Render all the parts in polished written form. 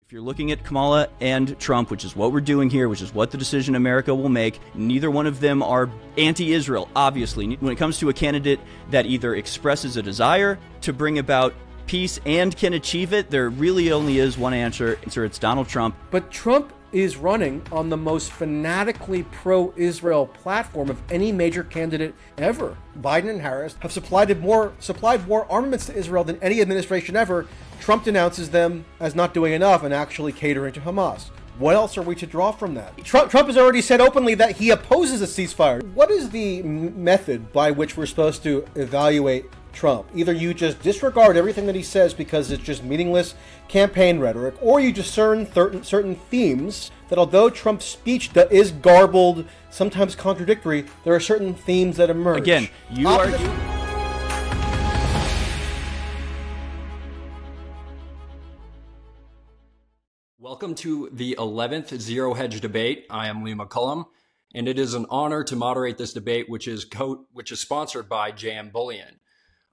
If you're looking at Kamala and Trump, which is what we're doing here, which is what the decision America will make, neither one of them are anti-Israel, obviously. When it comes to a candidate that either expresses a desire to bring about peace and can achieve it, there really only is one answer. It's Donald Trump. But Trump is running on the most fanatically pro-Israel platform of any major candidate ever. Biden and Harris have supplied more armaments to Israel than any administration ever. Trump denounces them as not doing enough and actually catering to Hamas. What else are we to draw from that? Trump has already said openly that he opposes a ceasefire. What is the method by which we're supposed to evaluate Trump? Either you just disregard everything that he says because it's just meaningless campaign rhetoric, or you discern certain themes that, although Trump's speech is garbled, sometimes contradictory, there are certain themes that emerge. Again, you are... Welcome to the 11th ZeroHedge debate. I am Lee McCullum, and it is an honor to moderate this debate, which is sponsored by JM Bullion.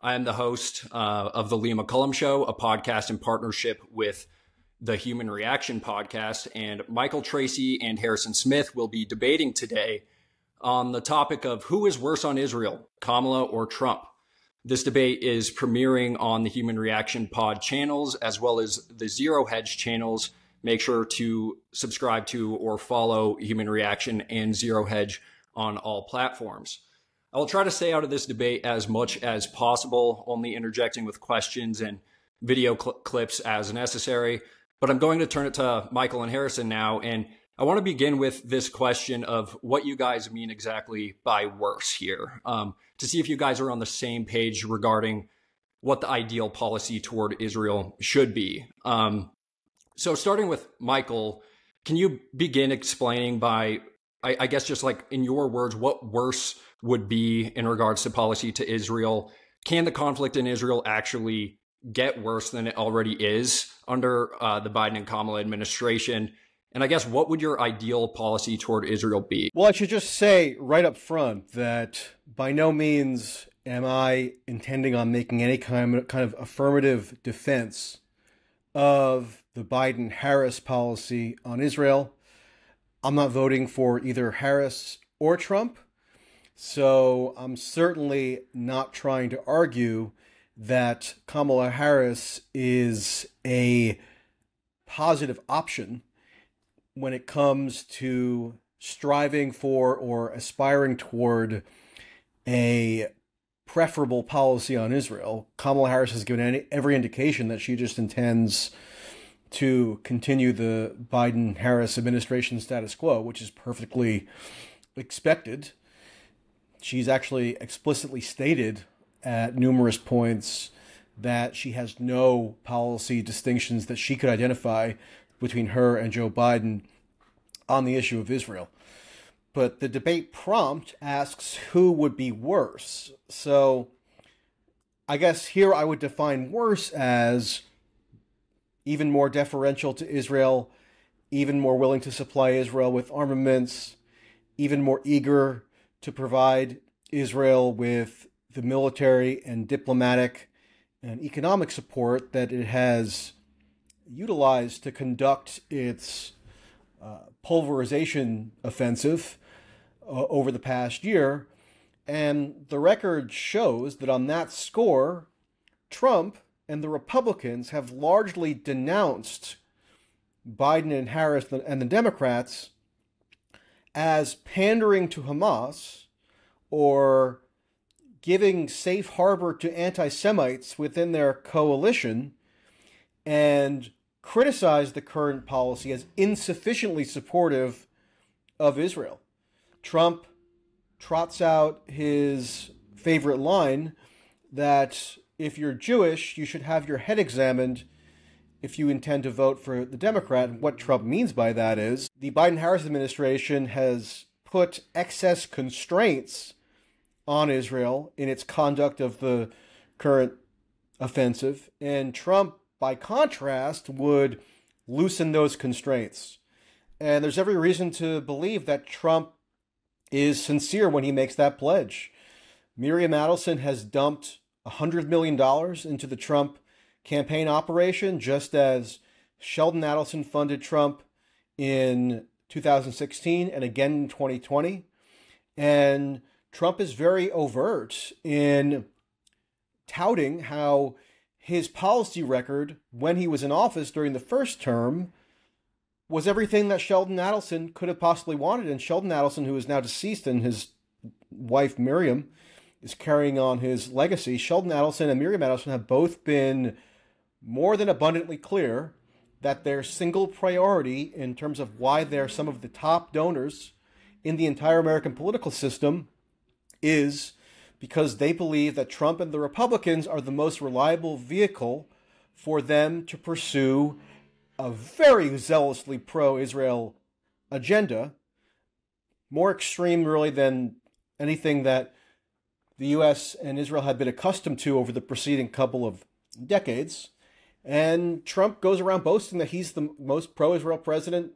I am the host of the Lee McCullum Show, a podcast in partnership with the Human Reaction podcast, and Michael Tracey and Harrison Smith will be debating today on the topic of who is worse on Israel, Kamala or Trump. This debate is premiering on the Human Reaction pod channels as well as the ZeroHedge channels. Make sure to subscribe to or follow Human Reaction and ZeroHedge on all platforms. I will try to stay out of this debate as much as possible, only interjecting with questions and video clips as necessary. But I'm going to turn it to Michael and Harrison now. And I want to begin with this question of what you guys mean exactly by worse here, to see if you guys are on the same page regarding what the ideal policy toward Israel should be. So starting with Michael, can you begin explaining by, I guess, just like in your words, what worse would be in regards to policy to Israel? Can the conflict in Israel actually get worse than it already is under the Biden and Kamala administration? And I guess, what would your ideal policy toward Israel be? Well, I should just say right up front that by no means am I intending on making any kind of affirmative defense of the Biden-Harris policy on Israel. I'm not voting for either Harris or Trump, so I'm certainly not trying to argue that Kamala Harris is a positive option when it comes to striving for or aspiring toward a preferable policy on Israel. Kamala Harris has given every indication that she just intends to continue the Biden-Harris administration status quo, which is perfectly expected. She's actually explicitly stated at numerous points that she has no policy distinctions that she could identify between her and Joe Biden on the issue of Israel. But the debate prompt asks who would be worse. So I guess here I would define worse as even more deferential to Israel, even more willing to supply Israel with armaments, even more eager to provide Israel with the military and diplomatic and economic support that it has utilized to conduct its pulverization offensive over the past year. And the record shows that on that score, Trump and the Republicans have largely denounced Biden and Harris and the Democrats as pandering to Hamas or giving safe harbor to anti-Semites within their coalition, and criticized the current policy as insufficiently supportive of Israel. Trump trots out his favorite line that if you're Jewish, you should have your head examined if you intend to vote for the Democrat. And what Trump means by that is the Biden-Harris administration has put excess constraints on Israel in its conduct of the current offensive, and Trump, by contrast, would loosen those constraints. And there's every reason to believe that Trump is sincere when he makes that pledge. Miriam Adelson has dumped $100 million into the Trump campaign operation, just as Sheldon Adelson funded Trump in 2016 and again in 2020. And Trump is very overt in touting how his policy record when he was in office during the first term was everything that Sheldon Adelson could have possibly wanted. And Sheldon Adelson, who is now deceased, and his wife Miriam is carrying on his legacy. Sheldon Adelson and Miriam Adelson have both been more than abundantly clear that their single priority in terms of why they're some of the top donors in the entire American political system is because they believe that Trump and the Republicans are the most reliable vehicle for them to pursue a very zealously pro-Israel agenda, more extreme really than anything that the U.S. and Israel had been accustomed to over the preceding couple of decades. And Trump goes around boasting that he's the most pro-Israel president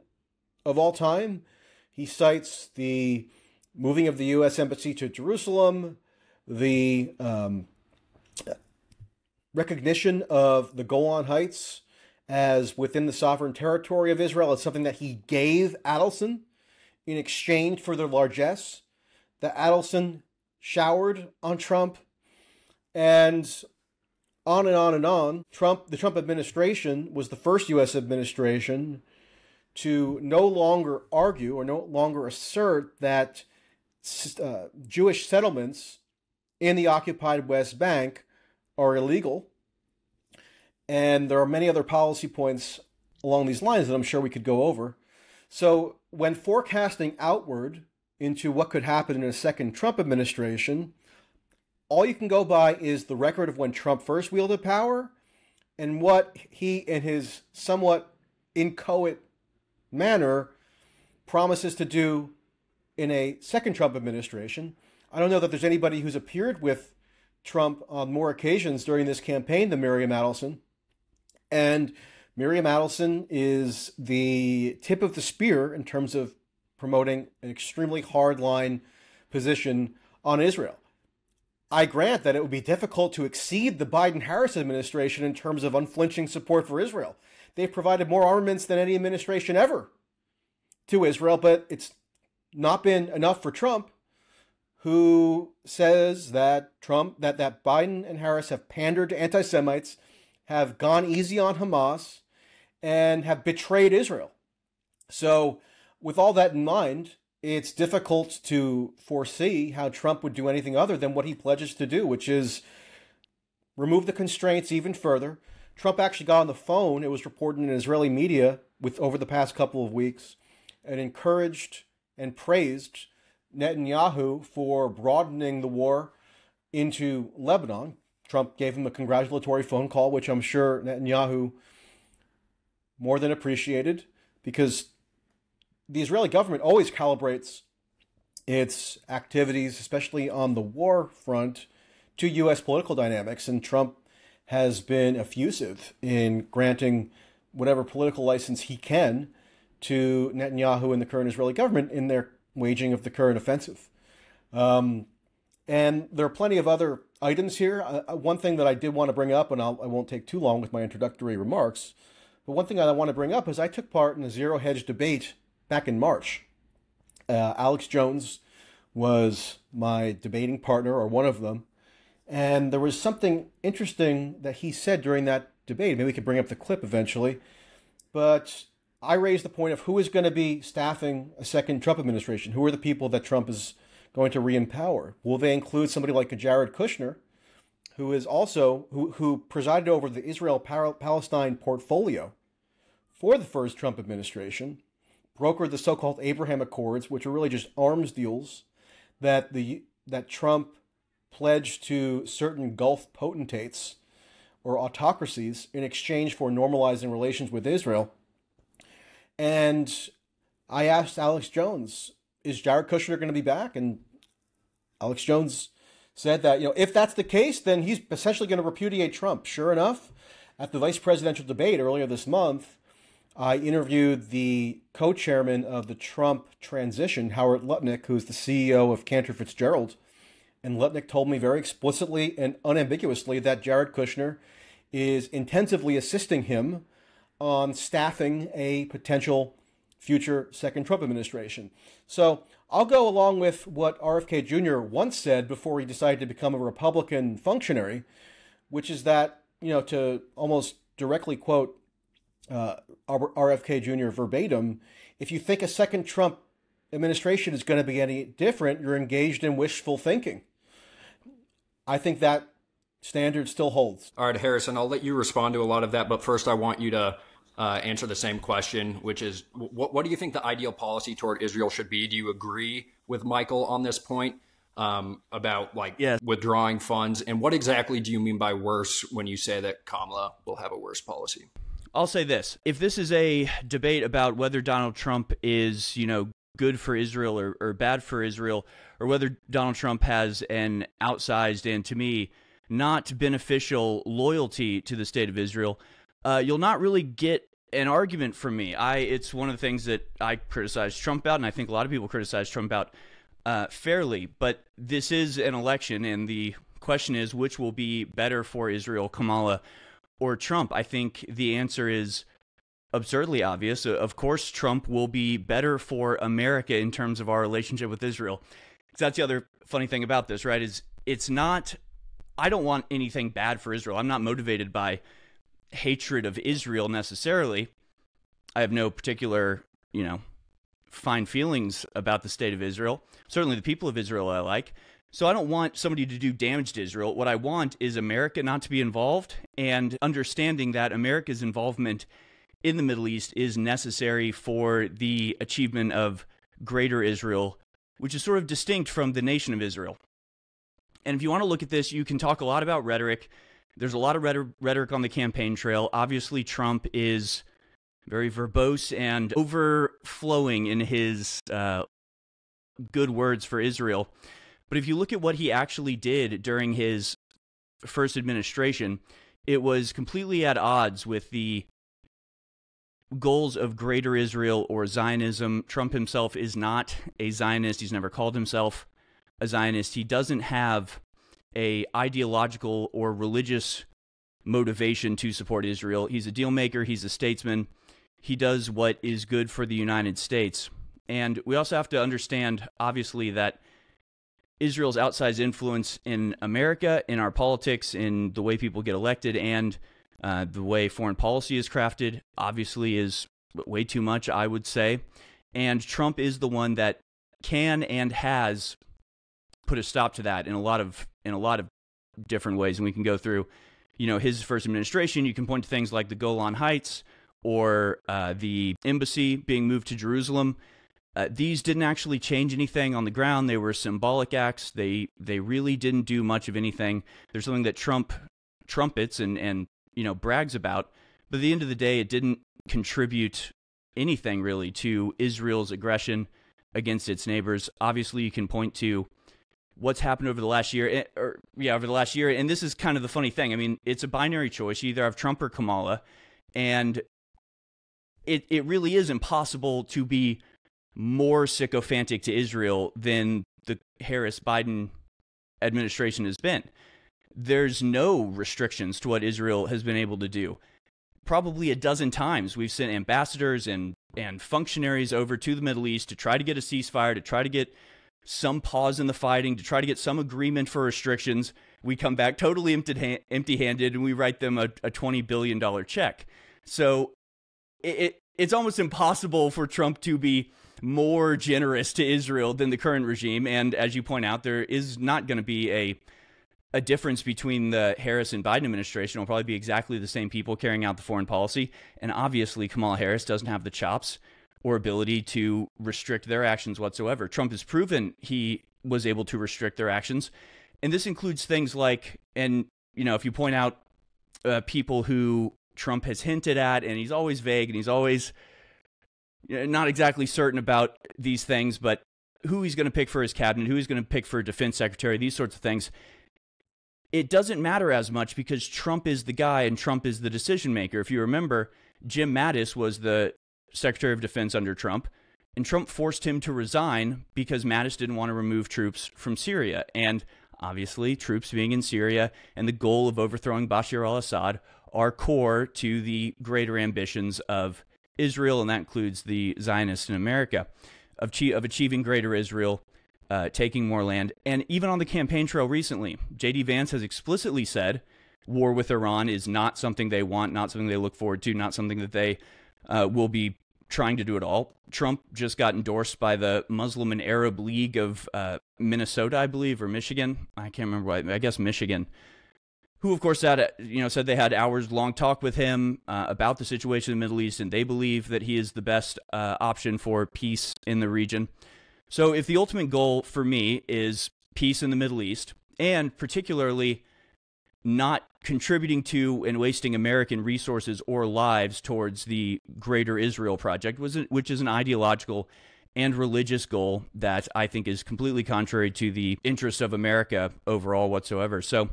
of all time. He cites the moving of the U.S. Embassy to Jerusalem, the recognition of the Golan Heights as within the sovereign territory of Israel. It's something that he gave Adelson in exchange for their largesse, that Adelson showered on Trump, and on and on and on. The Trump administration was the first U.S. administration to no longer argue or no longer assert that Jewish settlements in the occupied West Bank are illegal. And there are many other policy points along these lines that I'm sure we could go over. So when forecasting outward into what could happen in a second Trump administration, all you can go by is the record of when Trump first wielded power and what he, in his somewhat inchoate manner, promises to do in a second Trump administration. I don't know that there's anybody who's appeared with Trump on more occasions during this campaign than Miriam Adelson. And Miriam Adelson is the tip of the spear in terms of promoting an extremely hardline position on Israel. I grant that it would be difficult to exceed the Biden-Harris administration in terms of unflinching support for Israel. They've provided more armaments than any administration ever to Israel, but it's not been enough for Trump, who says that that Biden and Harris have pandered to anti-Semites, have gone easy on Hamas, and have betrayed Israel. So with all that in mind, it's difficult to foresee how Trump would do anything other than what he pledges to do, which is remove the constraints even further. Trump actually got on the phone, it was reported in Israeli media over the past couple of weeks, and encouraged and praised Netanyahu for broadening the war into Lebanon. Trump gave him a congratulatory phone call, which I'm sure Netanyahu more than appreciated, because the Israeli government always calibrates its activities, especially on the war front, to U.S. political dynamics. And Trump has been effusive in granting whatever political license he can to Netanyahu and the current Israeli government in their waging of the current offensive. And there are plenty of other items here. One thing that I did want to bring up, and I won't take too long with my introductory remarks, but one thing I want to bring up is I took part in a ZeroHedge debate back in March. Alex Jones was my debating partner, or one of them, and there was something interesting that he said during that debate. Maybe we could bring up the clip eventually, but I raised the point of who is going to be staffing a second Trump administration. Who are the people that Trump is going to re-empower? Will they include somebody like Jared Kushner, who is also who presided over the Israel-Palestine portfolio for the first Trump administration, brokered the so-called Abraham Accords, which are really just arms deals that Trump pledged to certain Gulf potentates or autocracies in exchange for normalizing relations with Israel. And I asked Alex Jones, is Jared Kushner going to be back? And Alex Jones said that, if that's the case, then he's essentially going to repudiate Trump. Sure enough, at the vice presidential debate earlier this month, I interviewed the co-chairman of the Trump transition, Howard Lutnick, who's the CEO of Cantor Fitzgerald. And Lutnick told me very explicitly and unambiguously that Jared Kushner is intensively assisting him on staffing a potential future second Trump administration. So I'll go along with what RFK Jr. once said before he decided to become a Republican functionary, which is that, to almost directly quote RFK Jr. verbatim, if you think a second Trump administration is going to be any different, you're engaged in wishful thinking. I think that standard still holds. All right, Harrison, I'll let you respond to a lot of that, but first I want you to answer the same question, which is, what do you think the ideal policy toward Israel should be? Do you agree with Michael on this point about withdrawing funds? And what exactly do you mean by worse when you say that Kamala will have a worse policy? I'll say this. If this is a debate about whether Donald Trump is, good for Israel or bad for Israel, or whether Donald Trump has an outsized and, to me, not beneficial loyalty to the state of Israel, you'll not really get an argument from me. It's one of the things that I criticize Trump about, and I think a lot of people criticize Trump about fairly. But this is an election, and the question is, which will be better for Israel, Kamala or Trump? I think the answer is absurdly obvious. Of course, Trump will be better for America in terms of our relationship with Israel. Because that's the other funny thing about this, right? Is it's not, I don't want anything bad for Israel. I'm not motivated by hatred of Israel necessarily. I have no particular, fine feelings about the state of Israel. Certainly the people of Israel I like. So I don't want somebody to do damage to Israel. What I want is America not to be involved, and understanding that America's involvement in the Middle East is necessary for the achievement of greater Israel, which is sort of distinct from the nation of Israel. And if you want to look at this, you can talk a lot about rhetoric. There's a lot of rhetoric on the campaign trail. Obviously, Trump is very verbose and overflowing in his good words for Israel. But if you look at what he actually did during his first administration, it was completely at odds with the goals of greater Israel or Zionism. Trump himself is not a Zionist. He's never called himself a Zionist. He doesn't have a ideological or religious motivation to support Israel. He's a deal maker. He's a statesman. He does what is good for the United States. And we also have to understand, obviously, that Israel's outsized influence in America, in our politics, in the way people get elected, and the way foreign policy is crafted, obviously is way too much, I would say. And Trump is the one that can and has put a stop to that in a lot of different ways. And we can go through, his first administration. You can point to things like the Golan Heights or the embassy being moved to Jerusalem. These didn't actually change anything on the ground. They were symbolic acts. They really didn't do much of anything. There's something that Trump trumpets and brags about, but at the end of the day, it didn't contribute anything really to Israel's aggression against its neighbors. Obviously, you can point to what's happened over the last year, and this is kind of the funny thing. I mean, it's a binary choice. You either have Trump or Kamala, and it really is impossible to be more sycophantic to Israel than the Harris-Biden administration has been. There's no restrictions to what Israel has been able to do. Probably a dozen times we've sent ambassadors and functionaries over to the Middle East to try to get a ceasefire, to try to get some pause in the fighting, to try to get some agreement for restrictions. We come back totally empty-handed, and we write them a $20 billion check. So it's almost impossible for Trump to be more generous to Israel than the current regime. And as you point out, there is not going to be a difference between the Harris and Biden administration. It'll probably be exactly the same people carrying out the foreign policy. And obviously, Kamala Harris doesn't have the chops or ability to restrict their actions whatsoever. Trump has proven he was able to restrict their actions. And this includes things like, and if you point out people who Trump has hinted at, and he's always vague and he's always not exactly certain about these things, but who he's going to pick for his cabinet, who he's going to pick for defense secretary, these sorts of things. It doesn't matter as much because Trump is the guy and Trump is the decision maker. If you remember, Jim Mattis was the Secretary of Defense under Trump, and Trump forced him to resign because Mattis didn't want to remove troops from Syria. And obviously, troops being in Syria and the goal of overthrowing Bashar al-Assad are core to the greater ambitions of Israel, and that includes the Zionists in America, of achieving greater Israel, taking more land. And even on the campaign trail recently, J.D. Vance has explicitly said war with Iran is not something they want, not something they look forward to, not something that they will be trying to do at all. Trump just got endorsed by the Muslim and Arab League of Minnesota, I believe, or Michigan. I can't remember. I guess Michigan, who, of course, said they had hours-long talk with him about the situation in the Middle East, and they believe that he is the best option for peace in the region. So if the ultimate goal for me is peace in the Middle East, and particularly not contributing to and wasting American resources or lives towards the Greater Israel Project, which is an ideological and religious goal that I think is completely contrary to the interests of America overall whatsoever. So,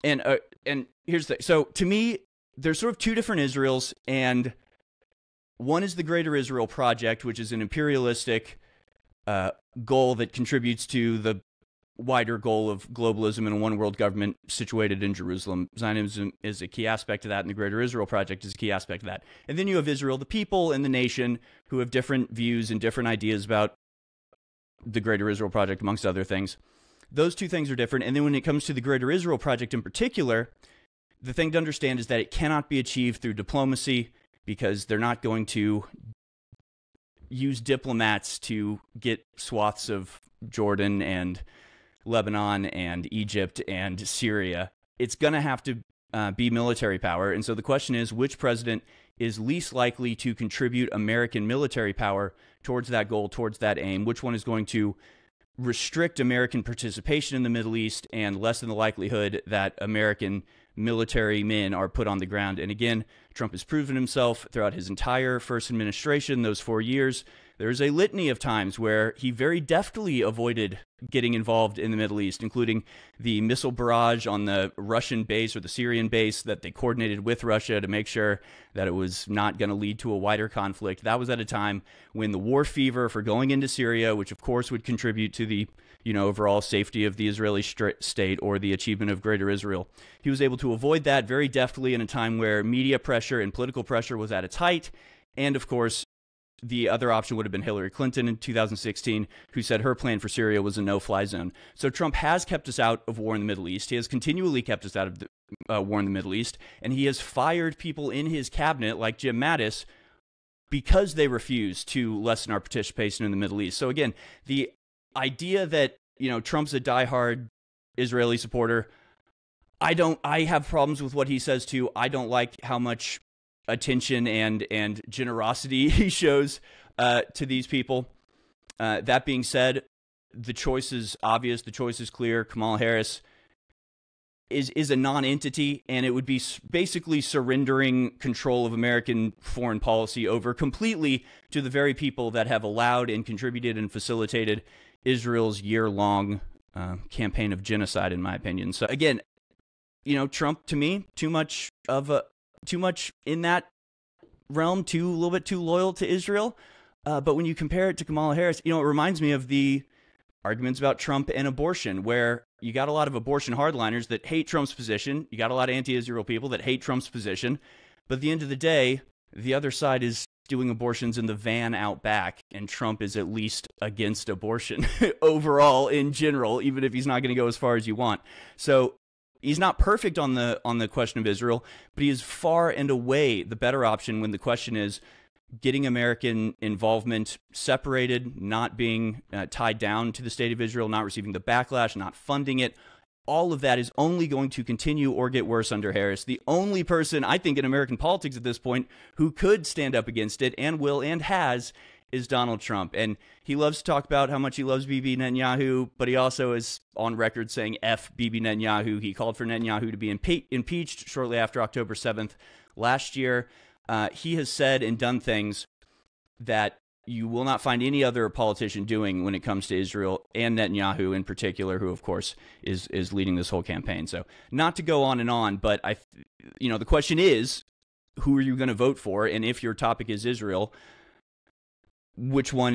and here's the so to me, there's sort of two different Israels, and one is the Greater Israel Project, which is an imperialistic goal that contributes to the wider goal of globalism and a one world government situated in Jerusalem. Zionism is a key aspect of that, and the Greater Israel Project is a key aspect of that. And then you have Israel, the people, and the nation, who have different views and different ideas about the Greater Israel Project, amongst other things. Those two things are different. And then when it comes to the Greater Israel Project in particular, the thing to understand is that it cannot be achieved through diplomacy, because they're not going to use diplomats to get swaths of Jordan and Lebanon and Egypt and Syria. It's going to have to be military power. And so the question is, which president is least likely to contribute American military power towards that goal, towards that aim? Which one is going to restrict American participation in the Middle East and lessen the likelihood that American military men are put on the ground? And again, Trump has proven himself throughout his entire first administration, those 4 years. There's a litany of times where he very deftly avoided getting involved in the Middle East, including the missile barrage on the Russian base or the Syrian base that they coordinated with Russia to make sure that it was not going to lead to a wider conflict. That was at a time when the war fever for going into Syria, which of course would contribute to the overall safety of the Israeli state or the achievement of Greater Israel. He was able to avoid that very deftly in a time where media pressure and political pressure was at its height. And of course, the other option would have been Hillary Clinton in 2016, who said her plan for Syria was a no-fly zone. So Trump has kept us out of war in the Middle East. He has continually kept us out of the war in the Middle East, and he has fired people in his cabinet like Jim Mattis because they refuse to lessen our participation in the Middle East. So again, the idea that Trump's a diehard Israeli supporter, I have problems with what he says too. I don't like how much attention and generosity he shows to these people. That being said, the choice is obvious. The choice is clear. Kamala Harris is a non-entity, and it would be basically surrendering control of American foreign policy over completely to the very people that have allowed and contributed and facilitated Israel's year-long campaign of genocide, in my opinion. So again, Trump, to me, too much in that realm, a little bit too loyal to Israel. But when you compare it to Kamala Harris, it reminds me of the arguments about Trump and abortion, where you got a lot of abortion hardliners that hate Trump's position. You got a lot of anti-Israel people that hate Trump's position. But at the end of the day, the other side is doing abortions in the van out back, and Trump is at least against abortion overall in general, even if he's not going to go as far as you want. So he's not perfect on the question of Israel, but he is far and away the better option when the question is getting American involvement separated, not being tied down to the state of Israel, not receiving the backlash, not funding it. All of that is only going to continue or get worse under Harris. The only person, I think, in American politics at this point who could stand up against it and will and has is Donald Trump. And he loves to talk about how much he loves Bibi Netanyahu, but he also is on record saying F Bibi Netanyahu. He called for Netanyahu to be impeached shortly after October 7th last year. He has said and done things that you will not find any other politician doing when it comes to Israel, and Netanyahu in particular, who of course is leading this whole campaign. So not to go on and on, but the question is, who are you going to vote for? And if your topic is Israel, which one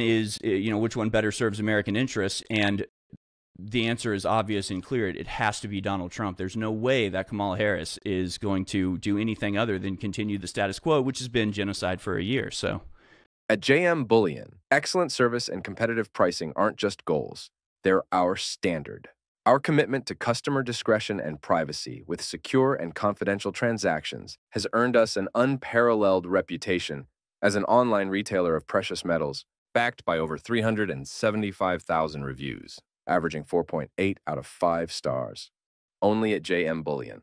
better serves American interests? And the answer is obvious and clear. It has to be Donald Trump. There's no way that Kamala Harris is going to do anything other than continue the status quo, which has been genocide for a year. So, at JM Bullion, excellent service and competitive pricing aren't just goals. They're our standard. Our commitment to customer discretion and privacy with secure and confidential transactions has earned us an unparalleled reputation as an online retailer of precious metals, backed by over 375,000 reviews, averaging 4.8 out of 5 stars. Only at JM Bullion.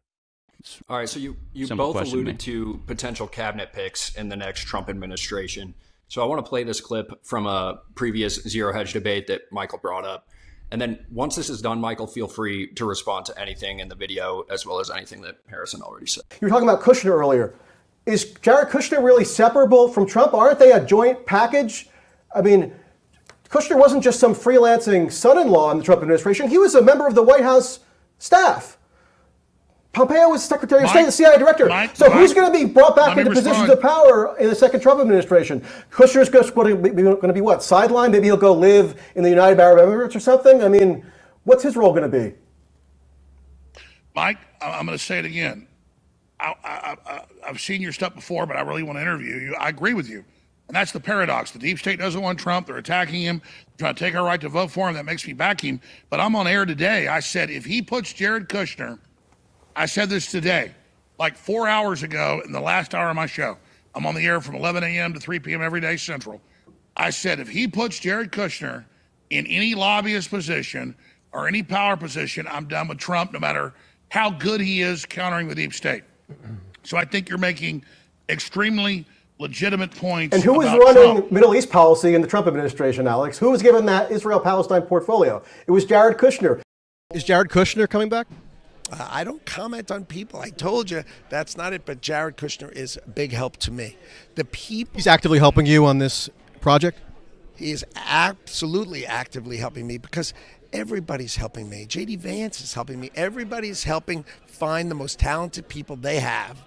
All right, so you both alluded to potential cabinet picks in the next Trump administration. So I want to play this clip from a previous ZeroHedge debate that Michael brought up. And then once this is done, Michael, feel free to respond to anything in the video as well as anything that Harrison already said. You were talking about Kushner earlier. Is Jared Kushner really separable from Trump? Aren't they a joint package? I mean, Kushner wasn't just some freelancing son-in-law in the Trump administration. He was a member of the White House staff. Pompeo was Secretary of State, the CIA director. Who's going to be brought back into positions of power in the second Trump administration? Kushner's going to be what? Sidelined? Maybe he'll go live in the United Arab Emirates or something? I mean, what's his role going to be? Mike, I'm going to say it again. I've seen your stuff before, but I really want to interview you. I agree with you. And that's the paradox. The deep state doesn't want Trump. They're attacking him, trying to take our right to vote for him. That makes me back him. But I'm on air today. I said, if he puts Jared Kushner, I said this today, like 4 hours ago in the last hour of my show. I'm on the air from 11 a.m. to 3 p.m. every day Central. I said, if he puts Jared Kushner in any lobbyist position or any power position, I'm done with Trump, no matter how good he is countering the deep state. So I think you're making extremely legitimate points. And who was running Trump. Middle East policy in the Trump administration, Alex? Who was given that Israel-Palestine portfolio? It was Jared Kushner. Is Jared Kushner coming back? I don't comment on people. I told you that's not it, but Jared Kushner is a big help to me. The people. He's actively helping you on this project? He is absolutely actively helping me because everybody's helping me. J.D. Vance is helping me. Everybody's helping find the most talented people they have.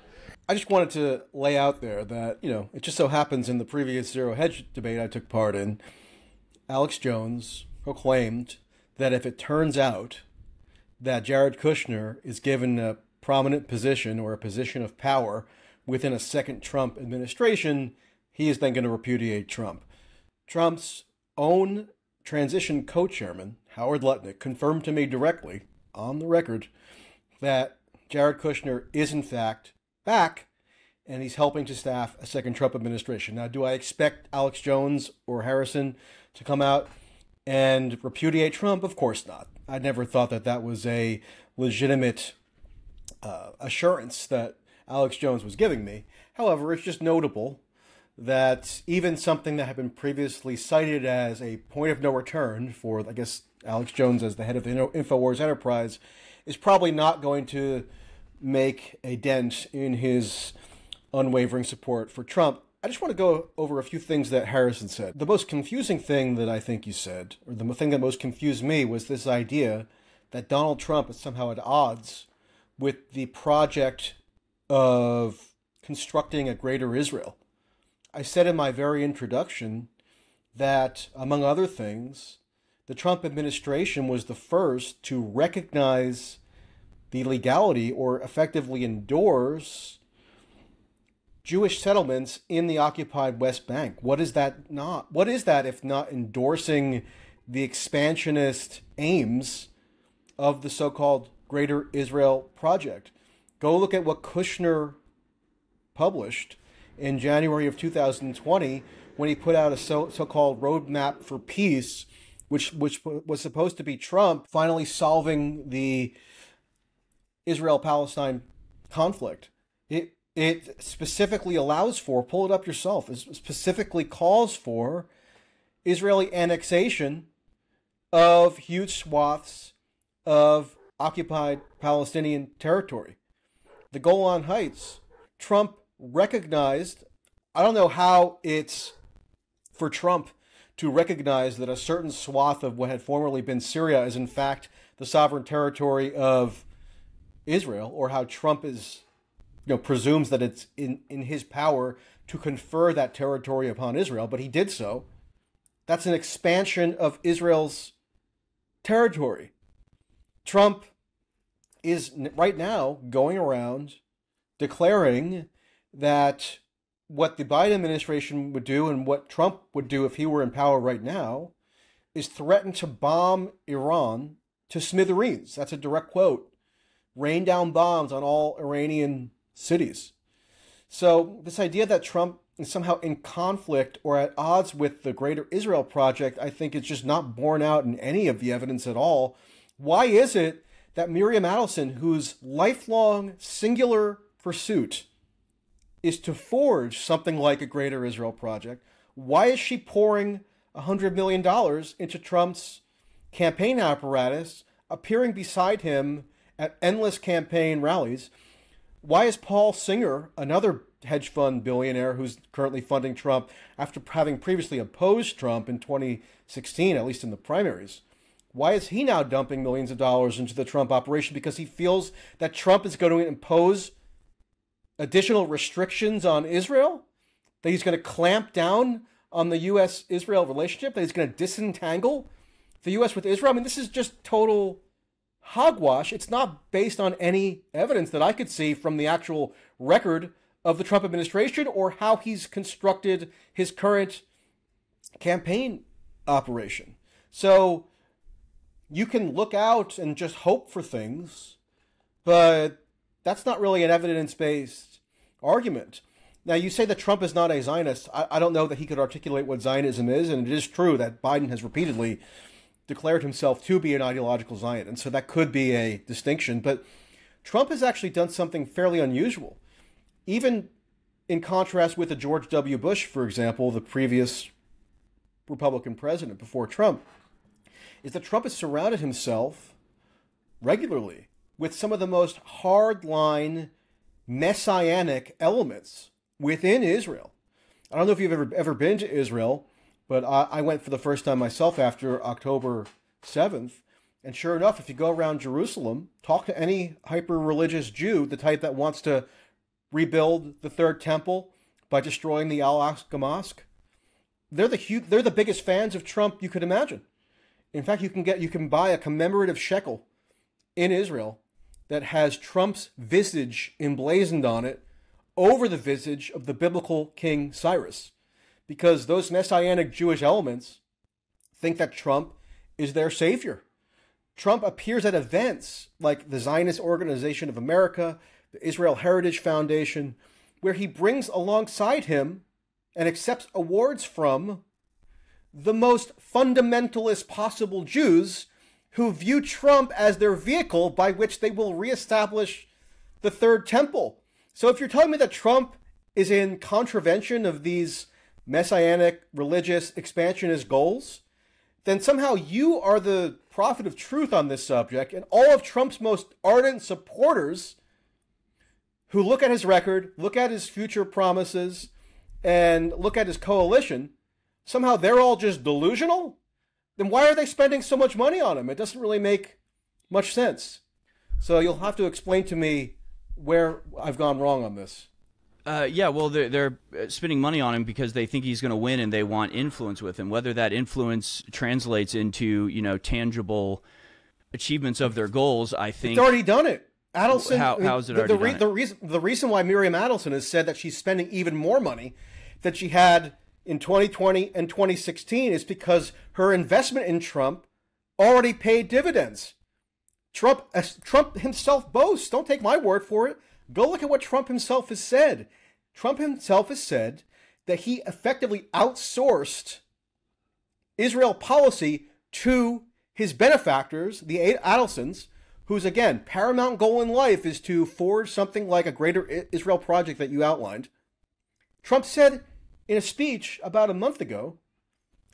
I just wanted to lay out there that, it just so happens in the previous ZeroHedge debate I took part in, Alex Jones proclaimed that if it turns out that Jared Kushner is given a prominent position or a position of power within a second Trump administration, he is then going to repudiate Trump. Trump's own transition co-chairman, Howard Lutnick, confirmed to me directly, on the record, that Jared Kushner is in fact back, and he's helping to staff a second Trump administration. Now, do I expect Alex Jones or Harrison to come out and repudiate Trump? Of course not. I never thought that that was a legitimate assurance that Alex Jones was giving me. However, it's just notable that even something that had been previously cited as a point of no return for, I guess, Alex Jones as the head of the InfoWars enterprise is probably not going to make a dent in his unwavering support for Trump. I just want to go over a few things that Harrison said. The most confusing thing that I think you said, or the thing that most confused me, was this idea that Donald Trump is somehow at odds with the project of constructing a greater Israel. I said in my very introduction that, among other things, the Trump administration was the first to recognize the legality or effectively endorse Jewish settlements in the occupied West Bank. What is that not? What is that if not endorsing the expansionist aims of the so-called Greater Israel Project? Go look at what Kushner published in January of 2020 when he put out a so-called roadmap for peace, which was supposed to be Trump finally solving the Israel-Palestine conflict. It specifically allows for, pull it up yourself, it specifically calls for Israeli annexation of huge swaths of occupied Palestinian territory. The Golan Heights, Trump recognized, I don't know how it's for Trump to recognize that a certain swath of what had formerly been Syria is in fact the sovereign territory of Israel, or how Trump is, presumes that it's in his power to confer that territory upon Israel, but he did so. That's an expansion of Israel's territory. Trump is right now going around declaring that what the Biden administration would do and what Trump would do if he were in power right now is threaten to bomb Iran to smithereens. That's a direct quote. Rain down bombs on all Iranian cities. So this idea that Trump is somehow in conflict or at odds with the Greater Israel Project, I think is just not borne out in any of the evidence at all. Why is it that Miriam Adelson, whose lifelong singular pursuit is to forge something like a Greater Israel Project, why is she pouring $100 million into Trump's campaign apparatus, appearing beside him at endless campaign rallies? Why is Paul Singer, another hedge fund billionaire who's currently funding Trump after having previously opposed Trump in 2016, at least in the primaries, why is he now dumping millions of dollars into the Trump operation? Because he feels that Trump is going to impose additional restrictions on Israel, that he's going to clamp down on the U.S.-Israel relationship, that he's going to disentangle the U.S. with Israel. I mean, this is just total hogwash. It's not based on any evidence that I could see from the actual record of the Trump administration or how he's constructed his current campaign operation. So you can look out and just hope for things, but that's not really an evidence-based argument. Now, you say that Trump is not a Zionist. I don't know that he could articulate what Zionism is, and it is true that Biden has repeatedly declared himself to be an ideological Zionist, and so that could be a distinction. But Trump has actually done something fairly unusual, even in contrast with the George W. Bush, for example, the previous Republican president before Trump, is that Trump has surrounded himself regularly with some of the most hardline messianic elements within Israel. I don't know if you've ever been to Israel, but I went for the first time myself after October 7th. And sure enough, if you go around Jerusalem, talk to any hyper-religious Jew, the type that wants to rebuild the Third Temple by destroying the Al-Aqsa Mosque, they're the biggest fans of Trump you could imagine. In fact, you can buy a commemorative shekel in Israel that has Trump's visage emblazoned on it over the visage of the biblical King Cyrus, because those messianic Jewish elements think that Trump is their savior. Trump appears at events like the Zionist Organization of America, the Israel Heritage Foundation, where he brings alongside him and accepts awards from the most fundamentalist possible Jews who view Trump as their vehicle by which they will reestablish the Third Temple. So if you're telling me that Trump is in contravention of these messianic, religious, expansionist goals, then somehow you are the prophet of truth on this subject, and all of Trump's most ardent supporters who look at his record, look at his future promises, and look at his coalition, somehow they're all just delusional? Then why are they spending so much money on him? It doesn't really make much sense. So you'll have to explain to me where I've gone wrong on this. Yeah, well, they're spending money on him because they think he's going to win and they want influence with him. Whether that influence translates into, tangible achievements of their goals, I think... It's already done it. Adelson, how is it already done it? The reason why Miriam Adelson has said that she's spending even more money than she had in 2020 and 2016 is because her investment in Trump already paid dividends. Trump himself boasts, don't take my word for it, go look at what Trump himself has said. Trump himself has said that he effectively outsourced Israel policy to his benefactors, the Adelsons, whose, again, paramount goal in life is to forge something like a Greater Israel Project that you outlined. Trump said in a speech about a month ago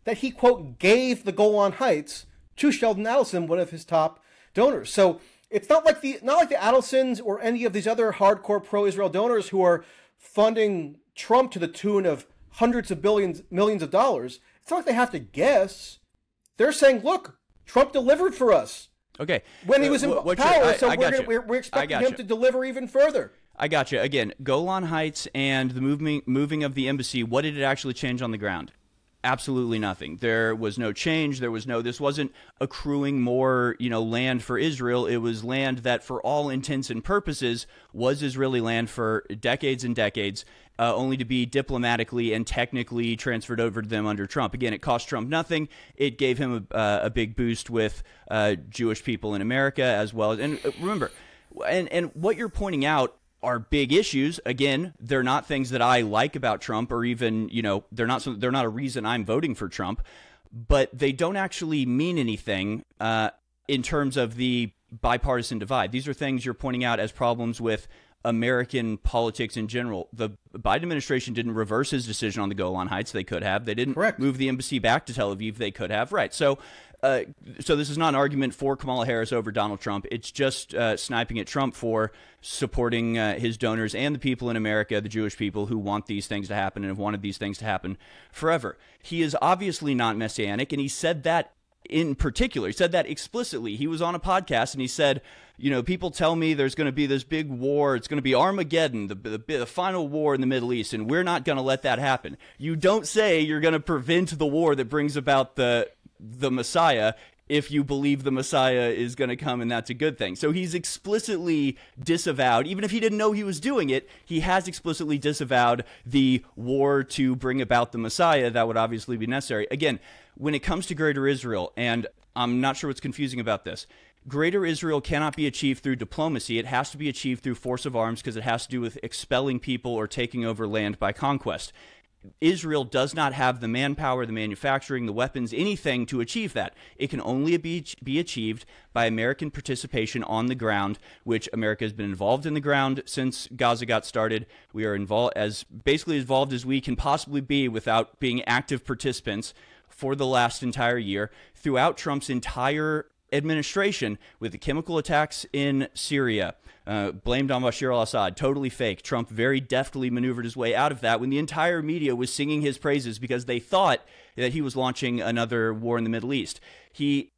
that he, quote, gave the Golan Heights to Sheldon Adelson, one of his top donors. So it's not like the Adelsons or any of these other hardcore pro-Israel donors who are funding Trump to the tune of hundreds of millions of dollars. It's not like they have to guess. They're saying, look, Trump delivered for us. Okay. When he was in power, so we're expecting him to deliver even further. I got you. Again, Golan Heights and the moving of the embassy, what did it actually change on the ground? absolutely nothing. There was no change. This wasn't accruing more, land for Israel. It was land that, for all intents and purposes, was Israeli land for decades and decades, only to be diplomatically and technically transferred over to them under Trump. Again, it cost Trump nothing. It gave him a big boost with Jewish people in America as well. And remember, and what you're pointing out are big issues. Again, they're not things that I like about Trump, or even, they're not a reason I'm voting for Trump, but they don't actually mean anything in terms of the bipartisan divide. These are things you're pointing out as problems with American politics in general. The Biden administration didn't reverse his decision on the Golan Heights. They could have. They didn't move the embassy back to Tel Aviv. They could have. Right. So this is not an argument for Kamala Harris over Donald Trump. It's just sniping at Trump for supporting his donors and the people in America, the Jewish people who want these things to happen and have wanted these things to happen forever. He is obviously not messianic, and he said that in particular. He said that explicitly. He was on a podcast and he said, people tell me there's going to be this big war. It's going to be Armageddon, the final war in the Middle East, and we're not going to let that happen. You don't say you're going to prevent the war that brings about the Messiah if you believe the Messiah is going to come, and that's a good thing. So he's explicitly disavowed, even if he didn't know he was doing it, he has explicitly disavowed the war to bring about the Messiah. That would obviously be necessary. Again, when it comes to Greater Israel, and I'm not sure what's confusing about this, Greater Israel cannot be achieved through diplomacy. It has to be achieved through force of arms, because it has to do with expelling people or taking over land by conquest. Israel does not have the manpower, the manufacturing, the weapons, anything to achieve that. It can only be achieved by American participation on the ground, which America has been involved in the ground since Gaza got started. We are involved as we can possibly be without being active participants for the last entire year throughout Trump's entire administration, with the chemical attacks in Syria, blamed on Bashar al-Assad, totally fake. Trump very deftly maneuvered his way out of that when the entire media was singing his praises because they thought that he was launching another war in the Middle East.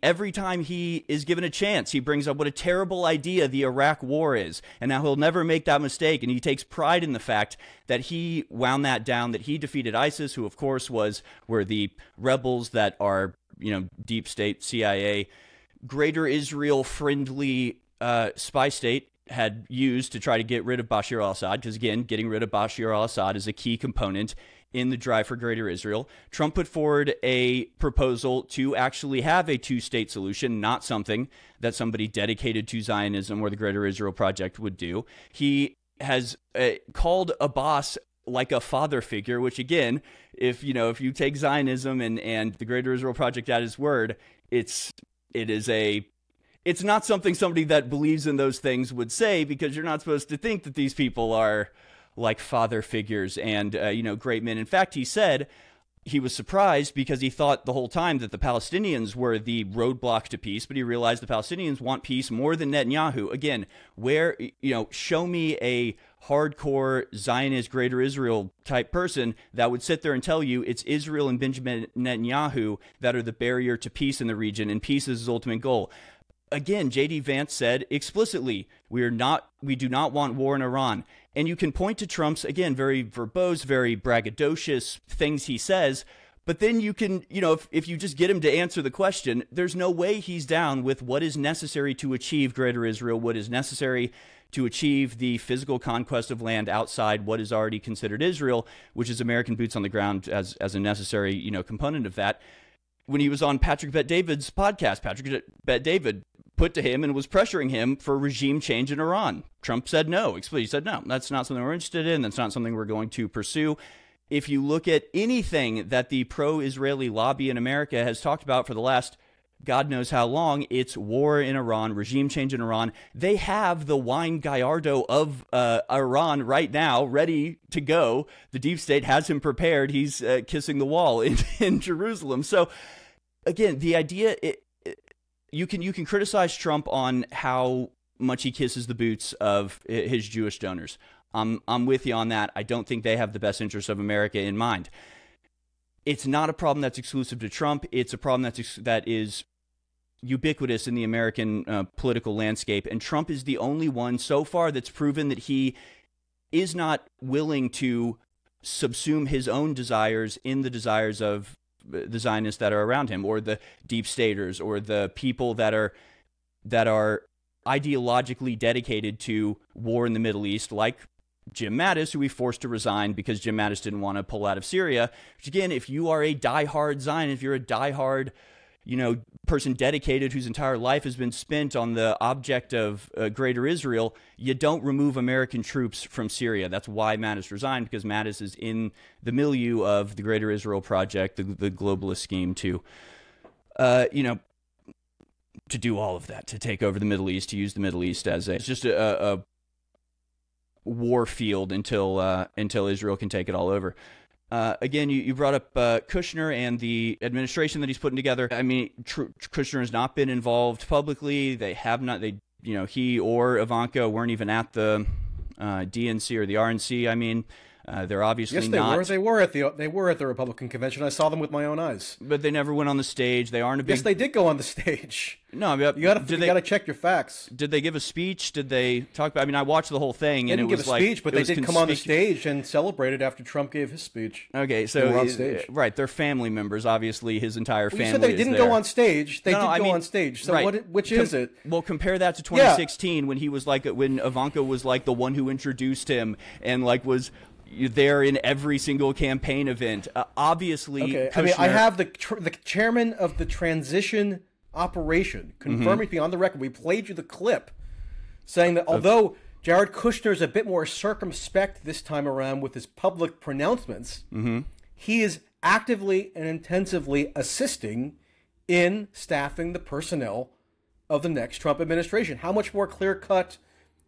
Every time he is given a chance, he brings up what a terrible idea the Iraq war is, and now he'll never make that mistake, and he takes pride in the fact that he wound that down, that he defeated ISIS, who of course were the rebels that are, deep state, CIA, Greater Israel friendly spy state had used to try to get rid of Bashar al-Assad, because again, getting rid of Bashar al-Assad is a key component in the drive for Greater Israel. Trump put forward a proposal to actually have a two-state solution, not something that somebody dedicated to Zionism or the Greater Israel Project would do. He has called Abbas like a father figure, which again, if you take Zionism and the Greater Israel Project at his word, it's not something somebody that believes in those things would say, because you're not supposed to think that these people are like father figures and, great men. In fact, he said he was surprised because he thought the whole time that the Palestinians were the roadblock to peace, but he realized the Palestinians want peace more than Netanyahu. Again, show me a hardcore Zionist Greater Israel type person that would sit there and tell you it's Israel and Benjamin Netanyahu that are the barrier to peace in the region, and peace is his ultimate goal. Again, J.D. Vance said explicitly, we do not want war in Iran. And you can point to Trump's, again, very verbose, very braggadocious things he says, but then you can, if you just get him to answer the question, there's no way he's down with what is necessary to achieve Greater Israel, what is necessary to achieve the physical conquest of land outside what is already considered Israel, which is American boots on the ground as a necessary, component of that. When he was on Patrick Bet-David's podcast, Patrick Bet-David put to him and was pressuring him for regime change in Iran. Trump said no. He said, no, that's not something we're interested in. That's not something we're going to pursue. If you look at anything that the pro-Israeli lobby in America has talked about for the last God knows how long, it's war in Iran, regime change in Iran. They have the wine Gallardo of Iran right now ready to go. The deep state has him prepared. He's kissing the wall in Jerusalem. So again, the idea, you can criticize Trump on how much he kisses the boots of his Jewish donors. I'm with you on that. I don't think they have the best interests of America in mind. It's not a problem that's exclusive to Trump. It's a problem that is ubiquitous in the American political landscape, and Trump is the only one so far that's proven that he is not willing to subsume his own desires in the desires of the Zionists that are around him, or the deep staters, or the people that are ideologically dedicated to war in the Middle East, like Jim Mattis, who we forced to resign because Jim Mattis didn't want to pull out of Syria. Which, again, if you are a diehard Zionist, if you're a diehard, person dedicated whose entire life has been spent on the object of Greater Israel, you don't remove American troops from Syria. That's why Mattis resigned, because Mattis is in the milieu of the Greater Israel Project, the globalist scheme to do all of that, to take over the Middle East, to use the Middle East as it's just a war field until Israel can take it all over. Again, you brought up Kushner and the administration that he's putting together. I mean, Kushner has not been involved publicly. They have not. He or Ivanka weren't even at the DNC or the RNC. I mean, they're obviously not. Yes, they were. They were at the Republican convention. I saw them with my own eyes. But they never went on the stage. They aren't a big. Yes, they did go on the stage. No, you got to check your facts. Did they give a speech? Did they talk about? I mean, I watched the whole thing, and they didn't give a speech, but they did come on the stage and celebrated after Trump gave his speech. Okay, so they were on stage. Right, they're family members. Obviously, his entire family. You said they didn't is there. go on stage. They did go on stage. So right. Which is it? Well, compare that to 2016 when he was when Ivanka was the one who introduced him and was there in every single campaign event. Obviously, okay. Kushner, I mean, I have the chairman of the transition operation confirming me on the record. We played you the clip saying that although Jared Kushner is a bit more circumspect this time around with his public pronouncements, he is actively and intensively assisting in staffing the personnel of the next Trump administration. How much more clear-cut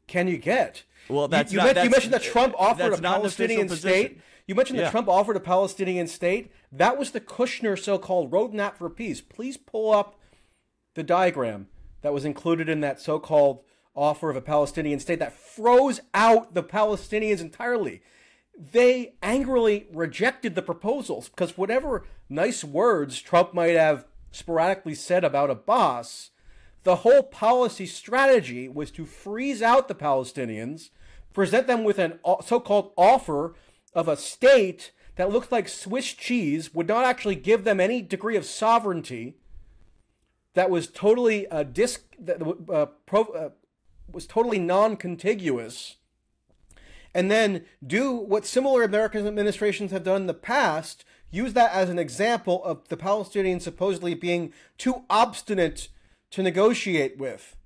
can you get? Well, you mentioned that Trump offered a Palestinian state. You mentioned that Trump offered a Palestinian state. That was the Kushner so-called roadmap for peace. Please pull up the diagram that was included in that so-called offer of a Palestinian state that froze out the Palestinians entirely. They angrily rejected the proposals because whatever nice words Trump might have sporadically said about Abbas, the whole policy strategy was to freeze out the Palestinians, present them with an so-called offer of a state that looked like Swiss cheese, would not actually give them any degree of sovereignty, that was totally was totally non-contiguous, and then do what similar American administrations have done in the past, use that as an example of the Palestinians supposedly being too obstinate to negotiate with.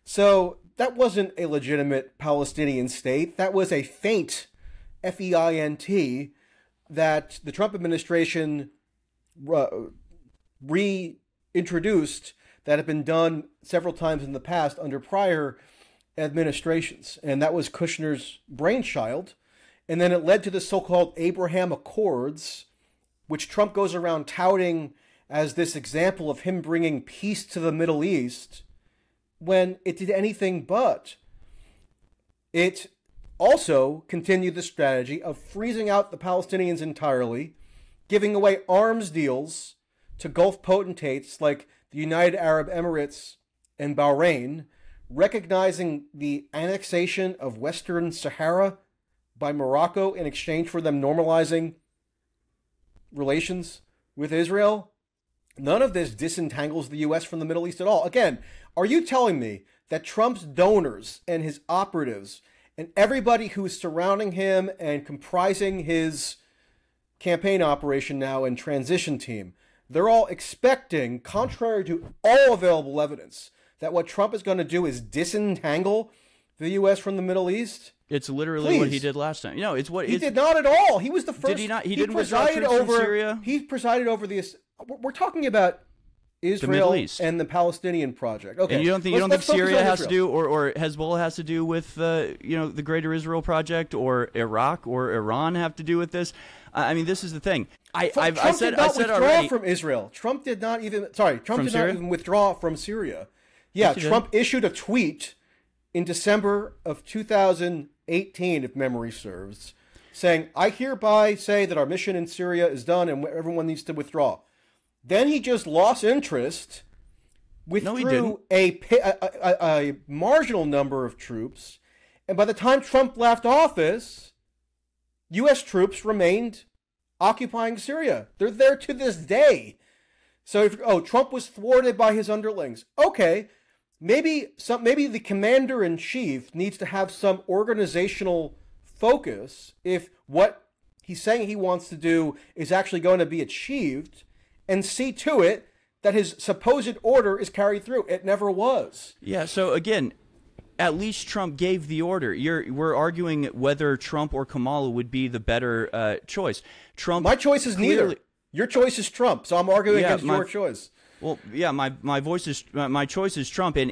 So that wasn't a legitimate Palestinian state. That was a feint, F-E-I-N-T, that the Trump administration reintroduced that had been done several times in the past under prior administrations. And that was Kushner's brainchild. And then it led to the so-called Abraham Accords, which Trump goes around touting as this example of him bringing peace to the Middle East, when it did anything but. It also continued the strategy of freezing out the Palestinians entirely, giving away arms deals to Gulf potentates like the United Arab Emirates and Bahrain, recognizing the annexation of Western Sahara by Morocco in exchange for them normalizing relations with Israel. None of this disentangles the U.S. from the Middle East at all. Again, are you telling me that Trump's donors and his operatives and everybody who's surrounding him and comprising his campaign operation now and transition team, they're all expecting, contrary to all available evidence, that what Trump is going to do is disentangle the U.S. from the Middle East? It's literally what he did last time. It's what he did not at all. He was the first. Did he not? He didn't withdraw troops from Syria. He presided over the. We're talking about Israel and the Palestinian project. Okay, and you don't think Syria has to do, or Hezbollah has to do with the Greater Israel Project, or Iraq or Iran have to do with this? I mean, this is the thing. I said already from Israel. Trump did not even. Trump did not even withdraw from Syria. Yeah, Trump issued a tweet in December of 2018, if memory serves, saying, "I hereby say that our mission in Syria is done and everyone needs to withdraw." Then he just lost interest, withdrew a marginal number of troops, and by the time Trump left office, U.S. troops remained occupying Syria. They're there to this day. So if Trump was thwarted by his underlings, okay, maybe the commander-in-chief needs to have some organizational focus if what he's saying he wants to do is actually going to be achieved, and see to it that his supposed order is carried through. It never was. Yeah, so again, at least Trump gave the order. We're arguing whether Trump or Kamala would be the better choice. My choice is neither. Your choice is Trump, so I'm arguing against your choice. Well, yeah, my choice is Trump, and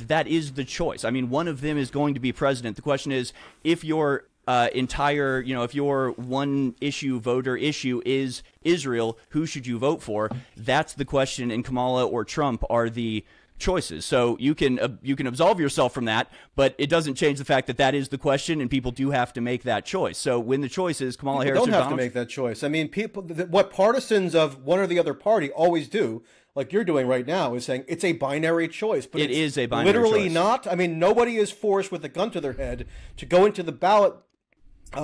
that is the choice. I mean, one of them is going to be president. The question is, if your if your one issue voter issue is Israel, who should you vote for? That's the question, and Kamala or Trump are the choices. So you can absolve yourself from that, but it doesn't change the fact that that is the question, and people do have to make that choice. So when the choice is Kamala Harris, don't have to make that choice. I mean, what partisans of one or the other party always do, like you're doing right now, is saying it's a binary choice. But it is a binary literally choice. Not. I mean, nobody is forced with a gun to their head to go into the ballot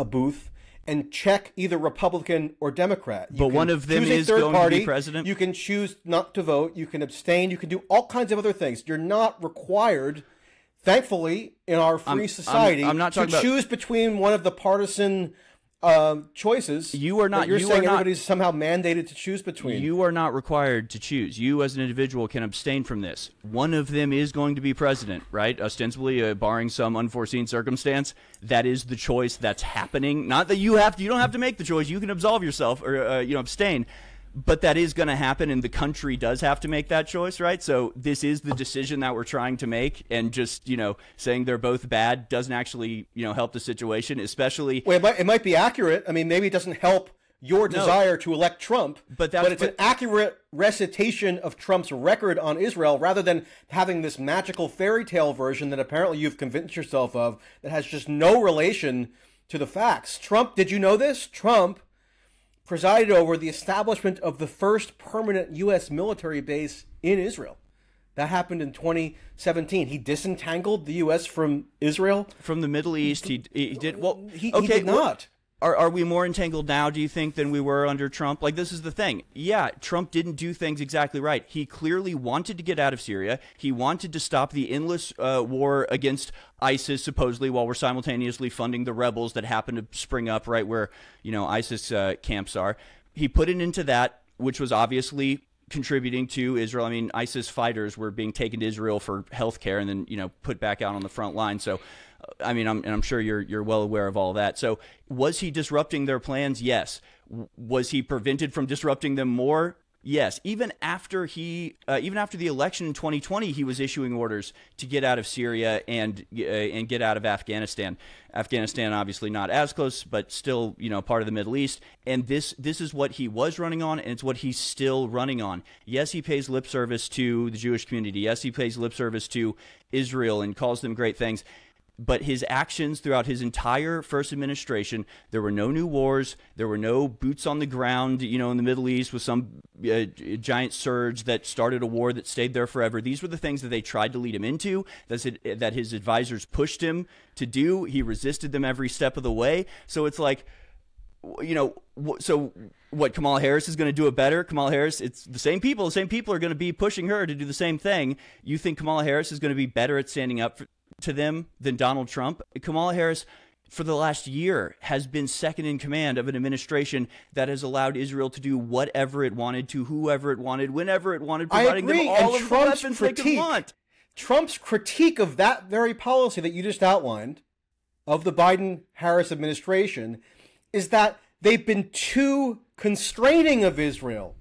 booth and check either Republican or Democrat. But one of them is going to be president. You can choose not to vote. You can abstain. You can do all kinds of other things. You're not required, thankfully, in our free society, I'm not talking to choose between one of the partisan choices. You are not. You're saying everybody's somehow mandated to choose between. You are not required to choose. You, as an individual, can abstain from this. One of them is going to be president, right? Ostensibly, barring some unforeseen circumstance, that is the choice that's happening. Not that you don't have to make the choice. You can absolve yourself or abstain. But that is going to happen, and the country does have to make that choice, right? So this is the decision that we're trying to make, and just, saying they're both bad doesn't actually, help the situation, especially... Well, it might be accurate. I mean, maybe it doesn't help your desire to elect Trump, but it's an accurate recitation of Trump's record on Israel, rather than having this magical fairy tale version that apparently you've convinced yourself of that has just no relation to the facts. Trump, did you know this? Trump presided over the establishment of the first permanent U.S. military base in Israel. That happened in 2017. He disentangled the U.S. from Israel. From the Middle East, he did. Well, he did not. Are we more entangled now, do you think, than we were under Trump? Like, this is the thing. Yeah, Trump didn't do things exactly right. He clearly wanted to get out of Syria. He wanted to stop the endless war against ISIS, supposedly, while we're simultaneously funding the rebels that happen to spring up right where, ISIS camps are. He put it into that, which was obviously contributing to Israel. I mean, ISIS fighters were being taken to Israel for health care and then, put back out on the front line. So, I mean, I'm sure you're well aware of all that. So was he disrupting their plans? Yes. Was he prevented from disrupting them more? Yes. Even after the election in 2020, he was issuing orders to get out of Syria and get out of Afghanistan. Afghanistan, obviously not as close, but still, part of the Middle East. And this is what he was running on, and it's what he's still running on. Yes, he pays lip service to the Jewish community. Yes, he pays lip service to Israel and calls them great things. But his actions throughout his entire first administration, there were no new wars, there were no boots on the ground, in the Middle East with some giant surge that started a war that stayed there forever. These were the things that they tried to lead him into, that his advisors pushed him to do. He resisted them every step of the way. So it's like, so what, Kamala Harris is going to do it better? Kamala Harris, it's the same people. The same people are going to be pushing her to do the same thing. You think Kamala Harris is going to be better at standing up to them than Donald Trump? Kamala Harris, for the last year, has been second in command of an administration that has allowed Israel to do whatever it wanted to whoever it wanted, whenever it wanted, providing them all of the weapons they could want. Trump's critique of that very policy that you just outlined, of the Biden-Harris administration, is that they've been too constraining of Israel,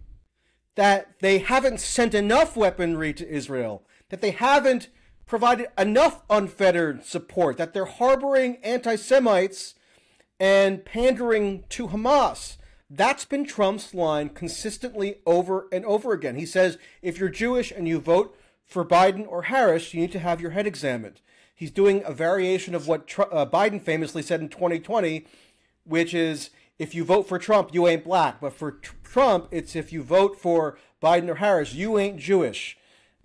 that they haven't sent enough weaponry to Israel, that they haven't provided enough unfettered support, that they're harboring anti-Semites and pandering to Hamas. That's been Trump's line consistently over and over again. He says, if you're Jewish and you vote for Biden or Harris, you need to have your head examined. He's doing a variation of what Biden famously said in 2020, which is, if you vote for Trump, you ain't black. But for Trump, it's if you vote for Biden or Harris, you ain't Jewish.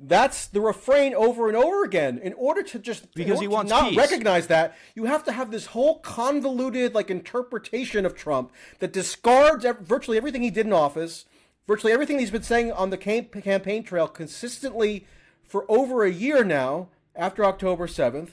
That's the refrain over and over again. In order to just because he wants not peace. recognize that, you have to have this whole convoluted interpretation of Trump that discards virtually everything he did in office, virtually everything he's been saying on the campaign trail consistently for over a year now after October 7th,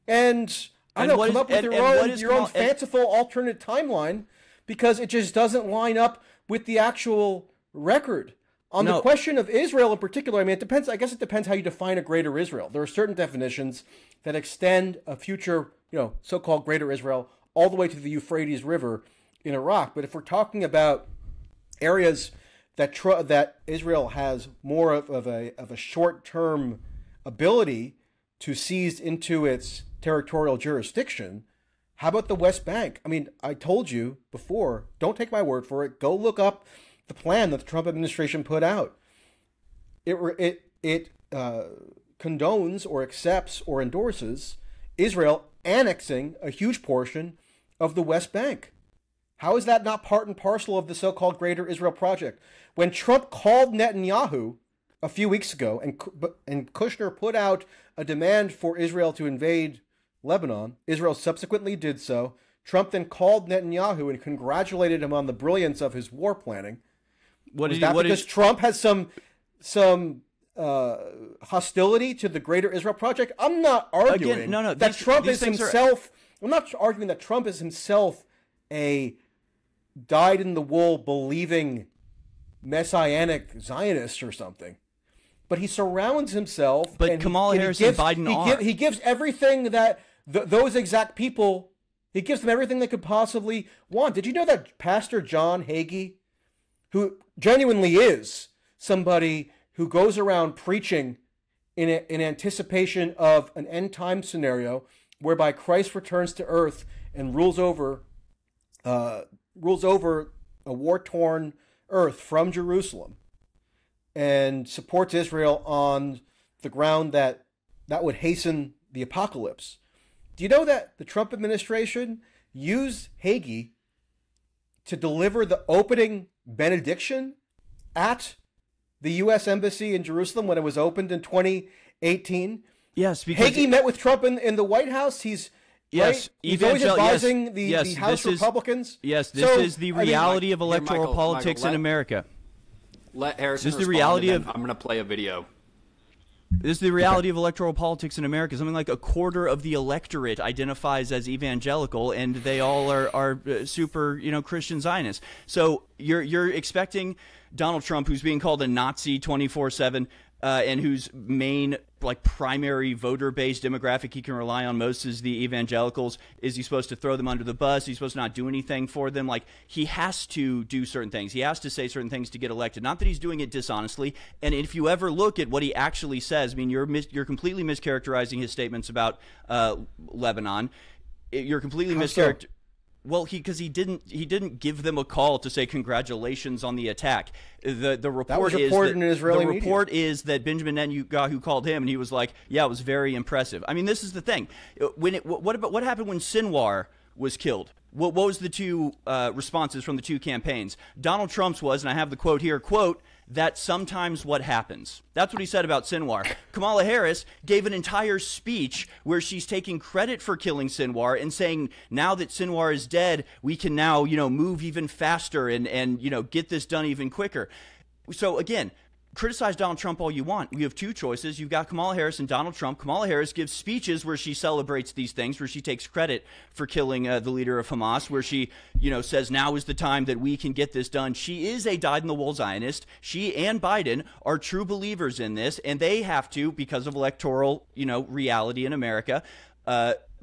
and I don't know, come up with your own fanciful alternate timeline, because it just doesn't line up with the actual record. On the question of Israel in particular, I mean, it depends. I guess it depends how you define a greater Israel. There are certain definitions that extend a future, so-called greater Israel all the way to the Euphrates River in Iraq. But if we're talking about areas that Israel has more of a short-term ability to seize into its territorial jurisdiction, how about the West Bank? I mean, I told you before, don't take my word for it. Go look up the plan that the Trump administration put out. It condones or accepts or endorses Israel annexing a huge portion of the West Bank. How is that not part and parcel of the so-called Greater Israel Project? When Trump called Netanyahu a few weeks ago and Kushner put out a demand for Israel to invade Lebanon, Israel subsequently did so. Trump then called Netanyahu and congratulated him on the brilliance of his war planning. Because Trump has some hostility to the Greater Israel Project? I'm not arguing that Trump is himself. I'm not arguing that Trump is himself a dyed-in-the-wool believing messianic Zionist or something. But he surrounds himself. But Kamala Harris and Biden are. He gives everything that those exact people. He gives them everything they could possibly want. Did you know that Pastor John Hagee, who genuinely is somebody who goes around preaching in anticipation of an end-time scenario whereby Christ returns to earth and rules over a war-torn earth from Jerusalem, and supports Israel on the ground that would hasten the apocalypse? Do you know that the Trump administration used Hagee to deliver the opening benediction at the U.S. Embassy in Jerusalem when it was opened in 2018? Yes, because Hagee met with Trump in the White House. He's always advising the House Republicans. Yes, this is the reality of electoral politics in America. Let Harrison This is the reality of. I'm going to play a video. This is the reality of electoral politics in America. Something like a quarter of the electorate identifies as evangelical, and they all are super, Christian Zionists. So you're expecting Donald Trump, who's being called a Nazi 24/7, and whose main primary voter base demographic he can rely on most is the evangelicals. Is he supposed to throw them under the bus? Is he supposed to not do anything for them? He has to do certain things. He has to say certain things to get elected. Not that he's doing it dishonestly. And if you ever look at what he actually says, I mean, you're completely mischaracterizing his statements about Lebanon. You're completely mischaracterizing. Well, because he didn't give them a call to say congratulations on the attack. The report that was reported in Israeli media. Report is that Benjamin Netanyahu called him and he was like, "Yeah, it was very impressive." I mean, this is the thing. What happened when Sinwar was killed? What was the two responses from the two campaigns? Donald Trump's was, and I have the quote here, quote, "That's sometimes what happens." That's what he said about Sinwar. Kamala Harris gave an entire speech where she's taking credit for killing Sinwar and saying, now that Sinwar is dead, we can now, move even faster and get this done even quicker. So again, criticize Donald Trump all you want. We have two choices. You've got Kamala Harris and Donald Trump. Kamala Harris gives speeches where she celebrates these things, where she takes credit for killing the leader of Hamas, where she, says now is the time that we can get this done. She is a dyed-in-the-wool Zionist. She and Biden are true believers in this, and they have to, because of electoral, reality in America,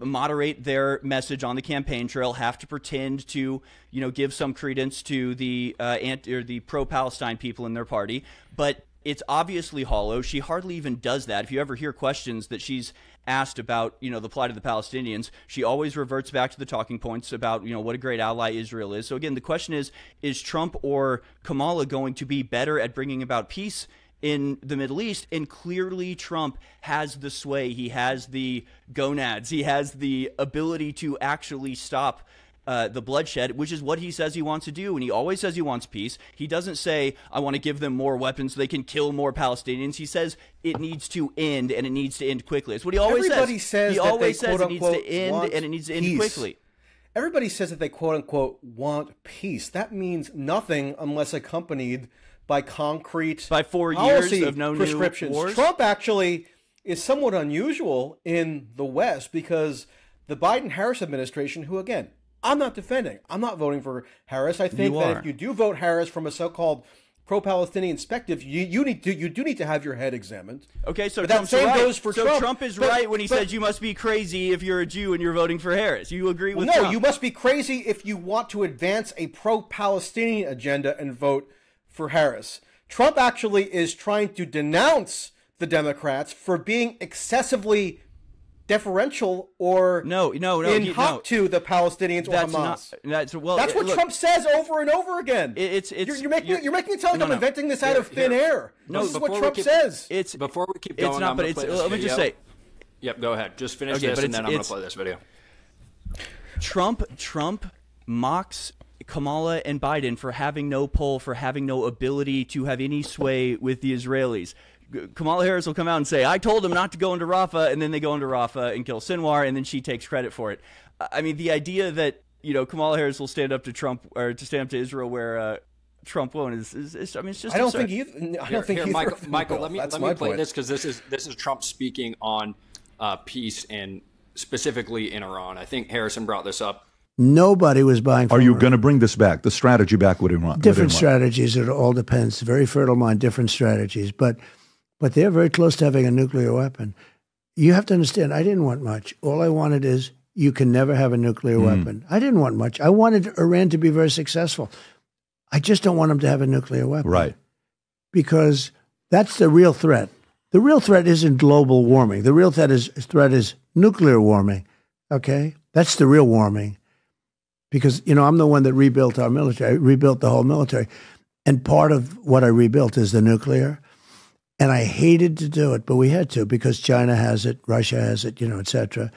moderate their message on the campaign trail, have to pretend to, give some credence to the pro-Palestine people in their party. But it's obviously hollow. She hardly even does that. If you ever hear questions that she's asked about, the plight of the Palestinians, she always reverts back to the talking points about, what a great ally Israel is. So again, the question is Trump or Kamala going to be better at bringing about peace in the Middle East? And clearly Trump has the sway. He has the gonads. He has the ability to actually stop the bloodshed, which is what he says he wants to do. And he always says he wants peace. He doesn't say, I want to give them more weapons so they can kill more Palestinians. He says it needs to end, and it needs to end quickly. It's what he always Everybody says. He that always says they, it needs to end, and it needs to end quickly. Everybody says that they quote-unquote want peace. That means nothing unless accompanied by concrete by 4 years of no prescriptions. New wars. Trump actually is somewhat unusual in the West because the Biden-Harris administration, who again, I'm not defending. I'm not voting for Harris. I think that if you do vote Harris from a so-called pro-Palestinian perspective, you do need to have your head examined. Okay, so that same right. goes for Trump. Trump is right when he says you must be crazy if you're a Jew and you're voting for Harris. You agree with Trump? No, you must be crazy if you want to advance a pro-Palestinian agenda and vote for Harris. Trump actually is trying to denounce the Democrats for being excessively deferential or in hop to the Palestinians or Hamas. That's what Trump says over and over again. You're making it sound like I'm inventing this out of thin air. No, this is what Trump says. Before we keep going, let me just say. Yep, go ahead. Just finish this, and then I'm going to play this video. Trump mocks Kamala and Biden for having no pull, for having no ability to have any sway with the Israelis. Kamala Harris will come out and say, I told him not to go into Rafah, and then they go into Rafah and kill Sinwar, and then she takes credit for it. I mean, the idea that, Kamala Harris will stand up to Trump or to stand up to Israel where Trump won't is I mean, it's just absurd. I don't think Michael, let me play this because this is Trump speaking on peace and specifically in Iran. I think Harrison brought this up. Nobody was buying from Are you Iran. going to bring this back, the strategy back with Iran? Different strategies. It all depends. Very fertile mind, different strategies. But they're very close to having a nuclear weapon. You have to understand, I didn't want much. All I wanted is you can never have a nuclear weapon. I didn't want much. I wanted Iran to be very successful. I just don't want them to have a nuclear weapon. Right. Because that's the real threat. The real threat isn't global warming. The real threat is nuclear warming. Okay? That's the real warming. Because, I'm the one that rebuilt our military. I rebuilt the whole military. And part of what I rebuilt is the nuclear. And I hated to do it, but we had to because China has it, Russia has it, et cetera.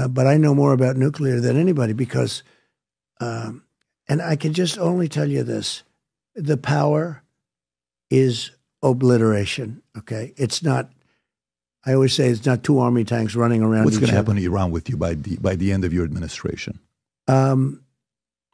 But I know more about nuclear than anybody because, and I can just only tell you this, the power is obliteration, okay? It's not, I always say it's not two army tanks running around What's each going to other. happen to Iran with you by the end of your administration? I'm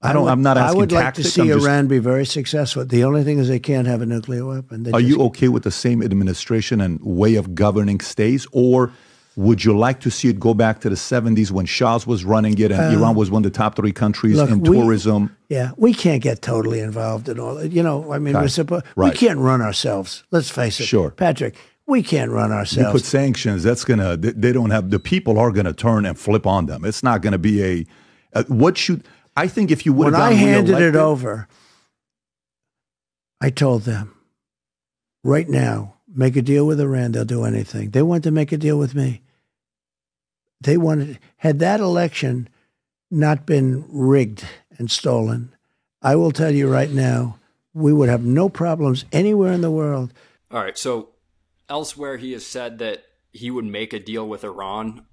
not asking I would like tactics, to see Iran be very successful. The only thing is they can't have a nuclear weapon. Are you okay with the same administration and way of governing stays, or would you like to see it go back to the 70s when Shah's was running it and Iran was one of the top 3 countries in tourism? We can't get totally involved in all. We can't run ourselves. Let's face it. Sure. Patrick, we can't run ourselves. You put sanctions, they don't have, the people are going to turn and flip on them. It's not going to be I think if you would have When I handed it over, I told them, right now, make a deal with Iran, they'll do anything. They wanted to make a deal with me. Had that election not been rigged and stolen, I will tell you right now, we would have no problems anywhere in the world. All right, so elsewhere he has said that he would make a deal with Iran.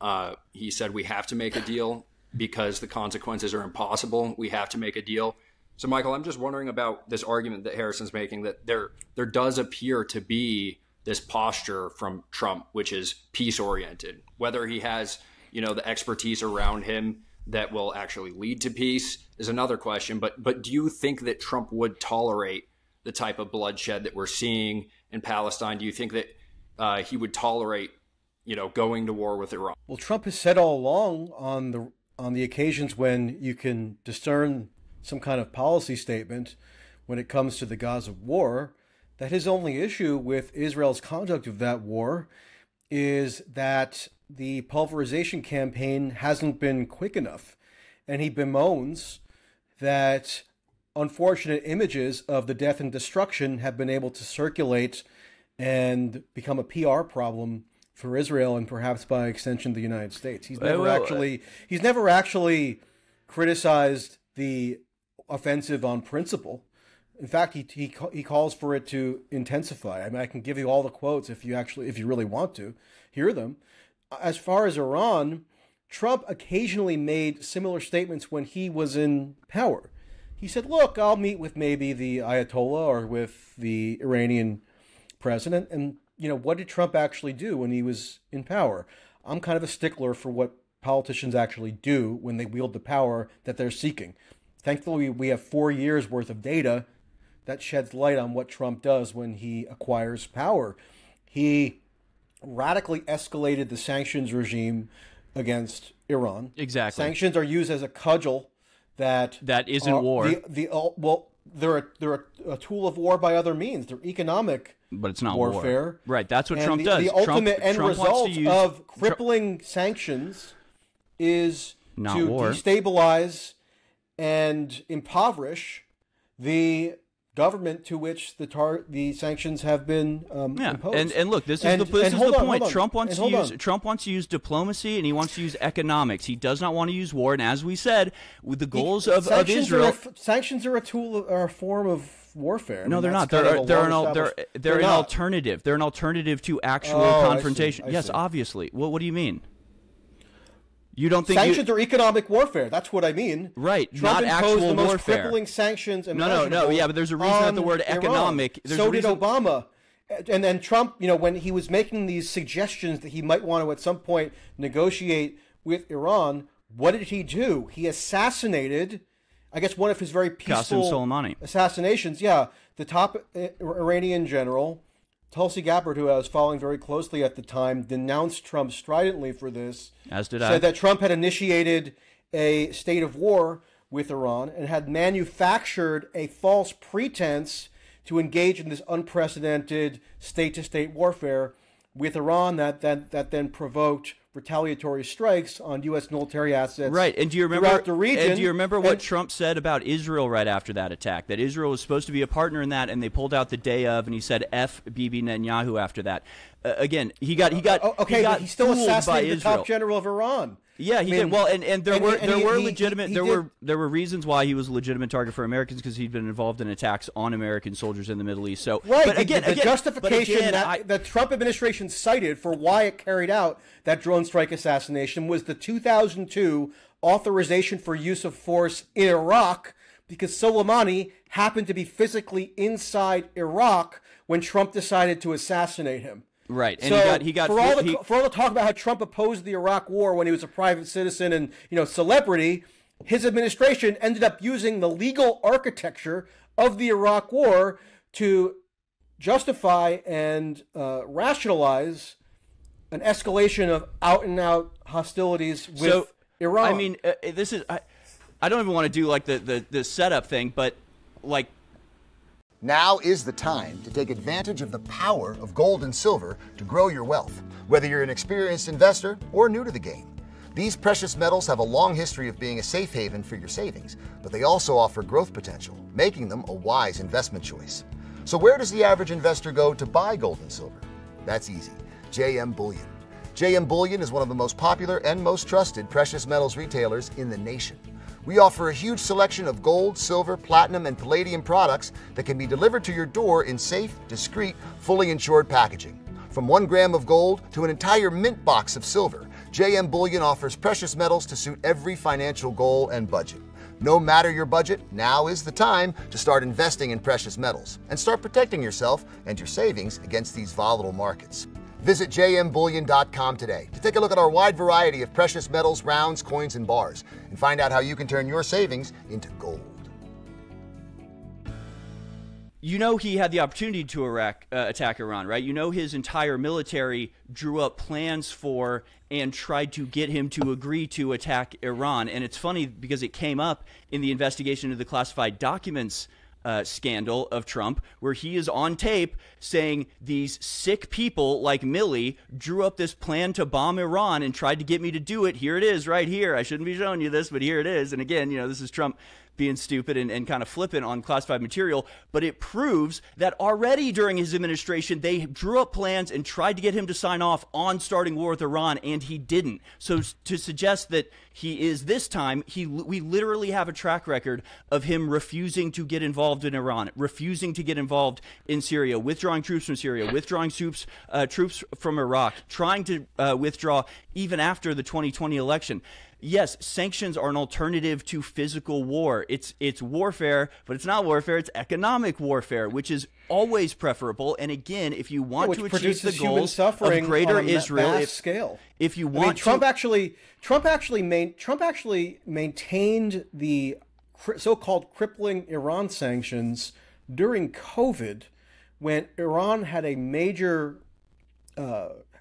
He said we have to make a deal because the consequences are impossible. We have to make a deal. So, Michael, I'm just wondering about this argument that Harrison's making, that there does appear to be this posture from Trump, which is peace-oriented. Whether he has, the expertise around him that will actually lead to peace is another question. But do you think that Trump would tolerate the type of bloodshed that we're seeing in Palestine? Do you think that he would tolerate, going to war with Iran? Well, Trump has said all along on the occasions when you can discern some kind of policy statement when it comes to the Gaza war, that his only issue with Israel's conduct of that war is that the pulverization campaign hasn't been quick enough. And he bemoans that unfortunate images of the death and destruction have been able to circulate and become a PR problem for Israel and perhaps by extension the United States. He's never actually criticized the offensive on principle. In fact, he calls for it to intensify. I mean, I can give you all the quotes if you really want to hear them. As far as Iran, Trump occasionally made similar statements when he was in power. He said, look, I'll meet with maybe the Ayatollah or with the Iranian president. And, what did Trump actually do when he was in power? I'm kind of a stickler for what politicians actually do when they wield the power that they're seeking. Thankfully, we have 4 years worth of data that sheds light on what Trump does when he acquires power. He radically escalated the sanctions regime against Iran. Exactly. Sanctions are used as a cudgel that isn't war. They're a tool of war by other means. They're economic, but it's not warfare. War. Right. That's what and Trump does. The ultimate end Trump result of crippling sanctions is not to war. Destabilize and impoverish the government to which the sanctions have been imposed. And look, this is the point. Trump wants to use diplomacy, and he wants to use economics. He does not want to use war. And as we said, with the goals of Israel, sanctions are a tool or a form of warfare. No, they're not. They're an alternative. They're an alternative to actual confrontation. I see. Obviously. What do you mean? You don't think sanctions are economic warfare? That's what I mean. Right, Trump not actual the most warfare. Crippling sanctions. No. Yeah, but there's a reason that the word economic. So did Obama, and then Trump. When he was making these suggestions that he might want to at some point negotiate with Iran, what did he do? He assassinated, I guess, one of his very peaceful Qasem Soleimani assassinations. Yeah, the top Iranian general. Tulsi Gabbard, who I was following very closely at the time, denounced Trump stridently for this. As did I. Said that Trump had initiated a state of war with Iran and had manufactured a false pretense to engage in this unprecedented state-to-state warfare with Iran that then provoked retaliatory strikes on U.S. military assets. Right, and do you remember throughout the region? And do you remember what Trump said about Israel right after that attack? That Israel was supposed to be a partner in that, and they pulled out the day of, and he said "F Bibi Netanyahu" after that. Again, he got but he still assassinated the Israel. top general of Iran. Yeah, he did. Well, and there were reasons why he was a legitimate target for Americans, because he'd been involved in attacks on American soldiers in the Middle East. So, right, but again, the justification that the Trump administration cited for why it carried out that drone strike assassination was the 2002 authorization for use of force in Iraq, because Soleimani happened to be physically inside Iraq when Trump decided to assassinate him. Right, and so he got for all the talk about how Trump opposed the Iraq War when he was a private citizen and celebrity, his administration ended up using the legal architecture of the Iraq War to justify and rationalize an escalation of out-and-out hostilities with Iran. I mean, this is I don't even want to do like the setup thing, but like. Now is the time to take advantage of the power of gold and silver to grow your wealth, whether you're an experienced investor or new to the game. These precious metals have a long history of being a safe haven for your savings, but they also offer growth potential, making them a wise investment choice. So where does the average investor go to buy gold and silver? That's easy. JM Bullion. JM Bullion is one of the most popular and most trusted precious metals retailers in the nation. We offer a huge selection of gold, silver, platinum, and palladium products that can be delivered to your door in safe, discreet, fully insured packaging. From 1 gram of gold to an entire mint box of silver, JM Bullion offers precious metals to suit every financial goal and budget. No matter your budget, now is the time to start investing in precious metals and start protecting yourself and your savings against these volatile markets. Visit jmbullion.com today to take a look at our wide variety of precious metals, rounds, coins, and bars, and find out how you can turn your savings into gold. He had the opportunity to attack Iran, right? His entire military drew up plans for and tried to get him to agree to attack Iran. And it's funny because it came up in the investigation of the classified documents scandal of Trump, where he is on tape saying these sick people like Milley drew up this plan to bomb Iran and tried to get me to do it. Here it is right here. I shouldn't be showing you this, but here it is. And again, this is Trump being stupid and kind of flippant on classified material, but it proves that already during his administration, they drew up plans and tried to get him to sign off on starting war with Iran, and he didn't. So to suggest that he is this time, we literally have a track record of him refusing to get involved in Iran, refusing to get involved in Syria, withdrawing troops from Syria, withdrawing troops from Iraq, trying to withdraw even after the 2020 election. Yes, sanctions are an alternative to physical war. It's warfare, but it's not warfare. It's economic warfare, which is always preferable. And again, if you want to achieve the goals of greater Israel, scale. If you want, Trump actually maintained the so-called crippling Iran sanctions during COVID, when Iran had a major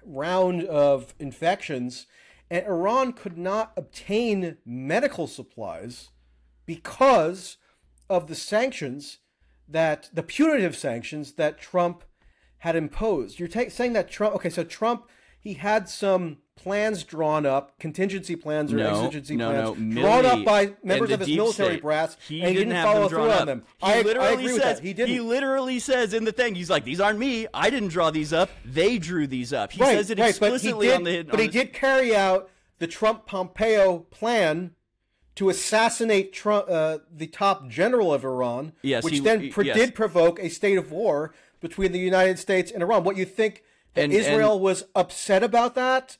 round of infections. And Iran could not obtain medical supplies because of the sanctions the punitive sanctions that Trump had imposed. You're saying that Trump, Trump, he had some plans drawn up, contingency plans or exigency plans, drawn up by members of his military brass, and he didn't follow through on them. I agree with that. He didn't. He literally says in the thing, he's like, these aren't me. I didn't draw these up. They drew these up. He says it explicitly on the... But he did carry out the Trump-Pompeo plan to assassinate Trump, the top general of Iran, which did provoke a state of war between the United States and Iran. What you think that Israel was upset about that?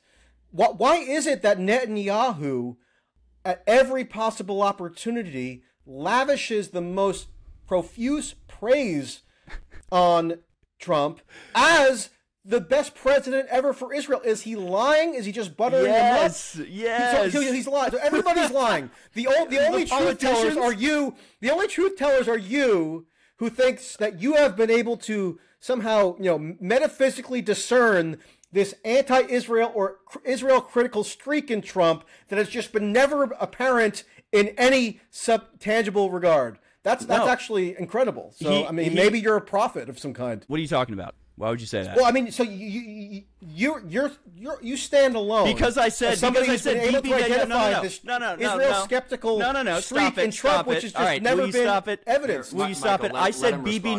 Why is it that Netanyahu, at every possible opportunity, lavishes the most profuse praise on Trump as the best president ever for Israel? Is he lying? Is he just buttering him up? Yes. He's lying. So everybody's lying. The only truth tellers are you. The only truth tellers are you, who thinks that you have been able to somehow, metaphysically discern this anti-Israel or Israel critical streak in Trump that has just been never apparent in any tangible regard. That's actually incredible. So maybe you're a prophet of some kind. What are you talking about? Why would you say that? Well, I mean, so you stand alone because I said somebody who's been able to identify this Israel skeptical streak in Trump, which has just never been evidenced. Will you stop it? I said Bibi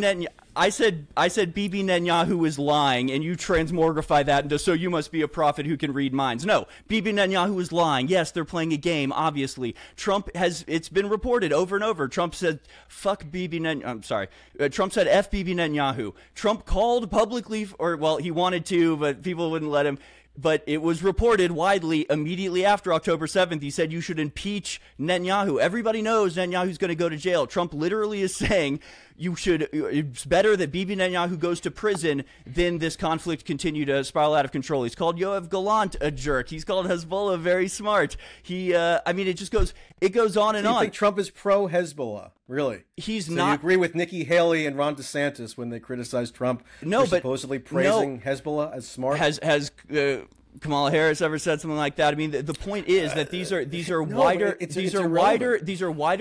Netanyahu is lying, and you transmogrify that into so you must be a prophet who can read minds. No, Bibi Netanyahu is lying. Yes, they're playing a game. Obviously, it's been reported over and over. Trump said fuck Bibi Netanyahu. I'm sorry. Trump said F Bibi Netanyahu. Trump called publicly, he wanted to, but people wouldn't let him. But it was reported widely immediately after October 7th. He said you should impeach Netanyahu. Everybody knows Netanyahu's going to go to jail. Trump literally is saying it's better that Bibi Netanyahu goes to prison than this conflict continue to spiral out of control. He's called Yoav Gallant a jerk. He's called Hezbollah very smart. It goes on and on. You think Trump is pro-Hezbollah? Really? He's so not. You agree with Nikki Haley and Ron DeSantis when they criticized Trump for supposedly praising Hezbollah as smart? Has Kamala Harris ever said something like that? I mean, the point is that these are wider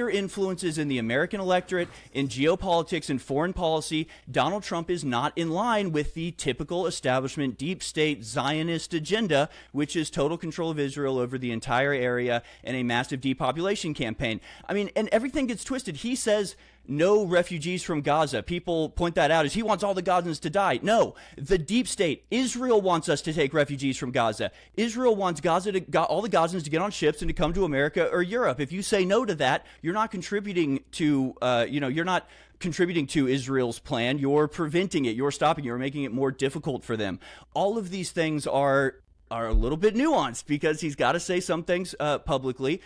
influences in the American electorate, in geopolitics and foreign policy. Donald Trump is not in line with the typical establishment deep state Zionist agenda, which is total control of Israel over the entire area and a massive depopulation campaign. I mean, and everything gets twisted. He says no refugees from Gaza. People point that out as he wants all the Gazans to die. No, the deep state, Israel wants us to take refugees from Gaza. Israel wants all the Gazans to get on ships and to come to America or Europe. If you say no to that, you're not contributing to, you're not contributing to Israel's plan. You're preventing it. You're stopping it. You're making it more difficult for them. All of these things are a little bit nuanced because he's got to say some things publicly.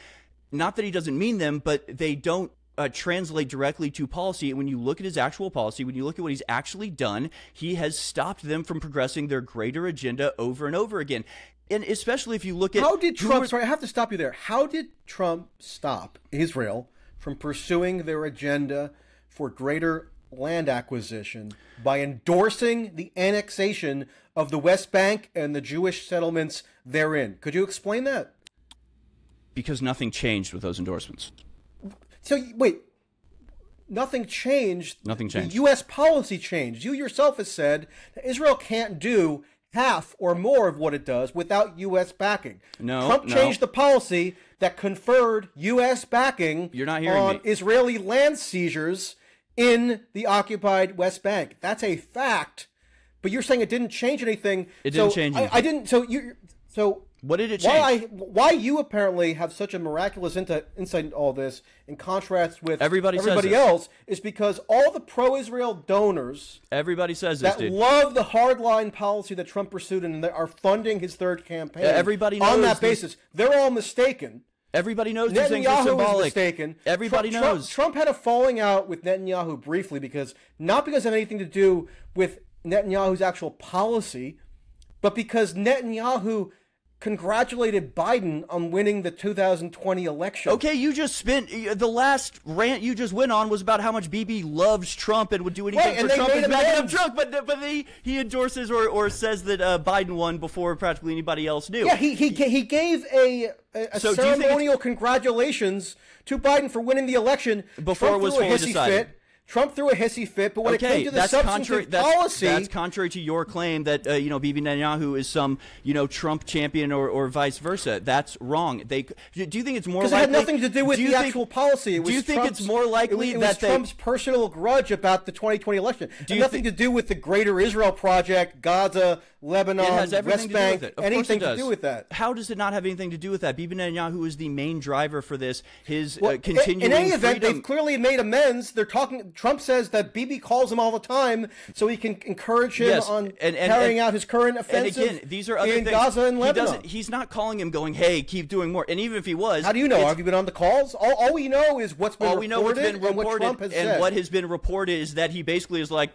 Not that he doesn't mean them, but they don't translate directly to policy. And when you look at his actual policy, when you look at what he's actually done, he has stopped them from progressing their greater agenda over and over again. And especially if you look at sorry, I have to stop you there. How did Trump stop Israel from pursuing their agenda for greater land acquisition by endorsing the annexation of the West Bank and the Jewish settlements therein? Could you explain that? Because nothing changed with those endorsements. So, wait, nothing changed. Nothing changed. The U.S. policy changed. You yourself have said that Israel can't do half or more of what it does without U.S. backing. No, Trump changed the policy that conferred U.S. backing You're not hearing on me. Israeli land seizures in the occupied West Bank. That's a fact. But you're saying it didn't change anything. It didn't change anything. I didn't. So what did it change? Why you apparently have such a miraculous insight into all this, in contrast with everybody else, is because all the pro-Israel donors, everybody says this, that love the hardline policy that Trump pursued and are funding his third campaign. Everybody knows on that basis. They're all mistaken. Everybody knows these things are symbolic. Was mistaken. Everybody knows. Trump had a falling out with Netanyahu briefly not because of anything to do with Netanyahu's actual policy, but because Netanyahu congratulated Biden on winning the 2020 election. Okay, you just spent the last rant you just went on was about how much Bibi loves Trump and would do anything for Trump and backing up Trump, but he endorses or says that Biden won before practically anybody else knew. Yeah, he gave a ceremonial congratulations to Biden for winning the election before it was fully decided. Trump threw a hissy fit, but when it came to the substantive policy... That's contrary to your claim that, Bibi Netanyahu is some, Trump champion or vice versa. That's wrong. Do you think it's more likely... Because it had nothing to do with the actual policy. Do you think it's more likely that... It was Trump's personal grudge about the 2020 election. It had nothing to do with the Greater Israel Project, Gaza, Lebanon, West Bank, anything to do with that. How does it not have anything to do with that? Bibi Netanyahu is the main driver for this. His continuing in any event, freedom... they've clearly made amends. They're talking... Trump says that Bibi calls him all the time so he can encourage him on carrying out his current offensive and again, these are other in things. Gaza and Lebanon. He's not calling him going, hey, keep doing more. And even if he was... How do you know? Have you been on the calls? All we know is what's been reported and what Trump has said. And what has been reported is that he basically is like,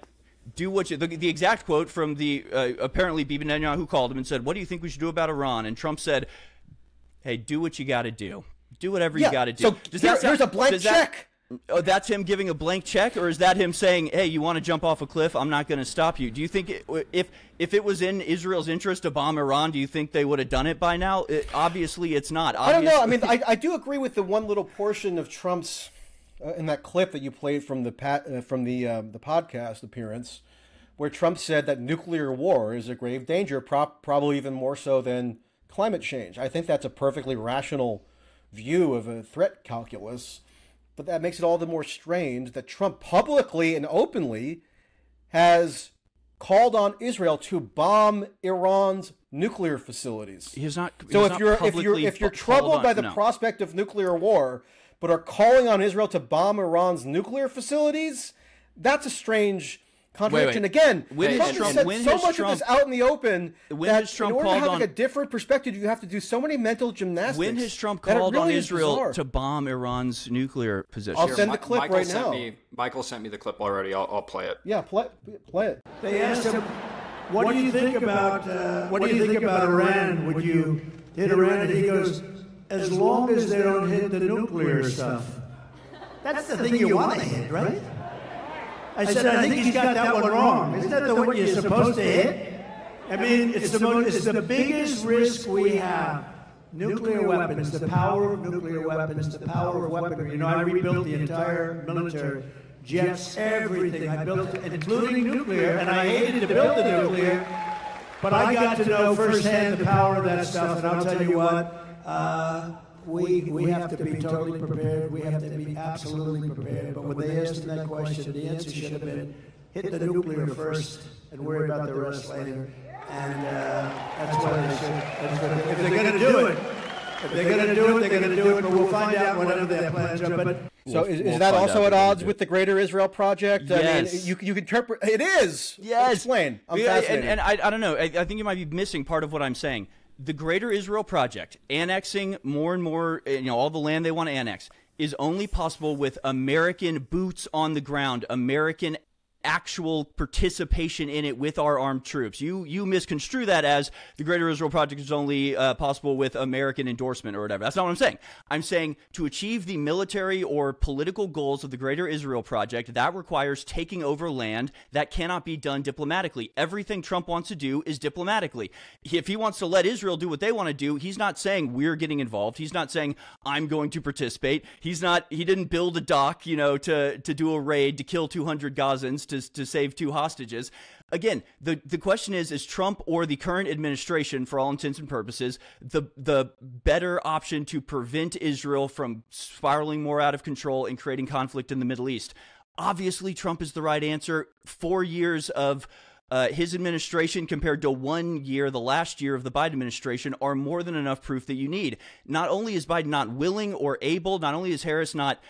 do what you... The exact quote from the... apparently Bibi Netanyahu called him and said, what do you think we should do about Iran? And Trump said, hey, do what you got to do. Do whatever you got to do. So here's a blank check. Oh, that's him giving a blank check, or is that him saying, hey, you want to jump off a cliff? I'm not going to stop you. Do you think if it was in Israel's interest to bomb Iran, do you think they would have done it by now? Obviously, it's not. I don't know. I mean, I do agree with the one little portion of Trump's in that clip that you played from the podcast appearance, where Trump said that nuclear war is a grave danger, probably even more so than climate change. I think that's a perfectly rational view of a threat calculus. But that makes it all the more strange that Trump publicly and openly has called on Israel to bomb Iran's nuclear facilities. He's not. So if you're troubled by the prospect of nuclear war, but are calling on Israel to bomb Iran's nuclear facilities, that's a strange contradiction. Again, Trump said so much of this out in the open that in order to have a different perspective, you have to do so many mental gymnastics. When has Trump called on Israel to bomb Iran's nuclear position? I'll send the clip right now. Michael sent me the clip already. I'll play it. Yeah, play it. They asked him, "What do you think about Iran? Would you hit Iran?" And he goes, "As long as they don't hit the nuclear stuff." That's the thing you want to hit, right? I said, I think he's got that one wrong. Isn't that the one you're supposed to hit? I mean, it's the biggest risk we have. Nuclear weapons, the power of nuclear weapons, the power of weaponry. I rebuilt the entire military, jets, everything. I built it, including nuclear, and I hated to build the nuclear, but I got to know firsthand the power of that stuff, and I'll tell you what, we have to be totally prepared. We have to be absolutely prepared. But when they asked him that question, the answer should have been hit the nuclear first and worry about the rest later. And that's what they should. If they're going to do it, they're going to do it. But we'll find out whatever their plans are. But so is that also at odds with the Greater Israel Project? Yes. I mean, you interpret it is. Yes. Explain. I'm fascinated. And I don't know. I think you might be missing part of what I'm saying. The Greater Israel Project, annexing more and more, all the land they want to annex, is only possible with American boots on the ground, American actual participation in it with our armed troops. You misconstrue that as the Greater Israel Project is only possible with American endorsement or whatever. That's not what I'm saying. I'm saying to achieve the military or political goals of the Greater Israel Project, that requires taking over land that cannot be done diplomatically. Everything Trump wants to do is diplomatically. If he wants to let Israel do what they want to do, he's not saying we're getting involved. He's not saying I'm going to participate. He didn't build a dock, to do a raid to kill 200 Gazans to save 2 hostages. again, the question is Trump or the current administration, for all intents and purposes, the better option to prevent Israel from spiraling more out of control and creating conflict in the Middle East? Obviously, Trump is the right answer. 4 years of his administration compared to 1 year, the last year of the Biden administration, are more than enough proof that you need. Not only is Biden not willing or able, not only is Harris not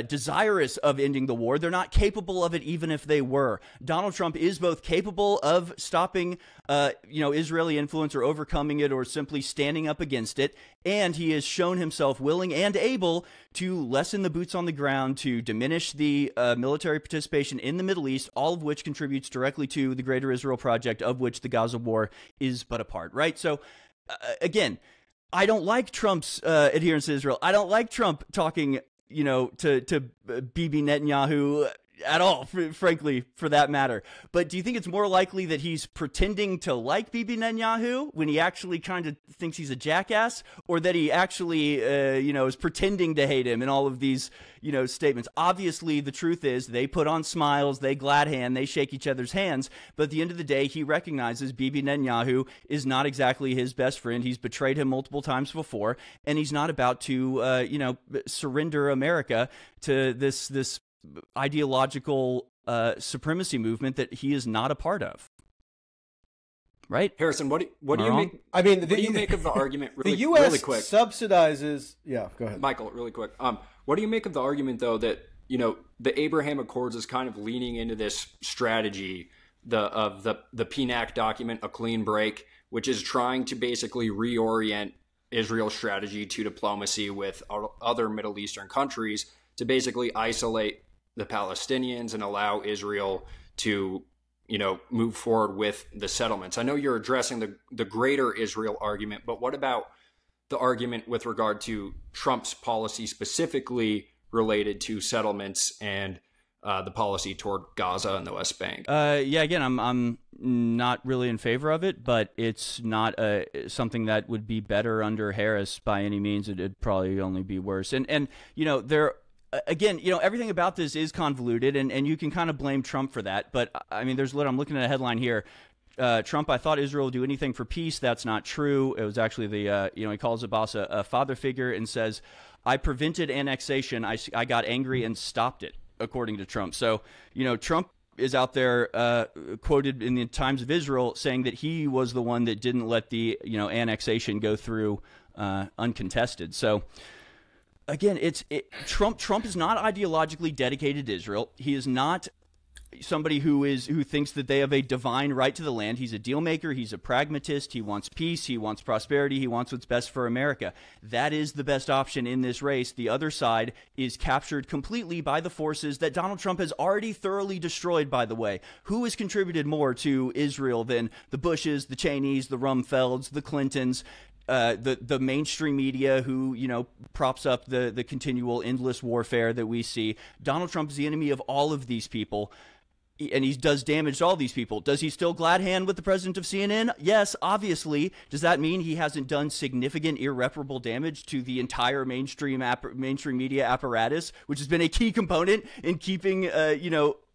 desirous of ending the war, they're not capable of it even if they were. Donald Trump is both capable of stopping, Israeli influence or overcoming it or simply standing up against it, and he has shown himself willing and able to lessen the boots on the ground, to diminish the military participation in the Middle East, all of which contributes directly to the Greater Israel Project, of which the Gaza war is but a part, right? So, again, I don't like Trump's adherence to Israel. I don't like Trump talking to Bibi Netanyahu at all, frankly, for that matter. But do you think it's more likely that he's pretending to like Bibi Netanyahu when he actually kind of thinks he's a jackass, or that he actually, is pretending to hate him in all of these, statements? Obviously, the truth is they put on smiles, they glad hand, they shake each other's hands. But at the end of the day, he recognizes Bibi Netanyahu is not exactly his best friend. He's betrayed him multiple times before, and he's not about to, surrender America to this ideological supremacy movement that he is not a part of. Right, Harrison? What do you make? I mean, what do you make of the argument? Really, the U.S. really quick. subsidizes. Yeah, go ahead, Michael. Really quick. What do you make of the argument, though, that the Abraham Accords is kind of leaning into this strategy of the PNAC document, a clean break, which is trying to basically reorient Israel's strategy to diplomacy with other Middle Eastern countries to basically isolate the Palestinians and allow Israel to, move forward with the settlements. I know you're addressing the greater Israel argument, but what about the argument with regard to Trump's policy specifically related to settlements and the policy toward Gaza and the West Bank? Again, I'm not really in favor of it, but it's not something that would be better under Harris by any means. It'd probably only be worse. And there. Again, everything about this is convoluted, and you can kind of blame Trump for that. But, I mean, I'm looking at a headline here. Trump, I thought Israel would do anything for peace. That's not true. It was actually he calls Abbas a father figure and says, I prevented annexation. I got angry and stopped it, according to Trump. So, Trump is out there quoted in the Times of Israel saying that he was the one that didn't let the, annexation go through uncontested. So, again, Trump is not ideologically dedicated to Israel. He is not somebody who thinks that they have a divine right to the land. He's a deal maker. He's a pragmatist. He wants peace. He wants prosperity. He wants what's best for America. That is the best option in this race. The other side is captured completely by the forces that Donald Trump has already thoroughly destroyed, by the way. Who has contributed more to Israel than the Bushes, the Cheneys, the Rumsfelds, the Clintons? The mainstream media who, props up the continual endless warfare that we see. Donald Trump is the enemy of all of these people, and he does damage to all these people. Does he still glad hand with the president of CNN? Yes, obviously. Does that mean he hasn't done significant irreparable damage to the entire mainstream media apparatus, which has been a key component in keeping,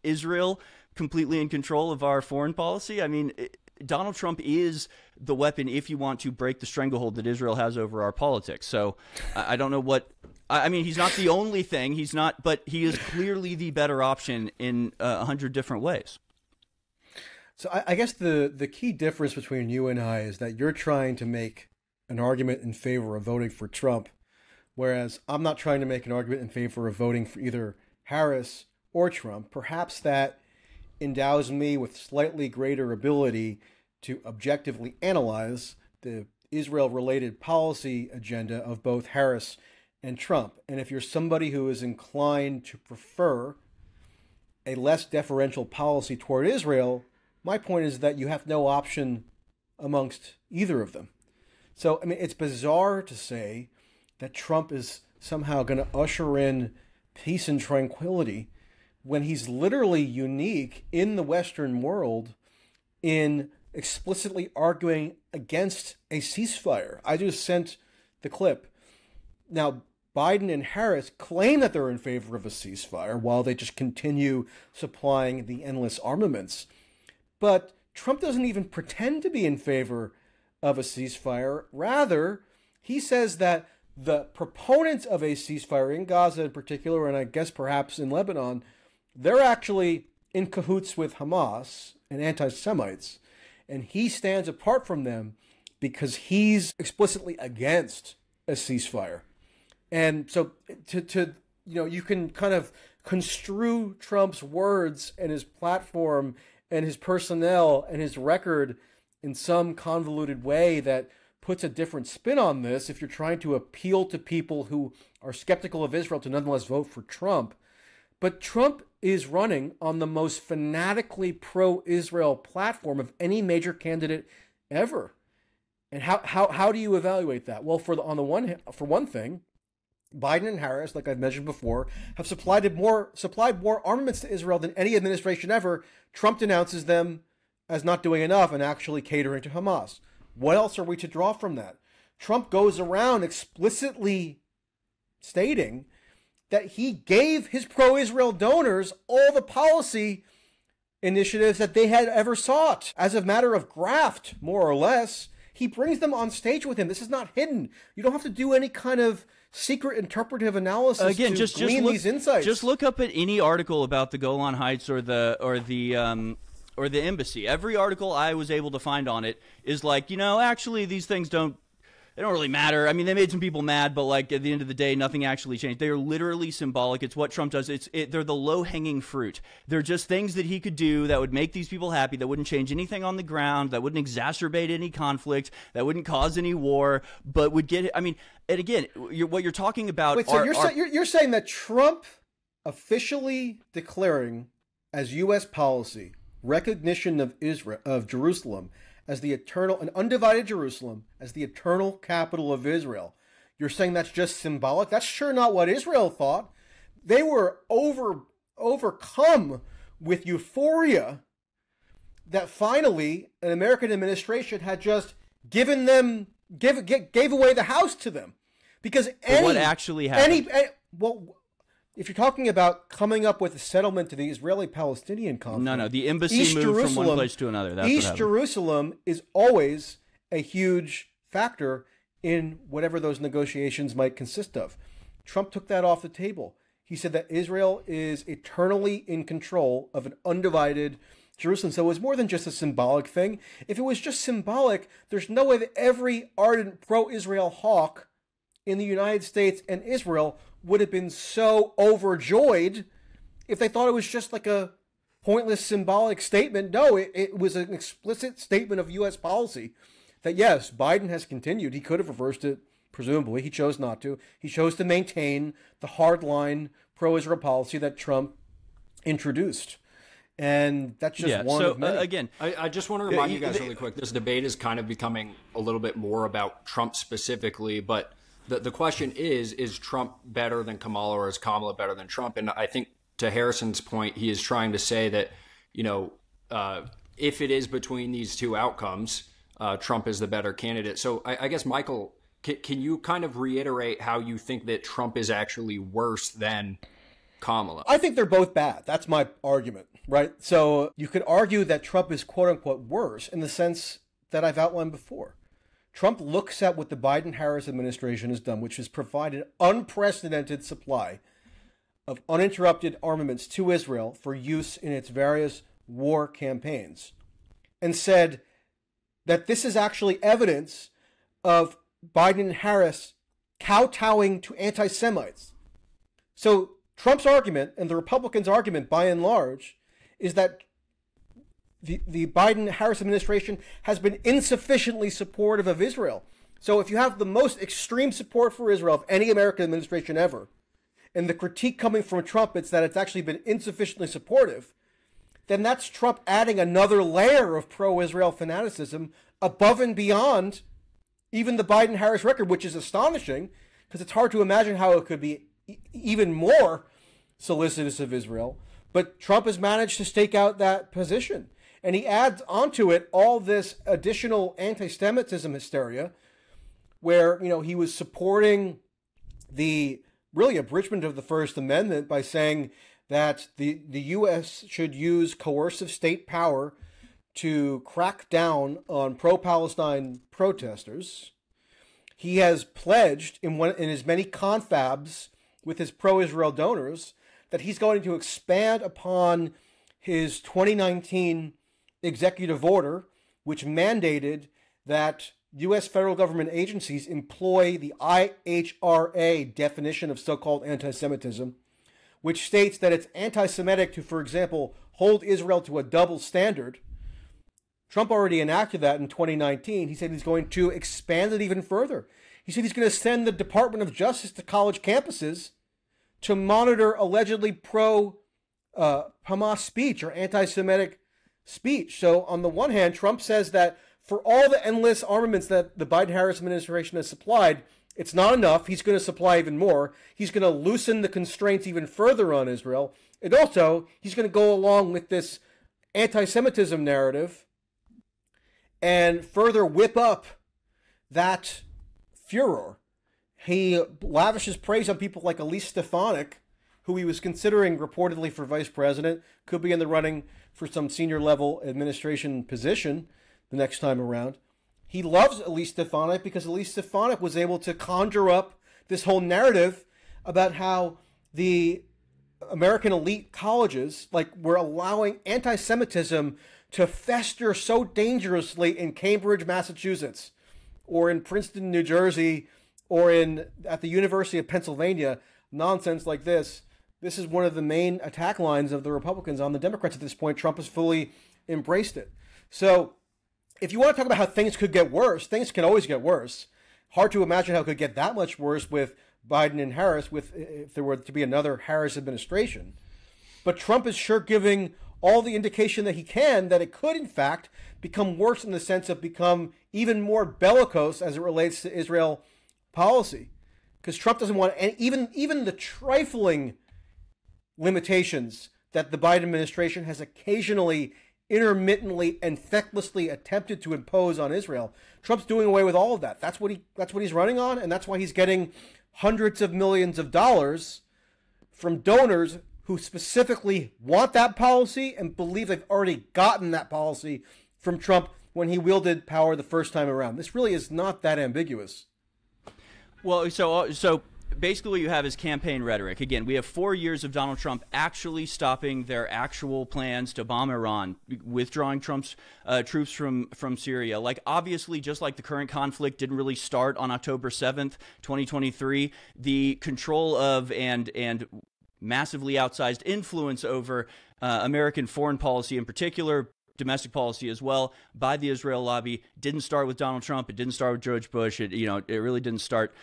Israel completely in control of our foreign policy? I mean, Donald Trump is the weapon if you want to break the stranglehold that Israel has over our politics. So I don't know what – I mean, he's not the only thing. He's not – but he is clearly the better option in 100 different ways. So I guess the key difference between you and I is that you're trying to make an argument in favor of voting for Trump, whereas I'm not trying to make an argument in favor of voting for either Harris or Trump. Perhaps that endows me with slightly greater ability to objectively analyze the Israel-related policy agenda of both Harris and Trump. And if you're somebody who is inclined to prefer a less deferential policy toward Israel, my point is that you have no option amongst either of them. So, I mean, it's bizarre to say that Trump is somehow going to usher in peace and tranquility when he's literally unique in the Western world in explicitly arguing against a ceasefire. I just sent the clip. Now, Biden and Harris claim that they're in favor of a ceasefire while they just continue supplying the endless armaments. But Trump doesn't even pretend to be in favor of a ceasefire. Rather, he says that the proponents of a ceasefire in Gaza in particular, and I guess perhaps in Lebanon, they're actually in cahoots with Hamas and anti-Semites. And he stands apart from them because he's explicitly against a ceasefire. And so you can kind of construe Trump's words and his platform and his personnel and his record in some convoluted way that puts a different spin on this if you're trying to appeal to people who are skeptical of Israel to nonetheless vote for Trump. But Trump is running on the most fanatically pro-Israel platform of any major candidate ever. And how do you evaluate that? Well, for one thing, Biden and Harris, like I've mentioned before, have supplied more armaments to Israel than any administration ever. Trump denounces them as not doing enough and actually catering to Hamas. What else are we to draw from that? Trump goes around explicitly stating that he gave his pro-Israel donors all the policy initiatives that they had ever sought. As a matter of graft, more or less, he brings them on stage with him. This is not hidden. You don't have to do any kind of secret interpretive analysis to glean these insights. Just look up at any article about the Golan Heights or the embassy. Every article I was able to find on it is like, actually these things don't really matter. I mean, they made some people mad, but like at the end of the day, nothing actually changed. They are literally symbolic. It's what Trump does. They're the low-hanging fruit. They're just things that he could do that would make these people happy, that wouldn't change anything on the ground, that wouldn't exacerbate any conflict, that wouldn't cause any war, but would get. I mean, and again, what you're talking about. Wait, so you're saying that Trump officially declaring as U.S. policy recognition of Jerusalem as the eternal and undivided Jerusalem as the eternal capital of Israel. You're saying that's just symbolic? That's sure not what Israel thought. They were overcome with euphoria that finally an American administration had just gave away the house to them. Because what actually happened? If you're talking about coming up with a settlement to the Israeli-Palestinian conflict... No, the embassy moved from one place to another. That's East Jerusalem is always a huge factor in whatever those negotiations might consist of. Trump took that off the table. He said that Israel is eternally in control of an undivided Jerusalem. So it was more than just a symbolic thing. If it was just symbolic, there's no way that every ardent pro-Israel hawk in the United States and Israel would have been so overjoyed if they thought it was just like a pointless symbolic statement. No, it was an explicit statement of U.S. policy that, yes, Biden has continued. He could have reversed it, presumably. He chose not to. He chose to maintain the hardline pro-Israel policy that Trump introduced. And that's just one of many. Again, I just want to remind you guys really quick, this debate is kind of becoming a little bit more about Trump specifically, but the question is Trump better than Kamala or is Kamala better than Trump? And I think to Harrison's point, he is trying to say that, if it is between these two outcomes, Trump is the better candidate. So I guess, Michael, can you kind of reiterate how you think that Trump is actually worse than Kamala? I think they're both bad. That's my argument, right? So you could argue that Trump is quote unquote worse in the sense that I've outlined before. Trump looks at what the Biden-Harris administration has done, which has provided unprecedented supply of uninterrupted armaments to Israel for use in its various war campaigns, and said that this is actually evidence of Biden and Harris kowtowing to anti-Semites. So Trump's argument and the Republicans' argument, by and large, is that the Biden-Harris administration has been insufficiently supportive of Israel. So if you have the most extreme support for Israel of any American administration ever, and the critique coming from Trump is that it's actually been insufficiently supportive, then that's Trump adding another layer of pro-Israel fanaticism above and beyond even the Biden-Harris record, which is astonishing, because it's hard to imagine how it could be even more solicitous of Israel. But Trump has managed to stake out that position. And he adds onto it all this additional anti-Semitism hysteria, where, he was supporting the really abridgment of the First Amendment by saying that the U.S. should use coercive state power to crack down on pro-Palestine protesters. He has pledged in his many confabs with his pro-Israel donors that he's going to expand upon his 2019 executive order, which mandated that U.S. federal government agencies employ the IHRA definition of so-called anti-Semitism, which states that it's anti-Semitic to, for example, hold Israel to a double standard. Trump already enacted that in 2019. He said he's going to expand it even further. He said he's going to send the Department of Justice to college campuses to monitor allegedly pro-Hamas speech or anti-Semitic speech. So on the one hand, Trump says that for all the endless armaments that the Biden-Harris administration has supplied, it's not enough. He's going to supply even more. He's going to loosen the constraints even further on Israel. And also, he's going to go along with this anti-Semitism narrative and further whip up that furor. He lavishes praise on people like Elise Stefanik, who he was considering reportedly for vice president, could be in the running for some senior level administration position the next time around. He loves Elise Stefanik because Elise Stefanik was able to conjure up this whole narrative about how the American elite colleges were allowing anti-Semitism to fester so dangerously in Cambridge, Massachusetts, or in Princeton, New Jersey, or at the University of Pennsylvania. Nonsense like this. This is one of the main attack lines of the Republicans on the Democrats at this point. Trump has fully embraced it. So if you want to talk about how things could get worse, things can always get worse. Hard to imagine how it could get that much worse with Biden and Harris, if there were to be another Harris administration. But Trump is sure giving all the indication that he can that it could, in fact, become worse in the sense of become even more bellicose as it relates to Israel policy. Because Trump doesn't want even the trifling limitations that the Biden administration has occasionally, intermittently, and fecklessly attempted to impose on Israel. Trump's doing away with all of that. That's what he's running on, and that's why he's getting hundreds of millions of dollars from donors who specifically want that policy and believe they've already gotten that policy from Trump when he wielded power the first time around. This really is not that ambiguous. Well, so basically what you have is campaign rhetoric. Again, we have 4 years of Donald Trump actually stopping their actual plans to bomb Iran, withdrawing Trump's troops from Syria. Obviously, just like the current conflict didn't really start on October 7th, 2023, the control of and massively outsized influence over American foreign policy in particular, domestic policy as well, by the Israel lobby didn't start with Donald Trump. It didn't start with George Bush. It really didn't start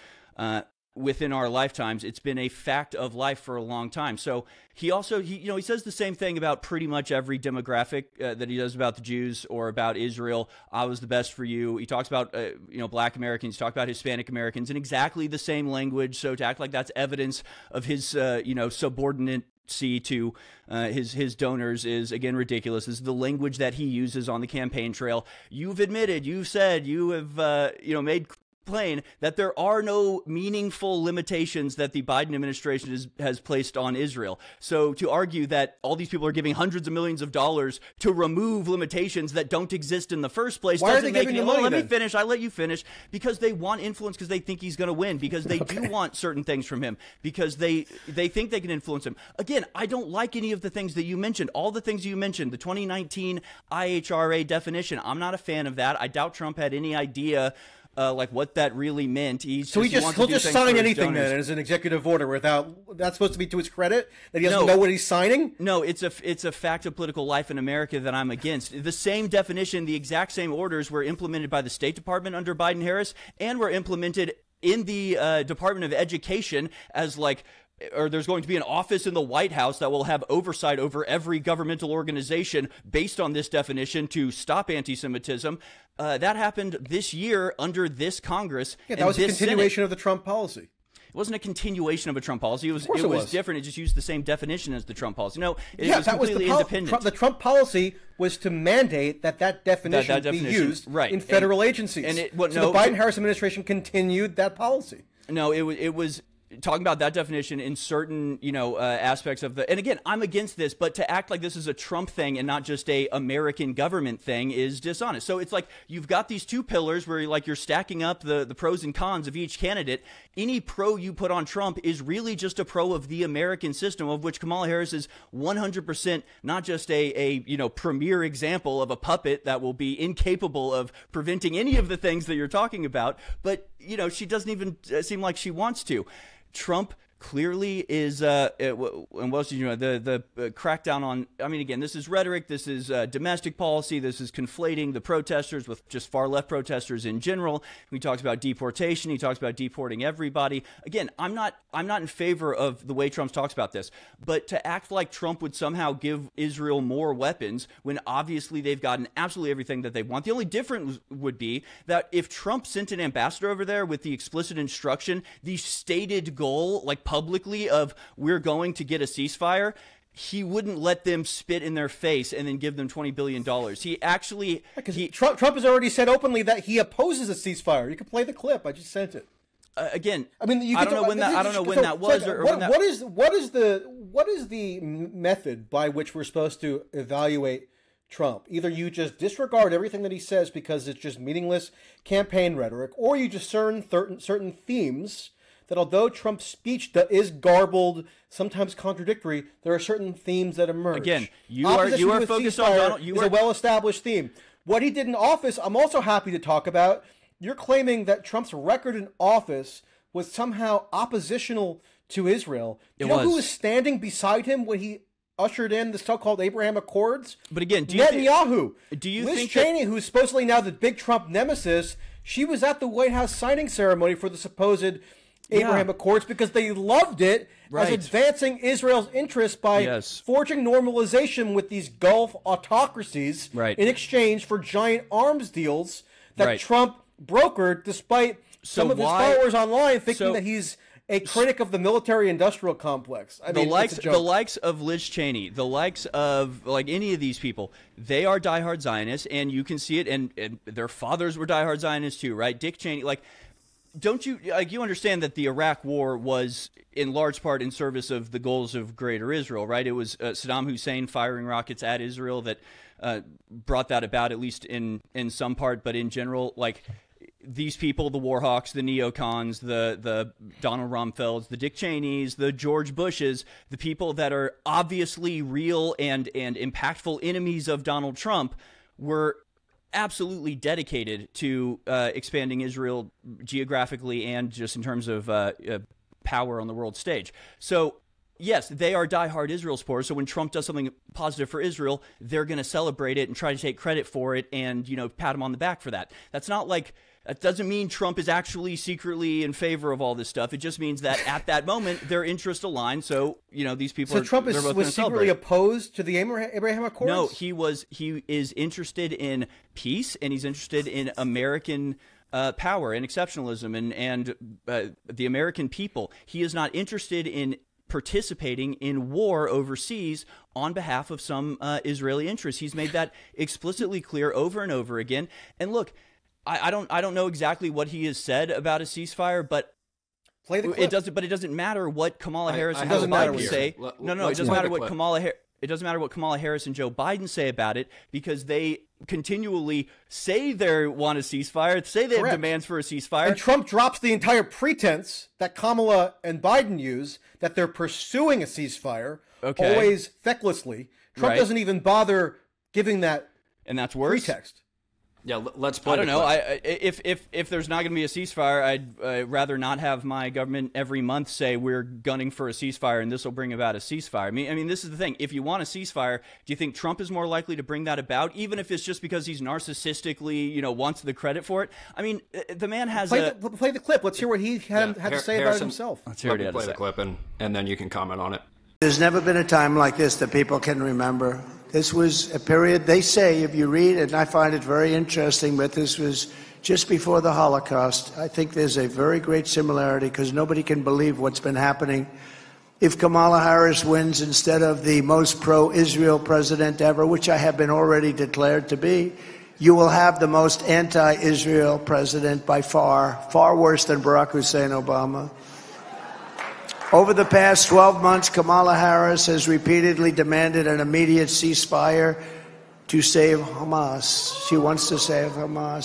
within our lifetimes. It's been a fact of life for a long time. So he says the same thing about pretty much every demographic that he does about the Jews or about Israel. I was the best for you. He talks about Black Americans. He talks about Hispanic Americans in exactly the same language. So to act like that's evidence of his subordinate to his donors is, again, ridiculous. This is the language that he uses on the campaign trail. You've admitted, you've said, you have made plain that there are no meaningful limitations that the Biden administration has placed on Israel. So to argue that all these people are giving hundreds of millions of dollars to remove limitations that don't exist in the first place doesn't make any sense. Let me finish. I let you finish. Because they want influence, because they think he's going to win, because they do want certain things from him, because they think they can influence him. Again, I don't like any of the things that you mentioned. All the things you mentioned, the 2019 IHRA definition, I'm not a fan of that. I doubt Trump had any idea what that really meant. He'll just sign anything then as an executive order without. That's supposed to be to his credit that he doesn't know what he's signing. No, it's a fact of political life in America that I'm against. The same definition, the exact same orders were implemented by the State Department under Biden-Harris and were implemented in the Department of Education as or there's going to be an office in the White House that will have oversight over every governmental organization based on this definition to stop anti-Semitism. That happened this year under this Congress. Yeah, that was a continuation of the Trump policy. It wasn't a continuation of a Trump policy. It was different. It just used the same definition as the Trump policy. No, it was completely independent. The Trump policy was to mandate that definition be used in federal agencies. The Biden-Harris administration continued that policy. No, it was talking about that definition in certain, aspects of the, and again, I'm against this, but to act like this is a Trump thing and not just a American government thing is dishonest. So it's like you've got these two pillars where you're stacking up the pros and cons of each candidate. Any pro you put on Trump is really just a pro of the American system, of which Kamala Harris is 100% not just a premier example of a puppet that will be incapable of preventing any of the things that you're talking about, but she doesn't even seem like she wants to. Trump clearly is, and what else did the crackdown on, again, this is rhetoric, this is domestic policy, this is conflating the protesters with just far left protesters in general. He talks about deportation, he talks about deporting everybody. Again, I'm not in favor of the way Trump talks about this, but to act like Trump would somehow give Israel more weapons when obviously they've gotten absolutely everything that they want. The only difference would be that if Trump sent an ambassador over there with the explicit instruction, the stated goal, like publicly, of we're going to get a ceasefire, he wouldn't let them spit in their face and then give them $20 billion. He actually... Trump has already said openly that he opposes a ceasefire. You can play the clip. I just sent it. Again, I don't know when that was. What is the method by which we're supposed to evaluate Trump? Either you just disregard everything that he says because it's just meaningless campaign rhetoric, or you discern certain themes that, although Trump's speech that is garbled, sometimes contradictory, there are certain themes that emerge. Again, you are focused on Donald. Is a well-established theme. What he did in office, I'm also happy to talk about. You're claiming that Trump's record in office was somehow oppositional to Israel. Do you know who was standing beside him when he ushered in the so-called Abraham Accords? But again, Netanyahu. Liz Cheney, who's supposedly now the big Trump nemesis, she was at the White House signing ceremony for the supposed Abraham Accords because they loved it as advancing Israel's interests by forging normalization with these Gulf autocracies in exchange for giant arms deals that Trump brokered, despite some of his followers online thinking that he's a critic of the military-industrial complex. The likes of Liz Cheney, the likes of any of these people, they are diehard Zionists, and you can see it, and their fathers were diehard Zionists too, right? Dick Cheney, don't you you understand that the Iraq War was in large part in service of the goals of Greater Israel, right? It was Saddam Hussein firing rockets at Israel that brought that about, at least in some part, but in general, these people, the Warhawks, the neocons, the Donald Rumsfelds, the Dick Cheneys, the George Bushes, the people that are obviously real and impactful enemies of Donald Trump, were absolutely dedicated to expanding Israel geographically and just in terms of power on the world stage. So yes, they are diehard Israel supporters. So when Trump does something positive for Israel, they're going to celebrate it and try to take credit for it and pat him on the back for that. That doesn't mean Trump is actually secretly in favor of all this stuff. It just means that at that moment, their interests align. So, these people Trump was secretly opposed to the Abraham Accords? No, he is interested in peace, and he's interested in American power and exceptionalism and the American people. He is not interested in participating in war overseas on behalf of some Israeli interests. He's made that explicitly clear over and over again. And look, I don't know exactly what he has said about a ceasefire, but play the clip. It doesn't matter what Kamala Harris and Joe Biden say. It doesn't matter what Kamala Harris and Joe Biden say about it, because they continually say they want a ceasefire, say they have demands for a ceasefire. And Trump drops the entire pretense that Kamala and Biden use that they're pursuing a ceasefire, always fecklessly. Trump doesn't even bother giving that pretext. Yeah, let's play. I don't know. If there's not going to be a ceasefire, I'd rather not have my government every month say we're gunning for a ceasefire and this will bring about a ceasefire. I mean, this is the thing. If you want a ceasefire, do you think Trump is more likely to bring that about, even if it's just because he's narcissistically, wants the credit for it? I mean, the man has play the clip. Let's hear what he had to say about it himself. Let's hear what play the clip, and then you can comment on it. There's never been a time like this that people can remember. This was a period, they say, if you read, and I find it very interesting, but this was just before the Holocaust. I think there's a very great similarity because nobody can believe what's been happening. If Kamala Harris wins instead of the most pro-Israel president ever, which I have been already declared to be, you will have the most anti-Israel president by far, far worse than Barack Hussein Obama. Over the past 12 months, Kamala Harris has repeatedly demanded an immediate ceasefire to save Hamas. She wants to save Hamas.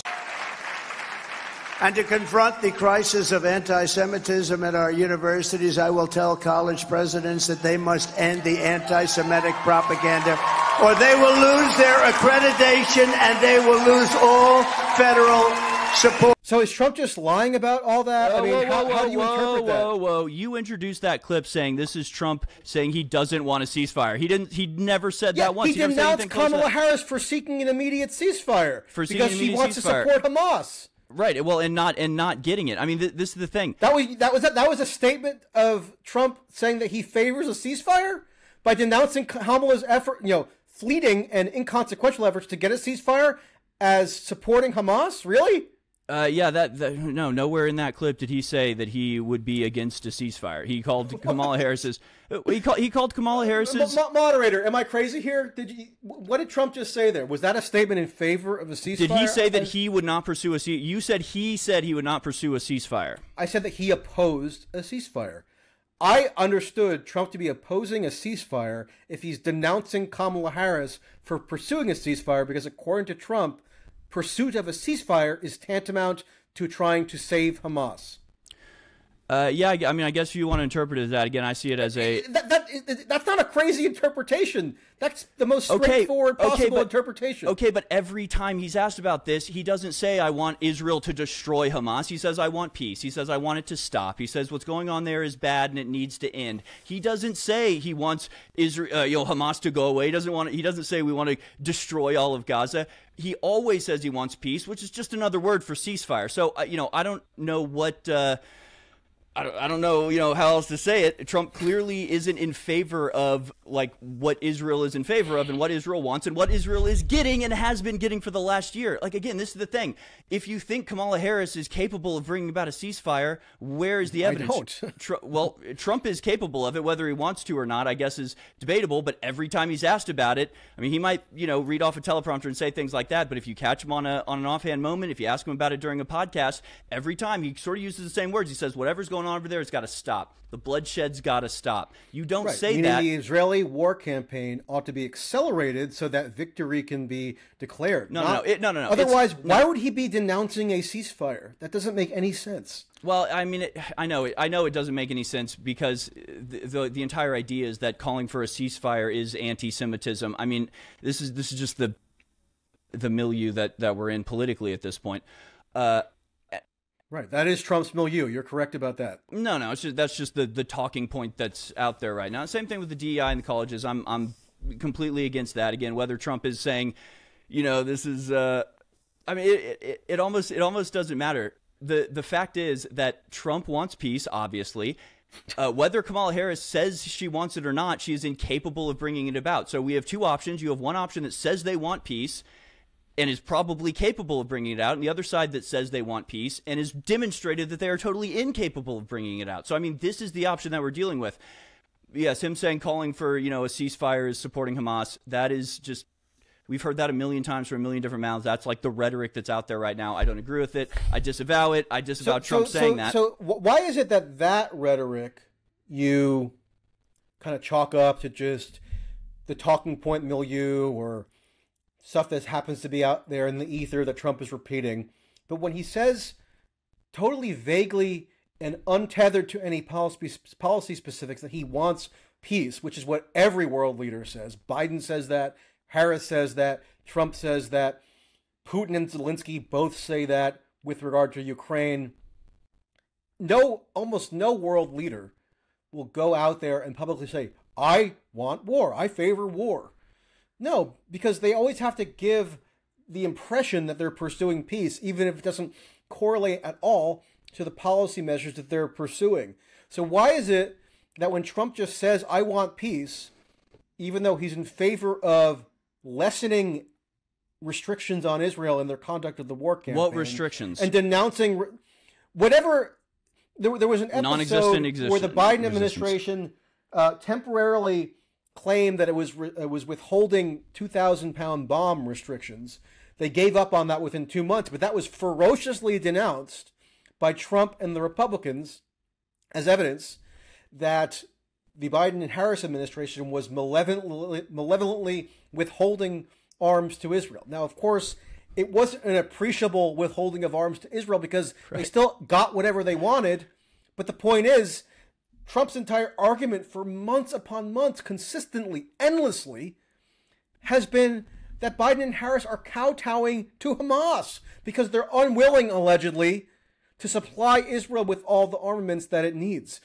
And to confront the crisis of anti-Semitism at our universities, I will tell college presidents that they must end the anti-Semitic propaganda, or they will lose their accreditation and they will lose all federal support. So is Trump just lying about all that? I mean, how do you interpret that? Whoa! You introduced that clip saying this is Trump saying he doesn't want a ceasefire. He didn't. He never said that once. He denounced Kamala Harris for seeking an immediate ceasefire because she wants to support Hamas. Right. Well, and not getting it. I mean, this is the thing. That was a statement of Trump saying that he favors a ceasefire by denouncing Kamala's effort, fleeting and inconsequential efforts to get a ceasefire as supporting Hamas. Really? Yeah, no, nowhere in that clip did he say that he would be against a ceasefire. He called Kamala Harris's. He called Kamala Harris's. Moderator, am I crazy here? What did Trump just say there? Was that a statement in favor of a ceasefire? Did he say that he would not pursue a ceasefire? You said he said he would not pursue a ceasefire. I said that he opposed a ceasefire. I understood Trump to be opposing a ceasefire if he's denouncing Kamala Harris for pursuing a ceasefire, because according to Trump, pursuit of a ceasefire is tantamount to trying to save Hamas. Yeah, I mean, I guess you want to interpret it as that. Again, I see it as a... That's not a crazy interpretation. That's the most straightforward possible interpretation. Okay, but every time he's asked about this, he doesn't say, I want Israel to destroy Hamas. He says, I want peace. He says, I want it to stop. He says, what's going on there is bad and it needs to end. He doesn't say he wants Israel, Hamas to go away. He doesn't say we want to destroy all of Gaza. He always says he wants peace, which is just another word for ceasefire. So, I don't know what... I don't know, how else to say it. Trump clearly isn't in favor of, what Israel is in favor of and what Israel wants and what Israel is getting and has been getting for the last year. Again, this is the thing. If you think Kamala Harris is capable of bringing about a ceasefire, where is the evidence? I don't. Trump is capable of it. Whether he wants to or not, I guess, is debatable. But every time he's asked about it, I mean, he might, read off a teleprompter and say things like that. But if you catch him on an offhand moment, if you ask him about it during a podcast, every time he sort of uses the same words. He says, whatever's going on over there, it's got to stop. The bloodshed's got to stop. You don't say that. The Israeli war campaign ought to be accelerated so that victory can be declared. No. Otherwise, why would he be denouncing a ceasefire? That doesn't make any sense. Well, I mean, I know it doesn't make any sense because the entire idea is that calling for a ceasefire is anti-Semitism. I mean, this is just the milieu that we're in politically at this point. Right, that is Trump's milieu. You're correct about that. No, that's just the talking point that's out there right now. Same thing with the DEI and the colleges. I'm completely against that. Again, whether Trump is saying, this is, I mean, it almost doesn't matter. The fact is that Trump wants peace, obviously. Whether Kamala Harris says she wants it or not, she is incapable of bringing it about. So we have two options. You have one option that says they want peace and is probably capable of bringing it out, and the other side that says they want peace and is demonstrated that they are totally incapable of bringing it out. So, I mean, this is the option that we're dealing with. Yes, him calling for, a ceasefire is supporting Hamas. That is just, we've heard that a million times from a million different mouths. That's like the rhetoric that's out there right now. I don't agree with it. I disavow it. I disavow Trump saying that. So why is it that rhetoric you kind of chalk up to just the talking point milieu or stuff that happens to be out there in the ether that Trump is repeating? But when he says totally vaguely and untethered to any policy specifics that he wants peace, which is what every world leader says. Biden says that, Harris says that, Trump says that, Putin and Zelensky both say that with regard to Ukraine. Almost no world leader will go out there and publicly say, I want war, I favor war. No, because they always have to give the impression that they're pursuing peace, even if it doesn't correlate at all to the policy measures that they're pursuing. So why is it that when Trump just says, I want peace, even though he's in favor of lessening restrictions on Israel and their conduct of the war campaign? What restrictions? And denouncing whatever... There was an episode where the Biden administration temporarily claimed that it was withholding 2,000-pound bomb restrictions. They gave up on that within 2 months, but that was ferociously denounced by Trump and the Republicans as evidence that the Biden and Harris administration was malevolently withholding arms to Israel. Now, of course, it wasn't an appreciable withholding of arms to Israel because they still got whatever they wanted. But the point is, Trump's entire argument for months upon months, consistently, endlessly, has been that Biden and Harris are kowtowing to Hamas because they're unwilling, allegedly, to supply Israel with all the armaments that it needs.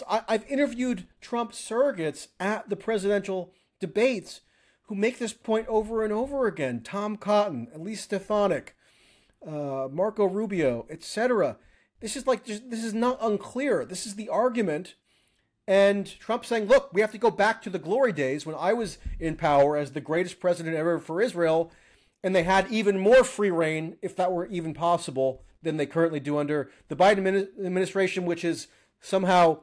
I've interviewed Trump surrogates at the presidential debates who make this point over and over again. Tom Cotton, Elise Stefanik, Marco Rubio, etc. This is not unclear. This is the argument. And Trump saying, look, we have to go back to the glory days when I was in power as the greatest president ever for Israel, and they had even more free reign, if that were even possible, than they currently do under the Biden administration, which is somehow,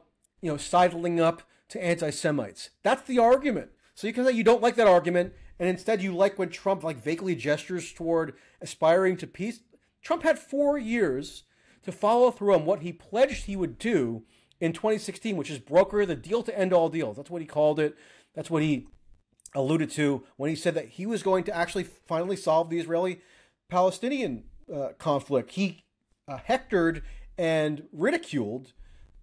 sidling up to anti-Semites. That's the argument. So you can say you don't like that argument, and instead you like when Trump vaguely gestures toward aspiring to peace. Trump had 4 years to follow through on what he pledged he would do in 2016, which is broker the deal to end all deals. That's what he called it. That's what he alluded to when he said that he was going to actually finally solve the Israeli-Palestinian conflict. He hectored and ridiculed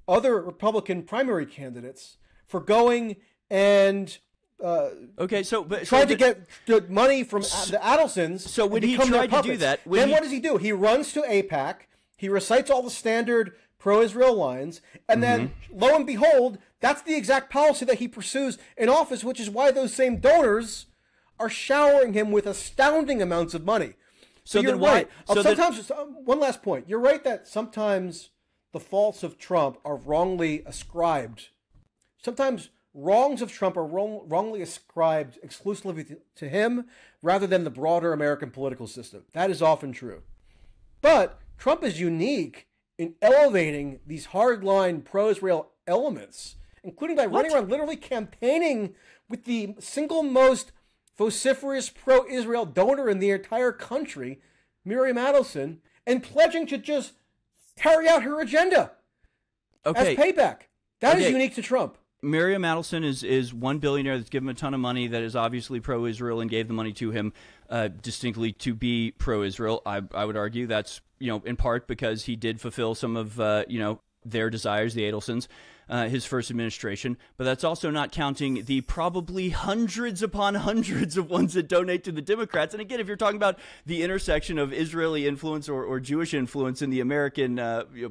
other Republican primary candidates for going and trying to get money from the Adelsons. So when he tried to do that, then what does he do? He runs to AIPAC. He recites all the standard pro-Israel lines, and then, lo and behold, that's the exact policy that he pursues in office, which is why those same donors are showering him with astounding amounts of money. So you're right. One last point. You're right that sometimes the faults of Trump are wrongly ascribed. Sometimes wrongs of Trump are wrongly ascribed exclusively to him rather than the broader American political system. That is often true. But Trump is unique in elevating these hardline pro-Israel elements, including by running around literally campaigning with the single most vociferous pro-Israel donor in the entire country, Miriam Adelson, and pledging to just carry out her agenda as payback. That is unique to Trump. Miriam Adelson is one billionaire that's given him a ton of money that is obviously pro-Israel and gave the money to him distinctly to be pro-Israel. I would argue that's in part because he did fulfill some of their desires, the Adelsons, his first administration. But that's also not counting the probably hundreds upon hundreds of ones that donate to the Democrats. And again, if you're talking about the intersection of Israeli influence or Jewish influence in the American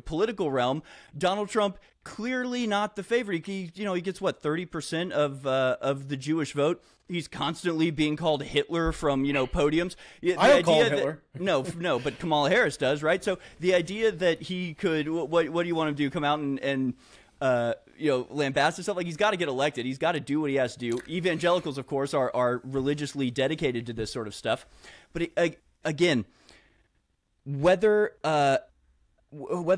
political realm, Donald Trump clearly not the favorite. He gets 30% of the Jewish vote. He's constantly being called Hitler from podiums. I don't call him Hitler. No, but Kamala Harris does, right? So the idea that he could, what do you want him to do? Come out and lambast himself? He's got to get elected. He's got to do what he has to do. Evangelicals, of course, are religiously dedicated to this sort of stuff. But again, whether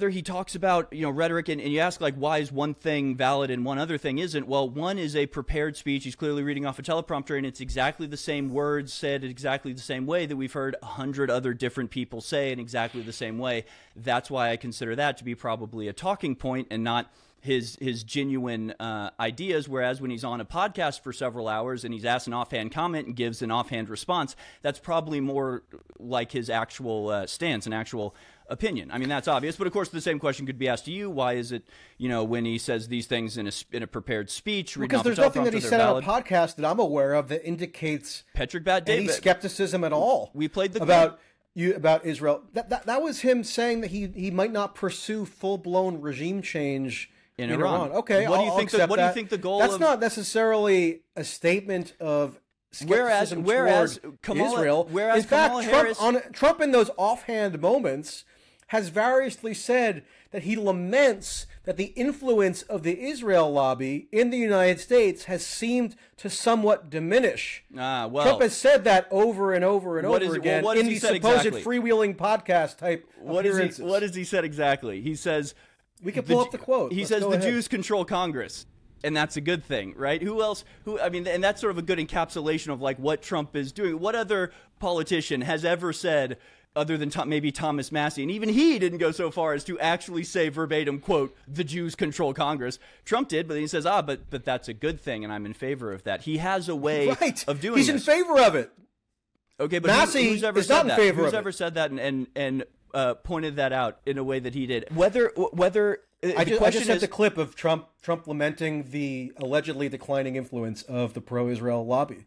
he talks about rhetoric and you ask why is one thing valid and one other thing isn't, well, one is a prepared speech. He's clearly reading off a teleprompter, and it's exactly the same words said exactly the same way that we've heard 100 other different people say in exactly the same way. That's why I consider that to be probably a talking point and not his genuine ideas, whereas when he's on a podcast for several hours and he's asked an offhand comment and gives an offhand response, that's probably more like his actual stance, an actual opinion. I mean, that's obvious, but of course the same question could be asked to you. Why is it, when he says these things in a prepared speech, because there's nothing that he said on a podcast that I'm aware of that indicates Patrick Bat-David any skepticism at all. We played the about Israel. That was him saying that he might not pursue full-blown regime change in Iran. Okay, what do you think the goal? That's not necessarily a statement of skepticism whereas Kamala, Israel. Whereas in fact, Harris, Trump in those offhand moments has variously said that he laments that the influence of the Israel lobby in the United States has seemed to somewhat diminish. Trump has said that over and over and over again in these supposed freewheeling podcast type appearances. What has he said exactly? He says, we can pull up the quote. He says the Jews control Congress. And that's a good thing, right? And that's sort of a good encapsulation of what Trump is doing. What other politician has ever said, other than maybe Thomas Massie, and even he didn't go so far as to actually say verbatim, quote, the Jews control Congress. Trump did, but then he says, but that's a good thing, and I'm in favor of that. He has a way of doing He's this. in favor of it. Okay, but Massie who's ever is said not in that? favor Who's of ever it? said that and pointed that out in a way that he did? Whether I just sent the clip of Trump lamenting the allegedly declining influence of the pro-Israel lobby.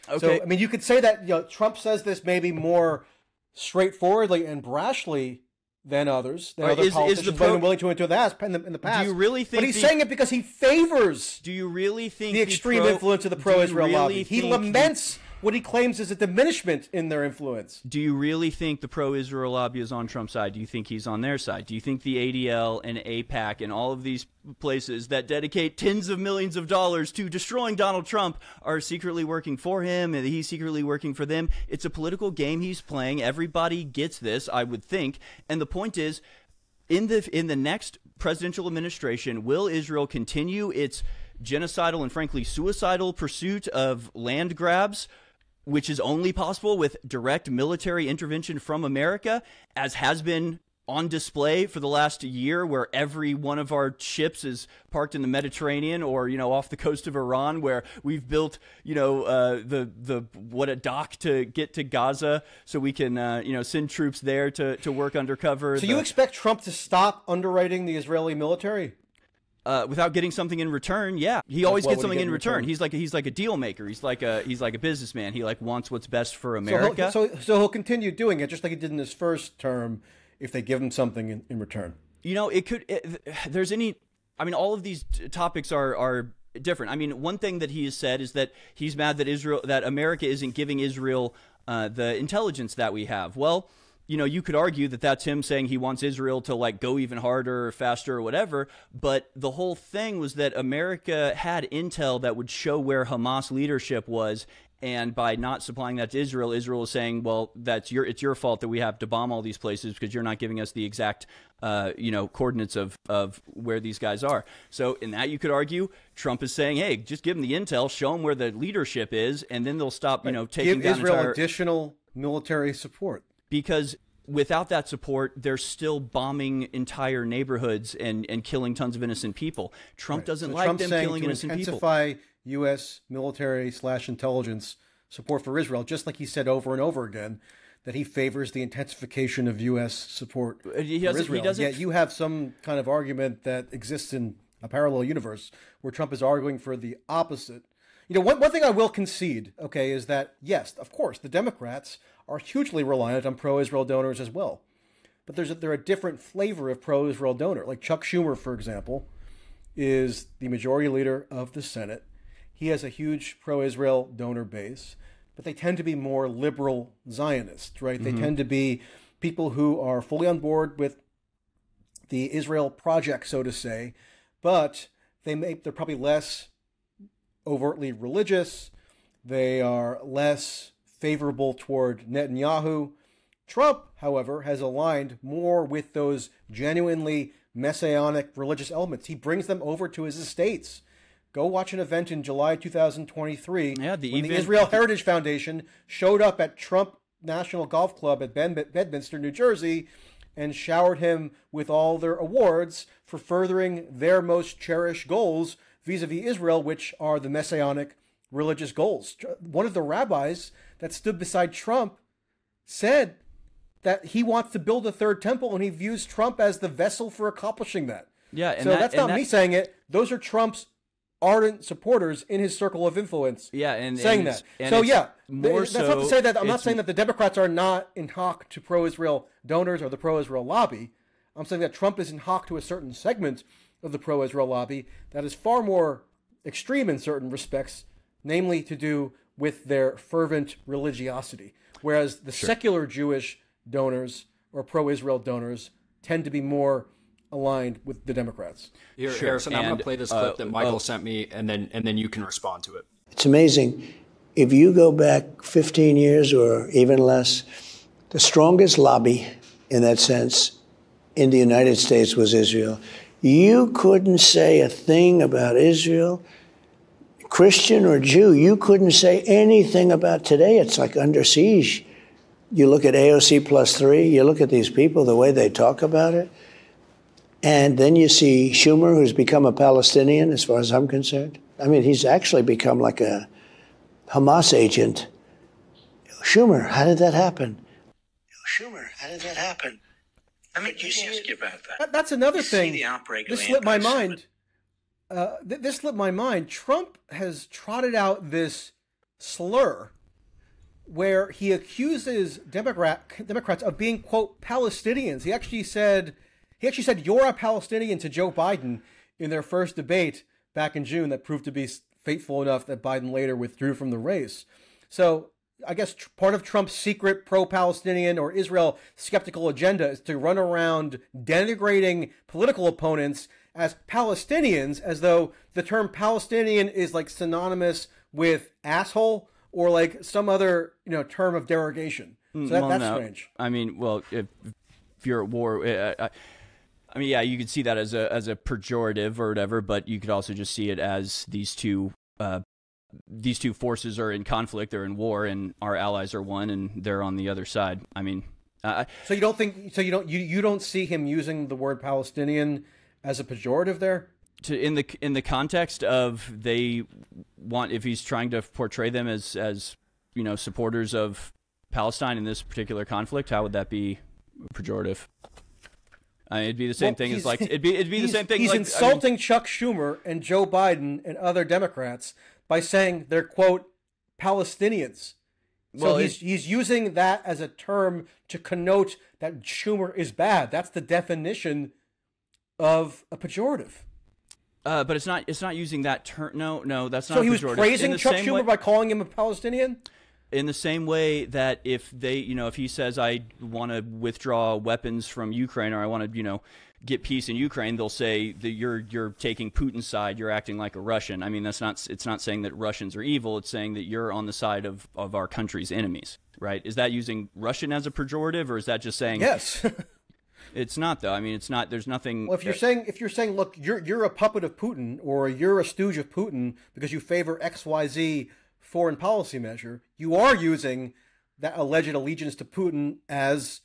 Okay. So, I mean, you could say that Trump says this maybe more straightforwardly and brashly than others, than other politicians have been willing to ask in the past. Do you really think? But he's saying it because he favors. Do you really think the extreme influence of the pro-Israel lobby? He laments what he claims is a diminishment in their influence. Do you really think the pro-Israel lobby is on Trump's side? Do you think he's on their side? Do you think the ADL and AIPAC and all of these places that dedicate tens of millions of dollars to destroying Donald Trump are secretly working for him and he's secretly working for them? It's a political game he's playing. Everybody gets this, I would think. And the point is, in the next presidential administration, will Israel continue its genocidal and frankly suicidal pursuit of land grabs, which is only possible with direct military intervention from America, as has been on display for the last year, where every one of our ships is parked in the Mediterranean or, off the coast of Iran, where we've built, a dock to get to Gaza so we can, send troops there to work undercover. So you expect Trump to stop underwriting the Israeli military? Without getting something in return, yeah, he always gets something in return. He's like a deal maker. He's like a businessman. He wants what's best for America. So he'll continue doing it just like he did in his first term, if they give him something in return. All of these topics are different. I mean, one thing that he has said is that he's mad that America isn't giving Israel the intelligence that we have. Well, you could argue that that's him saying he wants Israel to go even harder or faster or whatever. But the whole thing was that America had intel that would show where Hamas leadership was. And by not supplying that to Israel, Israel is saying, well, it's your fault that we have to bomb all these places because you're not giving us the exact, coordinates of where these guys are. So in that, you could argue Trump is saying, hey, just give them the intel, show them where the leadership is, and then they'll stop, taking give down Israel additional military support. Because without that support, they're still bombing entire neighborhoods and killing tons of innocent people. Trump doesn't like them killing innocent people. Intensify U.S. military/intelligence support for Israel, just like he said over and over again, that he favors the intensification of U.S. support for Israel. Yet you have some kind of argument that exists in a parallel universe where Trump is arguing for the opposite. One thing I will concede, okay, is that, yes, of course, the Democrats are hugely reliant on pro-Israel donors as well. But they're a different flavor of pro-Israel donor. Like Chuck Schumer, for example, is the majority leader of the Senate. He has a huge pro-Israel donor base, but they tend to be more liberal Zionists, right? They tend to be people who are fully on board with the Israel project, so to say, but they're probably less overtly religious. They are less favorable toward Netanyahu. Trump, however, has aligned more with those genuinely messianic religious elements. He brings them over to his estates. Go watch an event in July 2023 when the Israel Heritage Foundation showed up at Trump National Golf Club at Bedminster, New Jersey, and showered him with all their awards for furthering their most cherished goals vis-a-vis Israel, which are the messianic religious goals. One of the rabbis that stood beside Trump said that he wants to build a third temple, and he views Trump as the vessel for accomplishing that. Yeah, and so that's not me saying it. Those are Trump's ardent supporters in his circle of influence. Yeah, and saying that. So yeah, that's not to say that I'm not saying that the Democrats are not in hock to pro-Israel donors or the pro-Israel lobby. I'm saying that Trump is in hock to a certain segment of the pro-Israel lobby that is far more extreme in certain respects, namely to do with their fervent religiosity, whereas the secular Jewish donors or pro-Israel donors tend to be more aligned with the Democrats. Here, Harrison, I'm going to play this clip that Michael sent me, and then you can respond to it. It's amazing. If you go back 15 years or even less, the strongest lobby in that sense in the United States was Israel. You couldn't say a thing about Israel, Christian or Jew. You couldn't say anything about today. It's like under siege. You look at AOC +3, you look at these people, the way they talk about it, and then you see Schumer, who's become a Palestinian, as far as I'm concerned. I mean, he's actually become like a Hamas agent. Schumer, how did that happen? Schumer, how did that happen? Let me ask you about that. That's another thing. The outbreak this slipped my mind. This slipped my mind. Trump has trotted out this slur where he accuses Democrats of being, quote, Palestinians. He actually said you're a Palestinian to Joe Biden in their first debate back in June that proved to be fateful enough that Biden later withdrew from the race. So I guess part of Trump's secret pro-Palestinian or Israel skeptical agenda is to run around denigrating political opponents as Palestinians, as though the term Palestinian is like synonymous with asshole or like some other term of derogation. So that's strange. I mean, well, if you're at war, I mean, yeah, you could see that as a pejorative or whatever, but you could also just see it as these two forces are in conflict, they're in war, and our allies are one, and they're on the other side. I mean, so you don't think? So you don't see him using the word Palestinian as a pejorative there? In the context of if he's trying to portray them as supporters of Palestine in this particular conflict, how would that be pejorative? I mean, it'd be the same thing as like it'd be the same thing. He's insulting Chuck Schumer and Joe Biden and other Democrats by saying they're, quote, Palestinians. So he's using that as a term to connote that Schumer is bad. That's the definition of a pejorative. But it's not using that term. No, that's not. So he was praising Chuck Schumer by calling him a Palestinian? In the same way that if he says, I want to withdraw weapons from Ukraine, or I want to, get peace in Ukraine, they'll say that you're taking Putin's side, you're acting like a Russian. I mean, it's not saying that Russians are evil, it's saying that you're on the side of our country's enemies, right? Is that using Russian as a pejorative, or is that just saying yes? It's not, though. I mean, it's not. There's nothing. Well, if you're saying, look, you're a puppet of Putin, or you're a stooge of Putin because you favor XYZ foreign policy measure, you are using that alleged allegiance to Putin as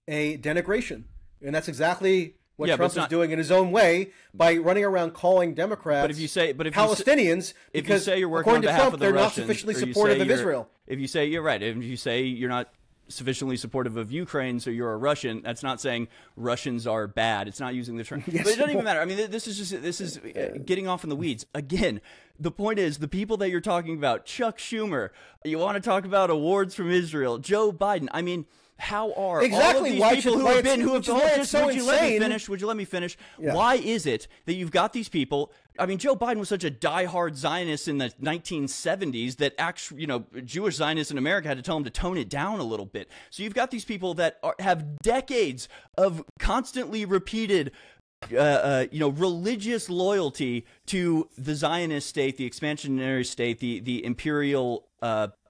a denigration, and that's exactly what Trump is doing in his own way by running around calling Democrats Palestinians because, if you say you're working according on to behalf Trump, of the they're Russians, not sufficiently supportive of Israel. If you say you're right, if you say you're not sufficiently supportive of Ukraine, so you're a Russian, that's not saying Russians are bad. It's not using the term. Yes, but it doesn't even matter. I mean, this is getting off in the weeds. Again, the point is, the people that you're talking about, Chuck Schumer, you want to talk about awards from Israel, Joe Biden. I mean, how are exactly all of these people who have would you let me finish? Yeah. Why is it that you've got these people? I mean, Joe Biden was such a diehard Zionist in the 1970s that actually, Jewish Zionists in America had to tell him to tone it down a little bit. So you've got these people that have decades of constantly repeated religious loyalty to the Zionist state, the expansionary state, the imperial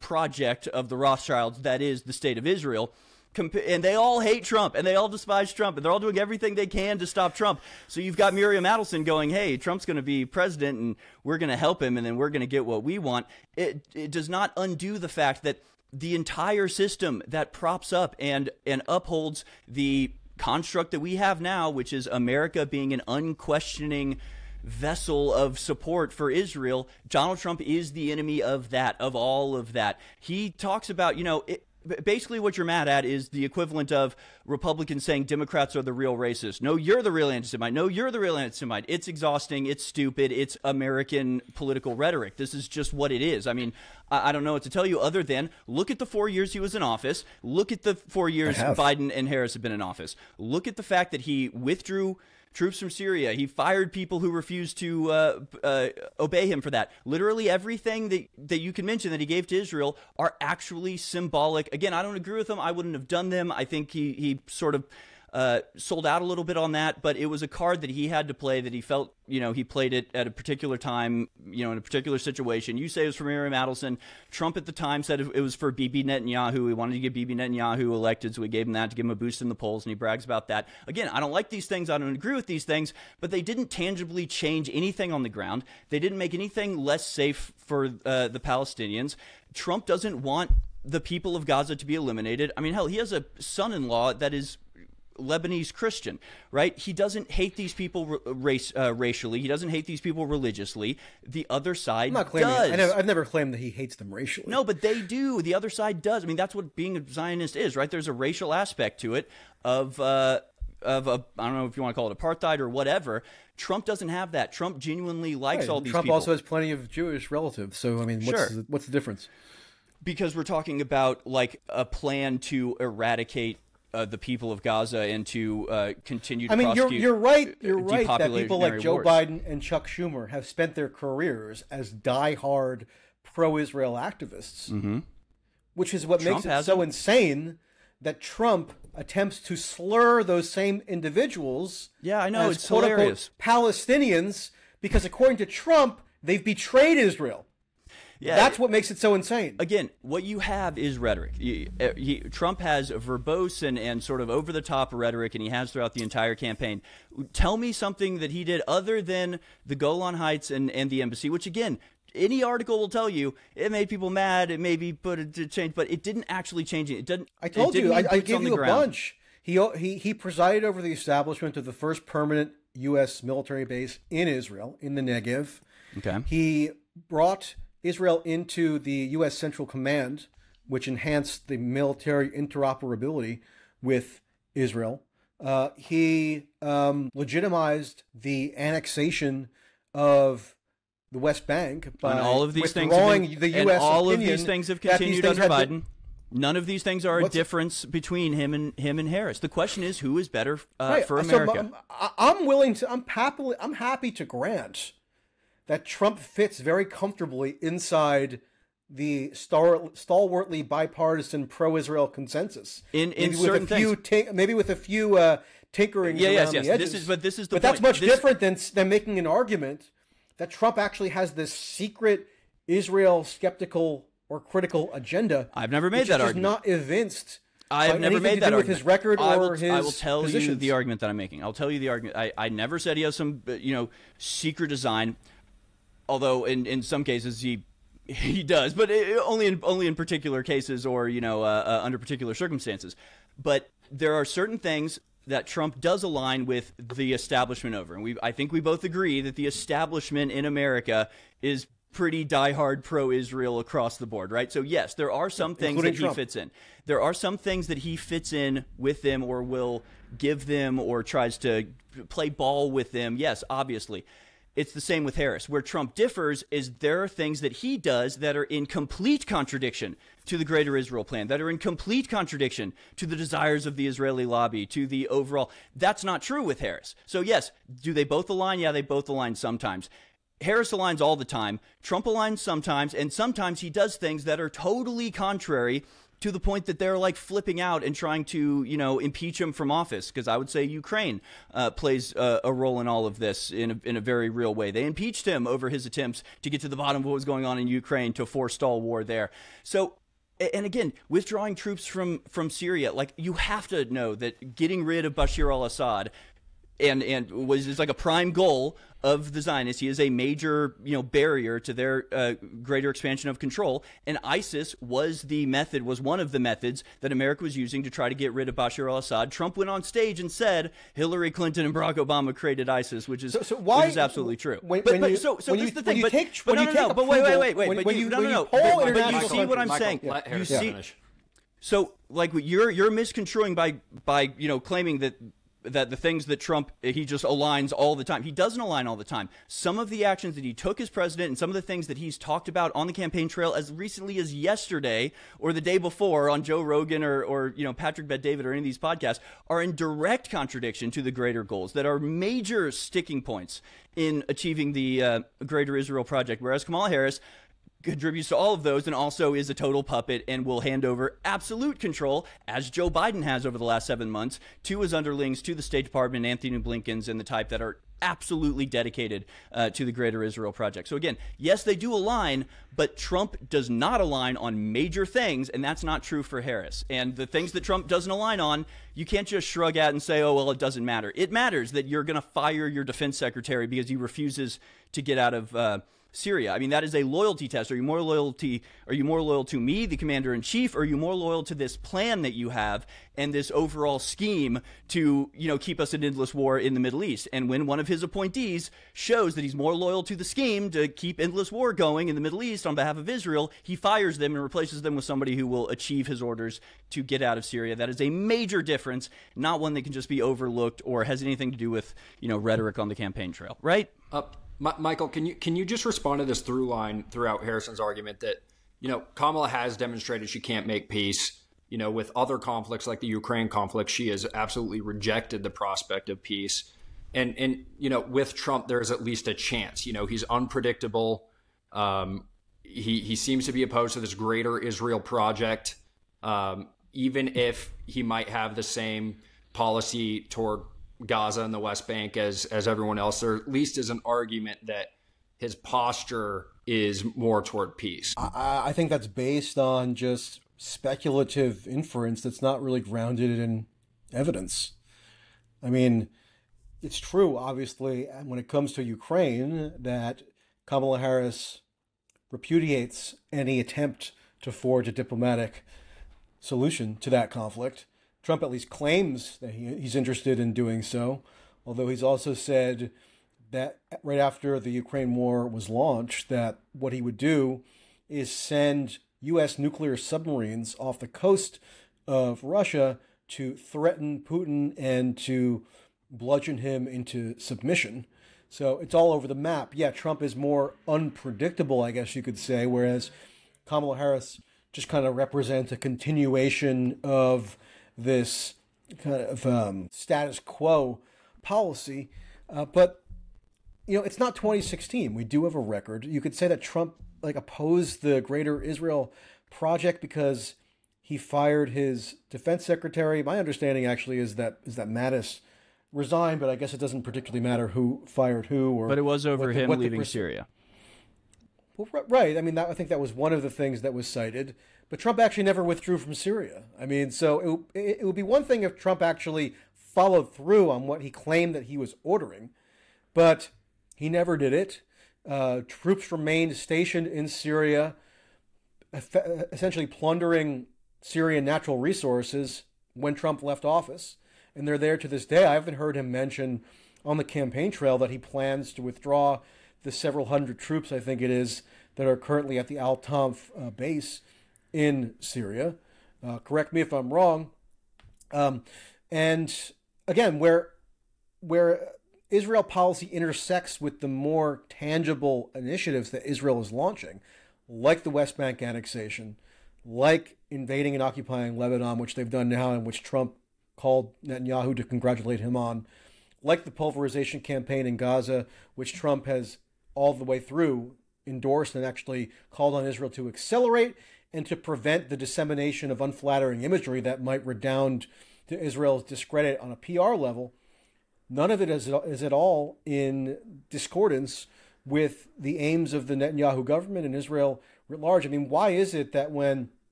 project of the Rothschilds, that is the state of Israel. And they all hate Trump, and they all despise Trump, and they're all doing everything they can to stop Trump. So you've got Miriam Adelson going, hey, Trump's going to be president, and we're going to help him, and then we're going to get what we want. It does not undo the fact that the entire system that props up and upholds the construct that we have now, which is America being an unquestioning vessel of support for Israel, Donald Trump is the enemy of that, of all of that. He talks about, basically what you're mad at is the equivalent of Republicans saying Democrats are the real racists. No, you're the real anti-Semite. No, you're the real anti-Semite. It's exhausting. It's stupid. It's American political rhetoric. This is just what it is. I mean, I don't know what to tell you other than look at the 4 years he was in office. Look at the 4 years Biden and Harris have been in office. Look at the fact that he withdrew troops from Syria. He fired people who refused to obey him for that. Literally everything that you can mention that he gave to Israel are actually symbolic. Again, I don't agree with him. I wouldn't have done them. I think he sort of sold out a little bit on that, but it was a card that he had to play, that he felt, he played it at a particular time, in a particular situation. You say it was for Miriam Adelson. Trump at the time said it was for Bibi Netanyahu. He wanted to get Bibi Netanyahu elected, so we gave him that to give him a boost in the polls, and he brags about that. Again, I don't like these things. I don't agree with these things, but they didn't tangibly change anything on the ground. They didn't make anything less safe for the Palestinians. Trump doesn't want the people of Gaza to be eliminated. I mean, hell, he has a son-in-law that is Lebanese Christian, right? He doesn't hate these people racially. He doesn't hate these people religiously. The other side does. I've never claimed that he hates them racially. No, but they do. The other side does. I mean, that's what being a Zionist is, right? There's a racial aspect to it of I don't know if you want to call it apartheid or whatever. Trump doesn't have that. Trump genuinely likes all these Trump people. also has plenty of Jewish relatives. So, I mean, what's the difference? Because we're talking about like a plan to eradicate the people of Gaza and to continue to prosecute. You're right. You're right that people like Joe Biden and Chuck Schumer have spent their careers as diehard pro-Israel activists, which is what makes it so insane that Trump attempts to slur those same individuals. Yeah, I know, as it's quote-unquote hilarious. Palestinians, because according to Trump, they've betrayed Israel. Yeah, that's what makes it so insane. Again, what you have is rhetoric. Trump has a verbose and sort of over-the-top rhetoric, and he has throughout the entire campaign. Tell me something that he did other than the Golan Heights and the embassy, which, again, any article will tell you it made people mad, it maybe put it to change, but it didn't actually change it. It didn't. I told you, I gave you a bunch. He presided over the establishment of the first permanent U.S. military base in Israel, in the Negev. Okay. He brought Israel into the U.S. Central Command, which enhanced the military interoperability with Israel. He legitimized the annexation of the West Bank by and all of these withdrawing things the U.S. all of these things have continued under Biden. None of these things are a difference between him and Harris. The question is, who is better for America? So I'm happy to grant that Trump fits very comfortably inside the stalwartly bipartisan pro-Israel consensus. In certain things, maybe with a few tinkerings around the edges. But that's much different than making an argument that Trump actually has this secret Israel skeptical or critical agenda. I've never made that argument. Which is not evinced. I have never made that argument. With his record or his I will tell positions. you the argument that I'm making. I'll tell you the argument. I never said he has some secret design. Although in some cases he does, but only in particular cases or under particular circumstances. But there are certain things that Trump does align with the establishment over, and I think we both agree that the establishment in America is pretty diehard pro-Israel across the board, right? So yes, there are some things that he fits in. There are some things that he fits in with them or will give them or tries to play ball with them. Yes, obviously. It's the same with Harris. Where Trump differs is there are things that he does that are in complete contradiction to the Greater Israel Plan, that are in complete contradiction to the desires of the Israeli lobby, to the overall. That's not true with Harris. So yes, do they both align? Yeah, they both align sometimes. Harris aligns all the time. Trump aligns sometimes, and sometimes he does things that are totally contrary to the point that they're like flipping out and trying to, impeach him from office. Because I would say Ukraine plays a role in all of this in a very real way. They impeached him over his attempts to get to the bottom of what was going on in Ukraine to forestall war there. So, and again, withdrawing troops from Syria, like you have to know that getting rid of Bashar al-Assad is like a prime goal of the Zionists. He is a major, barrier to their greater expansion of control. And ISIS was one of the methods that America was using to try to get rid of Bashar al-Assad. Trump went on stage and said Hillary Clinton and Barack Obama created ISIS, which is absolutely true. But you see what I'm saying? You see, so like you're misconstruing by claiming that the things that Trump, he just aligns all the time. He doesn't align all the time. Some of the actions that he took as president and some of the things that he's talked about on the campaign trail as recently as yesterday or the day before on Joe Rogan or Patrick Bet-David or any of these podcasts are in direct contradiction to the greater goals that are major sticking points in achieving the Greater Israel Project. Whereas Kamala Harris contributes to all of those and also is a total puppet and will hand over absolute control, as Joe Biden has over the last 7 months, to his underlings, to the State Department, Anthony Blinken's, and the type that are absolutely dedicated to the Greater Israel Project. So again, yes, they do align, but Trump does not align on major things, and that's not true for Harris. And the things that Trump doesn't align on, you can't just shrug at and say, oh, well, it doesn't matter. It matters that you're going to fire your defense secretary because he refuses to get out of Syria. I mean, that is a loyalty test. Are you more loyal to me, the commander-in-chief, or are you more loyal to this plan that you have and this overall scheme to, keep us in endless war in the Middle East? And when one of his appointees shows that he's more loyal to the scheme to keep endless war going in the Middle East on behalf of Israel, he fires them and replaces them with somebody who will achieve his orders to get out of Syria. That is a major difference, not one that can just be overlooked or has anything to do with, rhetoric on the campaign trail, right? Michael, can you just respond to this through line throughout Harrison's argument that, Kamala has demonstrated she can't make peace. With other conflicts like the Ukraine conflict, she has absolutely rejected the prospect of peace. And with Trump, there's at least a chance. He's unpredictable. He seems to be opposed to this greater Israel project, even if he might have the same policy toward Gaza and the West Bank as everyone else. There at least is an argument that his posture is more toward peace. I think that's based on just speculative inference that's not really grounded in evidence. I mean, it's true, obviously, when it comes to Ukraine, that Kamala Harris repudiates any attempt to forge a diplomatic solution to that conflict. Trump at least claims that he's interested in doing so, although he's also said that right after the Ukraine war was launched, that what he would do is send U.S. nuclear submarines off the coast of Russia to threaten Putin and to bludgeon him into submission. So it's all over the map. Yeah, Trump is more unpredictable, I guess you could say, whereas Kamala Harris just kind of represents a continuation of this kind of status quo policy. But, it's not 2016. We do have a record. You could say that Trump opposed the Greater Israel Project because he fired his defense secretary. My understanding actually is that Mattis resigned, but I guess it doesn't particularly matter who fired who. But it was over him leaving Syria. Well, right. I mean, I think that was one of the things that was cited. But Trump actually never withdrew from Syria. I mean, so it would be one thing if Trump actually followed through on what he claimed that he was ordering, but he never did it. Troops remained stationed in Syria, essentially plundering Syrian natural resources when Trump left office. And they're there to this day. I haven't heard him mention on the campaign trail that he plans to withdraw the several hundred troops, I think it is, that are currently at the Al-Tanf base in Syria. Correct me if I'm wrong. And again, where Israel policy intersects with the more tangible initiatives that Israel is launching, like the West Bank annexation, like invading and occupying Lebanon, which they've done now and which Trump called Netanyahu to congratulate him on, like the pulverization campaign in Gaza, which Trump has all the way through endorsed and actually called on Israel to accelerate and to prevent the dissemination of unflattering imagery that might redound to Israel's discredit on a PR level. None of it is at all in discordance with the aims of the Netanyahu government and Israel writ large. I mean, why is it that when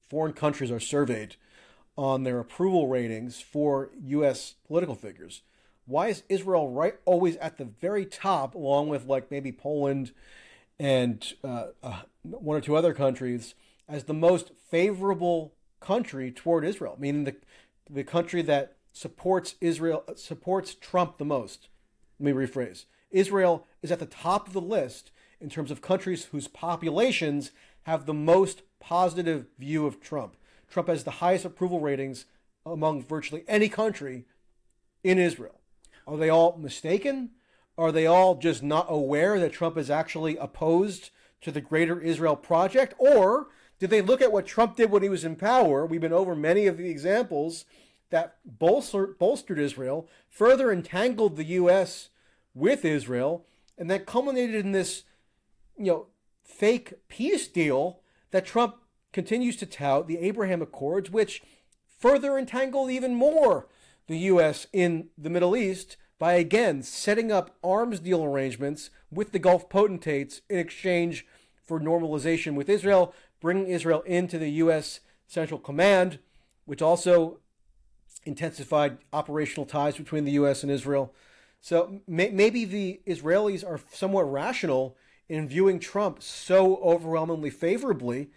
foreign countries are surveyed on their approval ratings for U.S. political figures, why is Israel always at the very top, along with maybe Poland and one or two other countries, as the most favorable country toward Israel? Meaning the country that supports Trump the most. Let me rephrase. Israel is at the top of the list in terms of countries whose populations have the most positive view of Trump. Trump has the highest approval ratings among virtually any country in Israel. Are they all mistaken? Are they all just not aware that Trump is actually opposed to the Greater Israel Project? Or did they look at what Trump did when he was in power? We've been over many of the examples that bolstered Israel, further entangled the U.S. with Israel, and that culminated in this, fake peace deal that Trump continues to tout, the Abraham Accords, which further entangled even more the U.S. in the Middle East by, again, setting up arms deal arrangements with the Gulf potentates in exchange for normalization with Israel, bringing Israel into the U.S. Central Command, which also intensified operational ties between the U.S. and Israel. So maybe the Israelis are somewhat rational in viewing Trump so overwhelmingly favorably,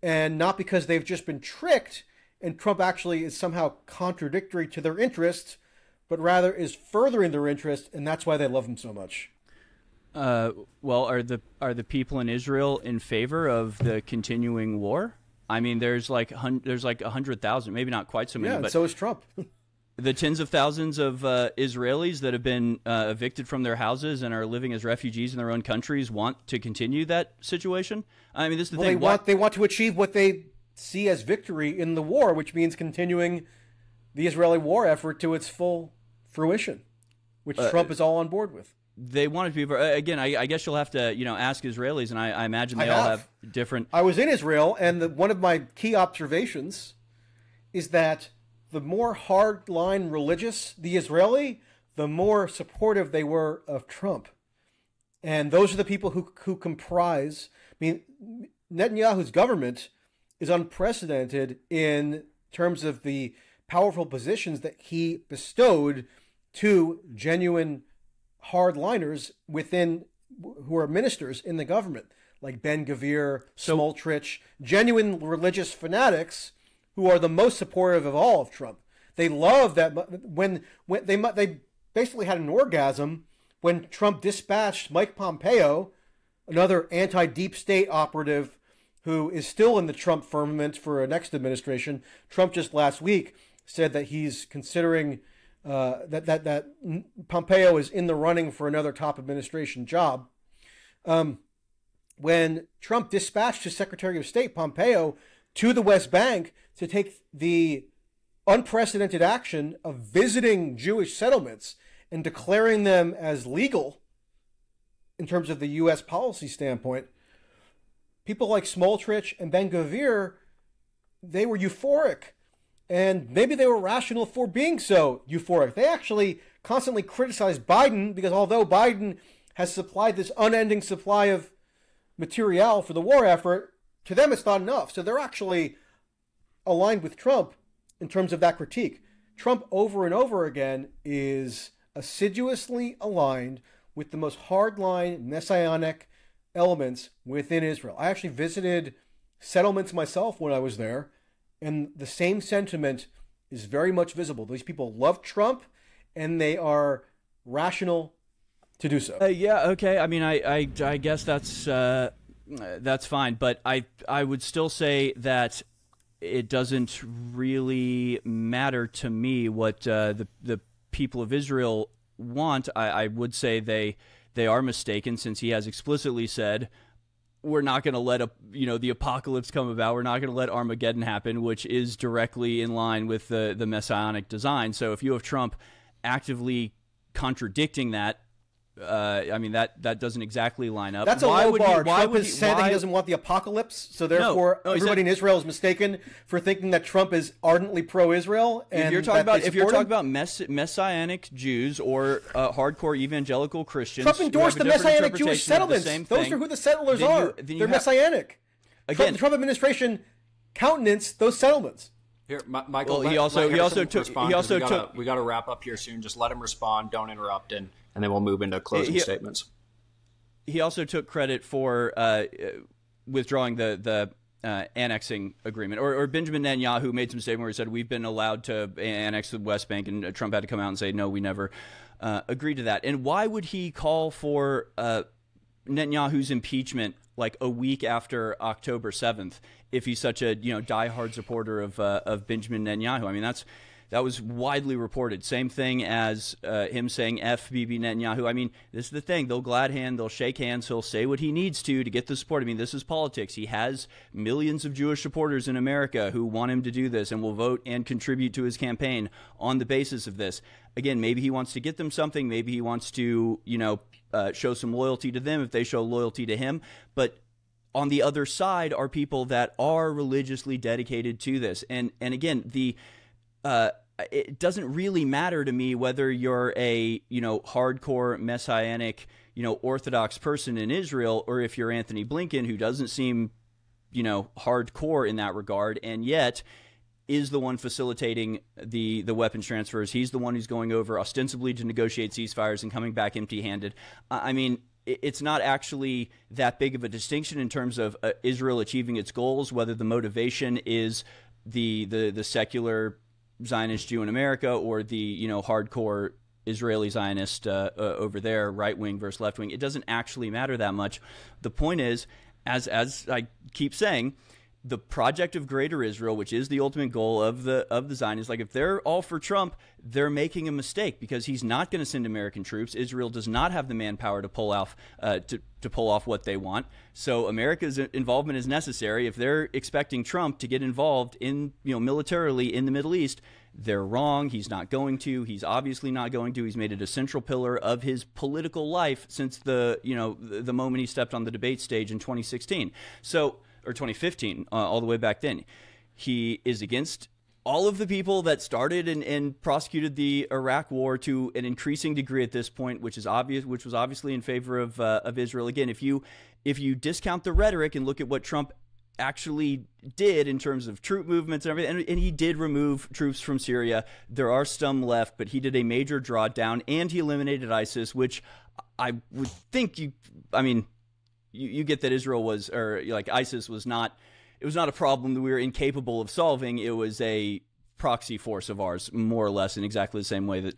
and not because they've just been tricked and Trump actually is somehow contradictory to their interests, but rather is furthering their interest, and that's why they love him so much. Well, are the people in Israel in favor of the continuing war? I mean, there's like 100,000, maybe not quite so many, yeah, but so is Trump. The tens of thousands of Israelis that have been evicted from their houses and are living as refugees in their own countries want to continue that situation. I mean, this is the thing. They want to achieve what they see as victory in the war, which means continuing the Israeli war effort to its full fruition, which Trump is all on board with. They want it to be, again, I guess you'll have to, ask Israelis, and I imagine they all have different... I was in Israel, and one of my key observations is that the more hardline religious the Israeli, the more supportive they were of Trump. And those are the people who comprise... I mean, Netanyahu's government is unprecedented in terms of the powerful positions that he bestowed to genuine hardliners within, who are ministers in the government, like Ben-Gvir, Smotrich, genuine religious fanatics who are the most supportive of all of Trump. They love that when they basically had an orgasm when Trump dispatched Mike Pompeo, another anti-deep state operative who is still in the Trump firmament for a next administration. Trump just last week said that he's considering that Pompeo is in the running for another top administration job. When Trump dispatched his Secretary of State, Pompeo, to the West Bank to take the unprecedented action of visiting Jewish settlements and declaring them as legal in terms of the U.S. policy standpoint, people like Smotrich and Ben-Gvir, they were euphoric. And maybe they were rational for being so euphoric. They actually constantly criticized Biden because although Biden has supplied this unending supply of material for the war effort, to them it's not enough. So they're actually aligned with Trump in terms of that critique. Trump over and over again is assiduously aligned with the most hardline messianic elements within Israel. I actually visited settlements myself when I was there, and the same sentiment is very much visible. These people love Trump, and they are rational to do so. Yeah, okay. I mean, I guess that's fine, but I would still say that it doesn't really matter to me what the people of Israel want. I would say they are mistaken, since he has explicitly said, we're not going to let the apocalypse come about. We're not going to let Armageddon happen, which is directly in line with the messianic design. So if you have Trump actively contradicting that, I mean, that doesn't exactly line up. That's a low bar. Trump has said that he doesn't want the apocalypse, so therefore everybody in Israel is mistaken for thinking that Trump is ardently pro-Israel. And if you're talking about messianic Jews or hardcore evangelical Christians, Trump endorsed the messianic Jewish settlements. Those are who the settlers are. They're messianic. Again, the Trump administration countenance those settlements. Here, Michael. Well, he also took. We got to wrap up here soon. Just let him respond. Don't interrupt, and then we'll move into closing statements. He also took credit for withdrawing the annexing agreement, or Benjamin Netanyahu made some statement where he said we've been allowed to annex the West Bank, and Trump had to come out and say no, we never agreed to that. And why would he call for Netanyahu's impeachment like a week after October 7th if he's such a diehard supporter of Benjamin Netanyahu? I mean, that was widely reported. Same thing as him saying F Bibi Netanyahu. I mean, this is the thing. They'll glad hand, they'll shake hands, he'll say what he needs to get the support. I mean, this is politics. He has millions of Jewish supporters in America who want him to do this and will vote and contribute to his campaign on the basis of this. Again, maybe he wants to get them something. Maybe he wants to, show some loyalty to them if they show loyalty to him. But on the other side are people that are religiously dedicated to this. And again, it doesn't really matter to me whether you're a, hardcore messianic, Orthodox person in Israel, or if you're Anthony Blinken, who doesn't seem, hardcore in that regard, and yet is the one facilitating the weapons transfers. He's the one who's going over ostensibly to negotiate ceasefires and coming back empty-handed. I mean, it's not actually that big of a distinction in terms of Israel achieving its goals, whether the motivation is the secular Zionist Jew in America or the hardcore Israeli Zionist over there, right wing versus left wing. It doesn't actually matter that much. The point is, as I keep saying, the project of Greater Israel, which is the ultimate goal of the Zionists, like if they're all for Trump, they're making a mistake because he's not going to send American troops. Israel does not have the manpower to pull off to pull off what they want. So America's involvement is necessary. If they're expecting Trump to get involved in militarily in the Middle East, they're wrong. He's not going to. He's obviously not going to. He's made it a central pillar of his political life since the moment he stepped on the debate stage in 2016. Or 2015, all the way back then. He is against all of the people that started and prosecuted the Iraq War to an increasing degree at this point, which was obviously in favor of Israel. Again, if you discount the rhetoric and look at what Trump actually did in terms of troop movements and everything, and he did remove troops from Syria. There are some left, but he did a major drawdown, and he eliminated ISIS, which I would think you get that Israel was, or like ISIS was not, it was not a problem that we were incapable of solving. It was a proxy force of ours, more or less, in exactly the same way that,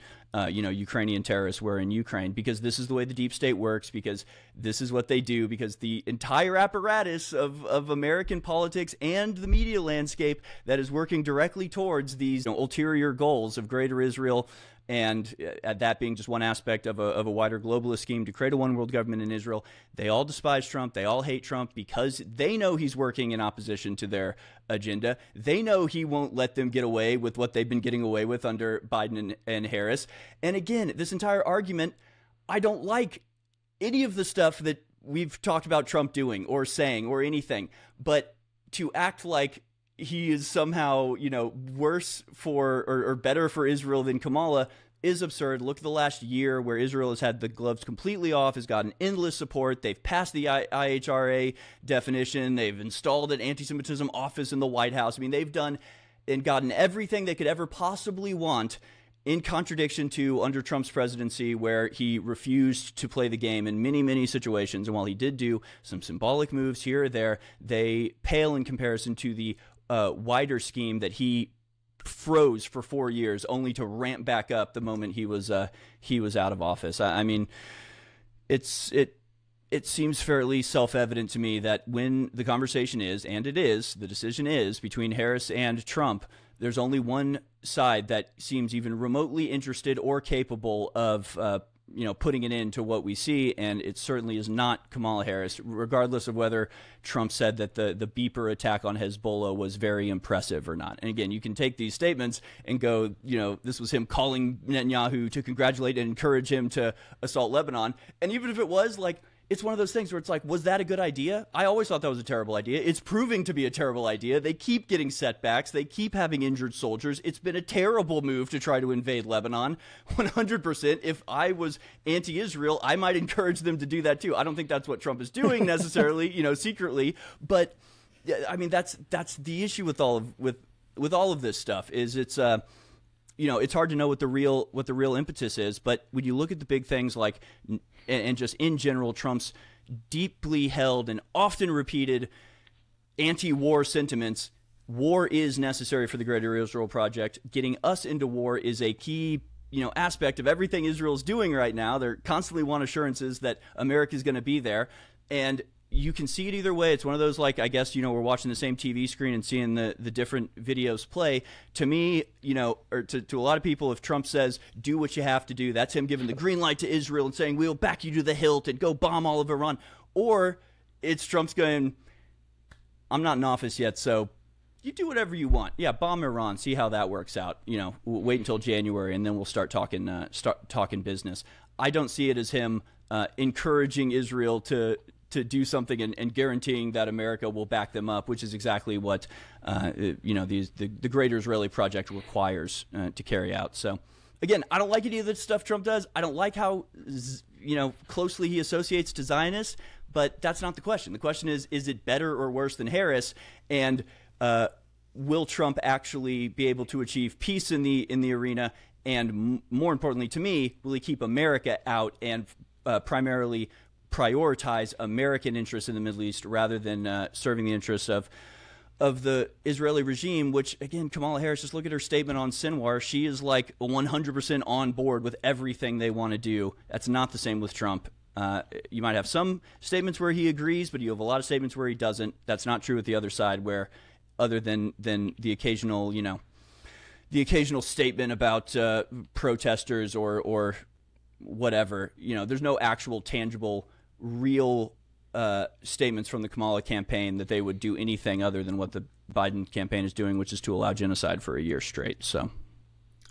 Ukrainian terrorists were in Ukraine, because this is the way the deep state works, because this is what they do, because the entire apparatus of American politics and the media landscape that is working directly towards these ulterior goals of Greater Israel, and that being just one aspect of a wider globalist scheme to create a one world government in Israel. They all despise Trump. They all hate Trump because they know he's working in opposition to their agenda. They know he won't let them get away with what they've been getting away with under Biden and Harris. And again, this entire argument, I don't like any of the stuff that we've talked about Trump doing or saying or anything, but to act like he is somehow, worse for or better for Israel than Kamala is absurd. Look at the last year where Israel has had the gloves completely off, has gotten endless support. They've passed the IHRA definition. They've installed an anti-Semitism office in the White House. I mean, they've done and gotten everything they could ever possibly want, in contradiction to under Trump's presidency, where he refused to play the game in many, many situations. And while he did do some symbolic moves here or there, they pale in comparison to the wider scheme that he froze for 4 years, only to ramp back up the moment he was out of office. I mean, it seems fairly self-evident to me that when the conversation is, and it is, the decision is between Harris and Trump, there's only one side that seems even remotely interested or capable of putting an end to what we see, and it certainly is not Kamala Harris, regardless of whether Trump said that the beeper attack on Hezbollah was very impressive or not. And again, you can take these statements and go, this was him calling Netanyahu to congratulate and encourage him to assault Lebanon. And even if it was, it's one of those things where it's like, was that a good idea? I always thought that was a terrible idea. It's proving to be a terrible idea. They keep getting setbacks. They keep having injured soldiers. It's been a terrible move to try to invade Lebanon. 100%. If I was anti-Israel, I might encourage them to do that too. I don't think that's what Trump is doing necessarily, secretly. But I mean, that's the issue with all of this stuff. Is it's hard to know what the real impetus is. But when you look at the big things like, and just in general, Trump's deeply held and often repeated anti-war sentiments, war is necessary for the Greater Israel Project. Getting us into war is a key, aspect of everything Israel's doing right now. They constantly want assurances that America is going to be there, and you can see it either way. It's one of those, I guess, we're watching the same TV screen and seeing the different videos play. To me, or to a lot of people, if Trump says, do what you have to do, that's him giving the green light to Israel and saying, we'll back you to the hilt and go bomb all of Iran. Or it's Trump's going, I'm not in office yet, so you do whatever you want. Yeah, bomb Iran, see how that works out. Wait until January and then we'll start talking business. I don't see it as him encouraging Israel to do something and guaranteeing that America will back them up, which is exactly what the Greater Israeli Project requires to carry out. So, again, I don't like any of the stuff Trump does. I don't like how closely he associates to Zionists, but that's not the question. The question is it better or worse than Harris? And will Trump actually be able to achieve peace in the arena? And more importantly to me, will he keep America out and primarily prioritize American interests in the Middle East rather than serving the interests of the Israeli regime, which, again, Kamala Harris, just look at her statement on Sinwar. She is like 100% on board with everything they want to do. That's not the same with Trump. You might have some statements where he agrees, but you have a lot of statements where he doesn't. That's not true with the other side, where other than the occasional, the occasional statement about protesters or whatever, there's no actual tangible, real statements from the Kamala campaign that they would do anything other than what the Biden campaign is doing, which is to allow genocide for a year straight. So,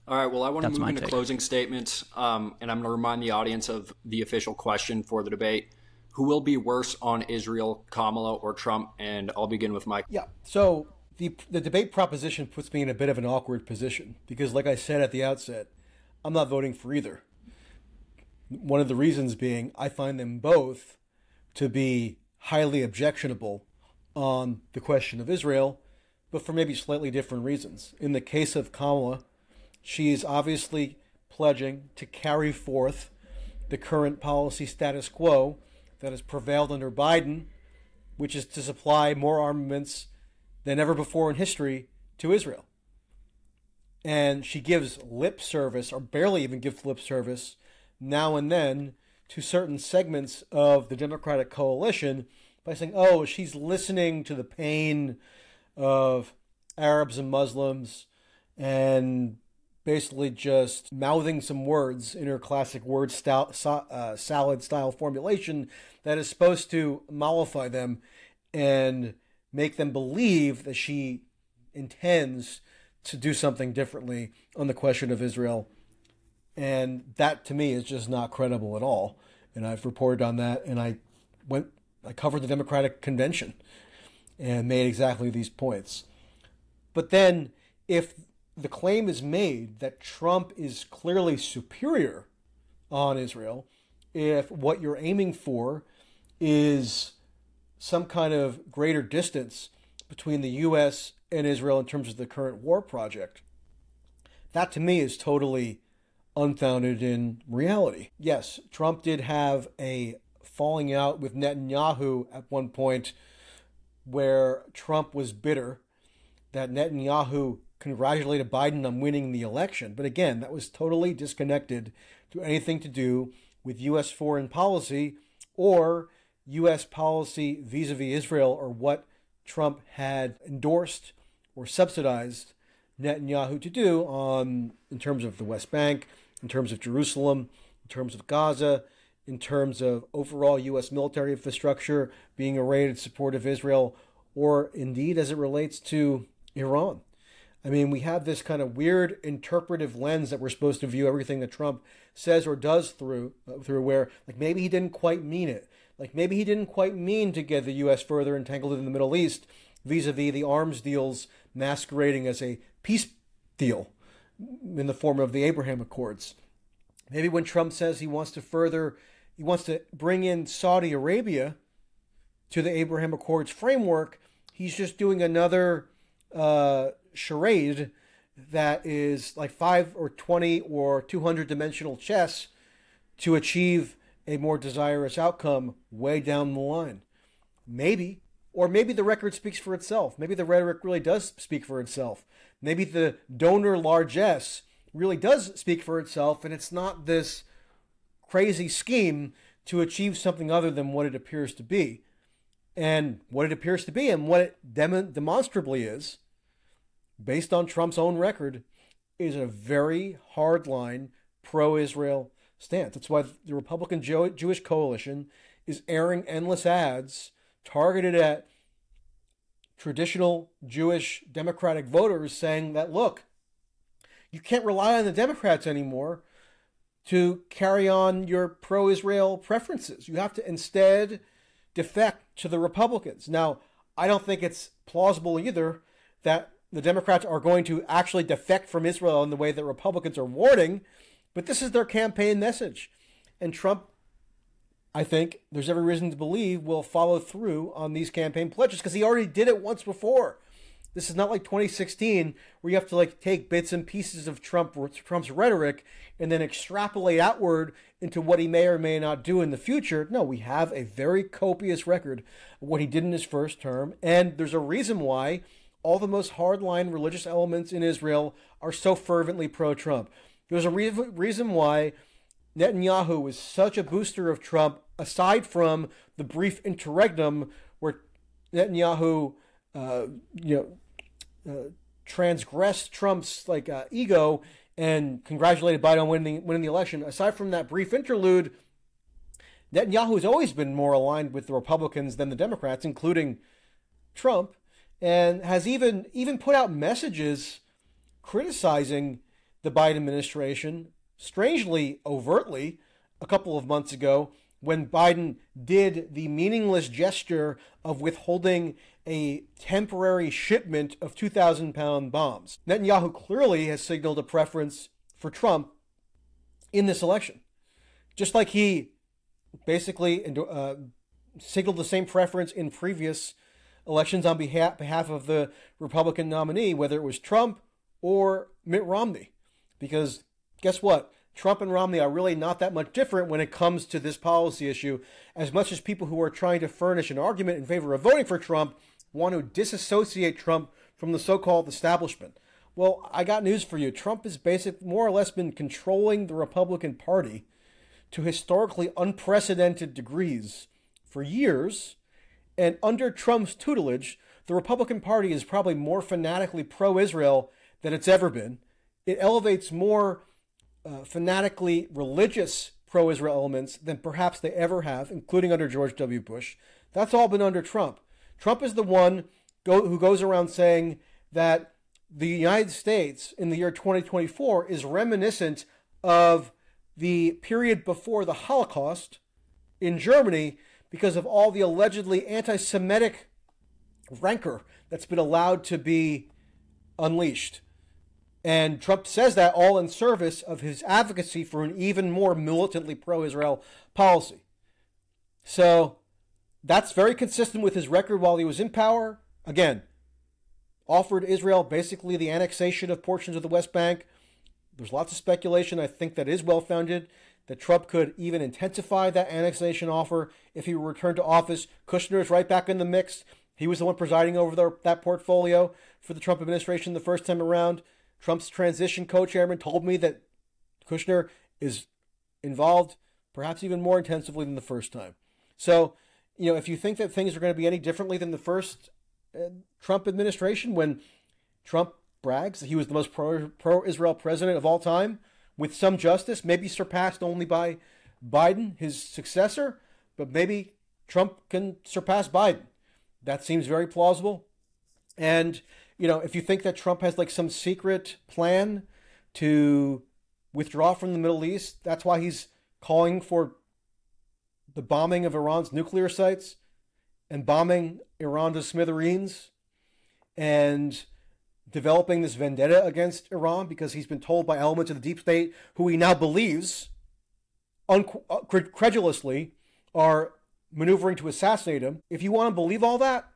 all right. Well, I want to move into closing statements, and I'm going to remind the audience of the official question for the debate: who will be worse on Israel, Kamala or Trump? And I'll begin with Mike. Yeah. So the debate proposition puts me in a bit of an awkward position because, like I said at the outset, I'm not voting for either. One of the reasons being I find them both to be highly objectionable on the question of Israel, but for maybe slightly different reasons. In the case of Kamala, she is obviously pledging to carry forth the current policy status quo that has prevailed under Biden, which is to supply more armaments than ever before in history to Israel. And she gives lip service, or barely even gives lip service, now and then to certain segments of the Democratic coalition by saying, oh, she's listening to the pain of Arabs and Muslims and basically just mouthing some words in her classic word salad style formulation that is supposed to mollify them and make them believe that she intends to do something differently on the question of Israel. And that, to me, is just not credible at all. And I've reported on that, and I covered the Democratic convention and made exactly these points. But then, if the claim is made that Trump is clearly superior on Israel, if what you're aiming for is some kind of greater distance between the U.S. and Israel in terms of the current war project, that, to me, is totally unfounded in reality. Yes, Trump did have a falling out with Netanyahu at one point where Trump was bitter that Netanyahu congratulated Biden on winning the election. But again, that was totally disconnected to anything to do with U.S. foreign policy or U.S. policy vis-a-vis Israel or what Trump had endorsed or subsidized Netanyahu to do in terms of the West Bank, in terms of Jerusalem, in terms of Gaza, in terms of overall U.S. military infrastructure being arrayed in support of Israel, or indeed as it relates to Iran. I mean, we have this kind of weird interpretive lens that we're supposed to view everything that Trump says or does through where, like, maybe he didn't quite mean it. Like, maybe he didn't quite mean to get the U.S. further entangled in the Middle East vis-a-vis the arms deals masquerading as a peace deal in the form of the Abraham Accords. Maybe when Trump says he wants to bring in Saudi Arabia to the Abraham Accords framework, he's just doing another charade that is like 5 or 20 or 200 dimensional chess to achieve a more desirous outcome way down the line. Maybe. Or maybe the record speaks for itself. Maybe the rhetoric really does speak for itself. Maybe the donor largesse really does speak for itself, and it's not this crazy scheme to achieve something other than what it appears to be. And what it appears to be and what it demonstrably is, based on Trump's own record, is a very hardline pro-Israel stance. That's why the Republican Jewish coalition is airing endless ads targeted at traditional Jewish Democratic voters saying that, look, you can't rely on the Democrats anymore to carry on your pro-Israel preferences. You have to instead defect to the Republicans. Now, I don't think it's plausible either that the Democrats are going to actually defect from Israel in the way that Republicans are warning, but this is their campaign message. And Trump, I think there's every reason to believe, will follow through on these campaign pledges because he already did it once before. This is not like 2016 where you have to like take bits and pieces of Trump's rhetoric and then extrapolate outward into what he may or may not do in the future. No, we have a very copious record of what he did in his first term, and there's a reason why all the most hardline religious elements in Israel are so fervently pro-Trump. There's a reason why Netanyahu was such a booster of Trump, aside from the brief interregnum where Netanyahu, transgressed Trump's ego and congratulated Biden on winning the election. Aside from that brief interlude, Netanyahu has always been more aligned with the Republicans than the Democrats, including Trump, and has even put out messages criticizing the Biden administration, strangely overtly, a couple of months ago when Biden did the meaningless gesture of withholding a temporary shipment of 2,000-pound bombs. Netanyahu clearly has signaled a preference for Trump in this election, just like he basically signaled the same preference in previous elections on behalf of the Republican nominee, whether it was Trump or Mitt Romney. Because guess what? Trump and Romney are really not that much different when it comes to this policy issue, as much as people who are trying to furnish an argument in favor of voting for Trump want to disassociate Trump from the so-called establishment. Well, I got news for you. Trump has more or less been controlling the Republican Party to historically unprecedented degrees for years, and under Trump's tutelage, the Republican Party is probably more fanatically pro-Israel than it's ever been. It elevates more fanatically religious pro-Israel elements than perhaps they ever have, including under George W. Bush. That's all been under Trump. Trump is the one who goes around saying that the United States in the year 2024 is reminiscent of the period before the Holocaust in Germany because of all the allegedly anti-Semitic rancor that's been allowed to be unleashed. And Trump says that all in service of his advocacy for an even more militantly pro-Israel policy. So that's very consistent with his record while he was in power. Again, offered Israel basically the annexation of portions of the West Bank. There's lots of speculation, I think that is well-founded, that Trump could even intensify that annexation offer if he were returned to office. Kushner is right back in the mix. He was the one presiding over that portfolio for the Trump administration the first time around. Trump's transition co-chairman told me that Kushner is involved perhaps even more intensively than the first time. So, if you think that things are going to be any differently than the first Trump administration, when Trump brags that he was the most pro-Israel president of all time, with some justice, maybe surpassed only by Biden, his successor, but maybe Trump can surpass Biden. That seems very plausible. And if you think that Trump has some secret plan to withdraw from the Middle East, that's why he's calling for the bombing of Iran's nuclear sites and bombing Iran to smithereens and developing this vendetta against Iran because he's been told by elements of the deep state who he now believes credulously are maneuvering to assassinate him. If you want to believe all that,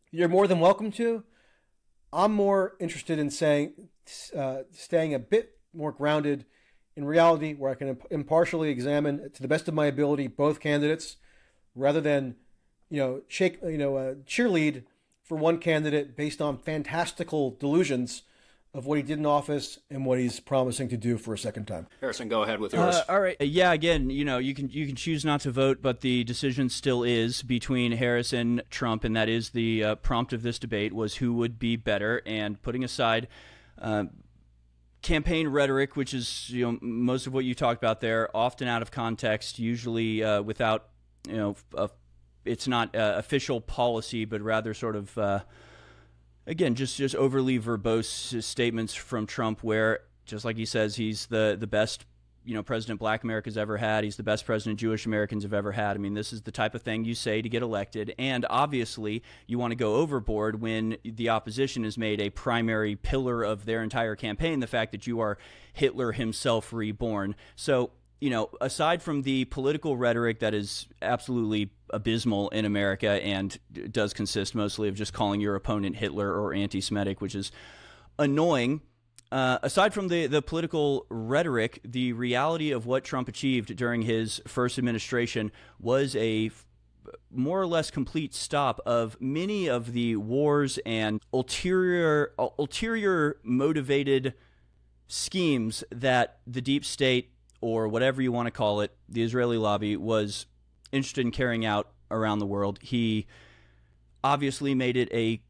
you're more than welcome to. I'm more interested in staying a bit more grounded in reality, where I can impartially examine, to the best of my ability, both candidates, rather than cheerlead for one candidate based on fantastical delusions of what he did in office and what he's promising to do for a second time. Harrison, go ahead with yours. All right. Yeah, again, you can choose not to vote, but the decision still is between Harris and Trump, and that is the prompt of this debate was who would be better. And putting aside campaign rhetoric, which is most of what you talked about there, often out of context, usually without it's not official policy, but rather sort of again, just overly verbose statements from Trump where, just like he says, he's the best president Black America's ever had. He's the best president Jewish Americans have ever had. I mean, this is the type of thing you say to get elected. And obviously, you want to go overboard when the opposition has made a primary pillar of their entire campaign the fact that you are Hitler himself reborn. So aside from the political rhetoric that is absolutely abysmal in America and does consist mostly of just calling your opponent Hitler or anti-Semitic, which is annoying, aside from the political rhetoric, the reality of what Trump achieved during his first administration was a more or less complete stop of many of the wars and ulterior motivated schemes that the deep state, or whatever you want to call it, the Israeli lobby, was interested in carrying out around the world. He obviously made it a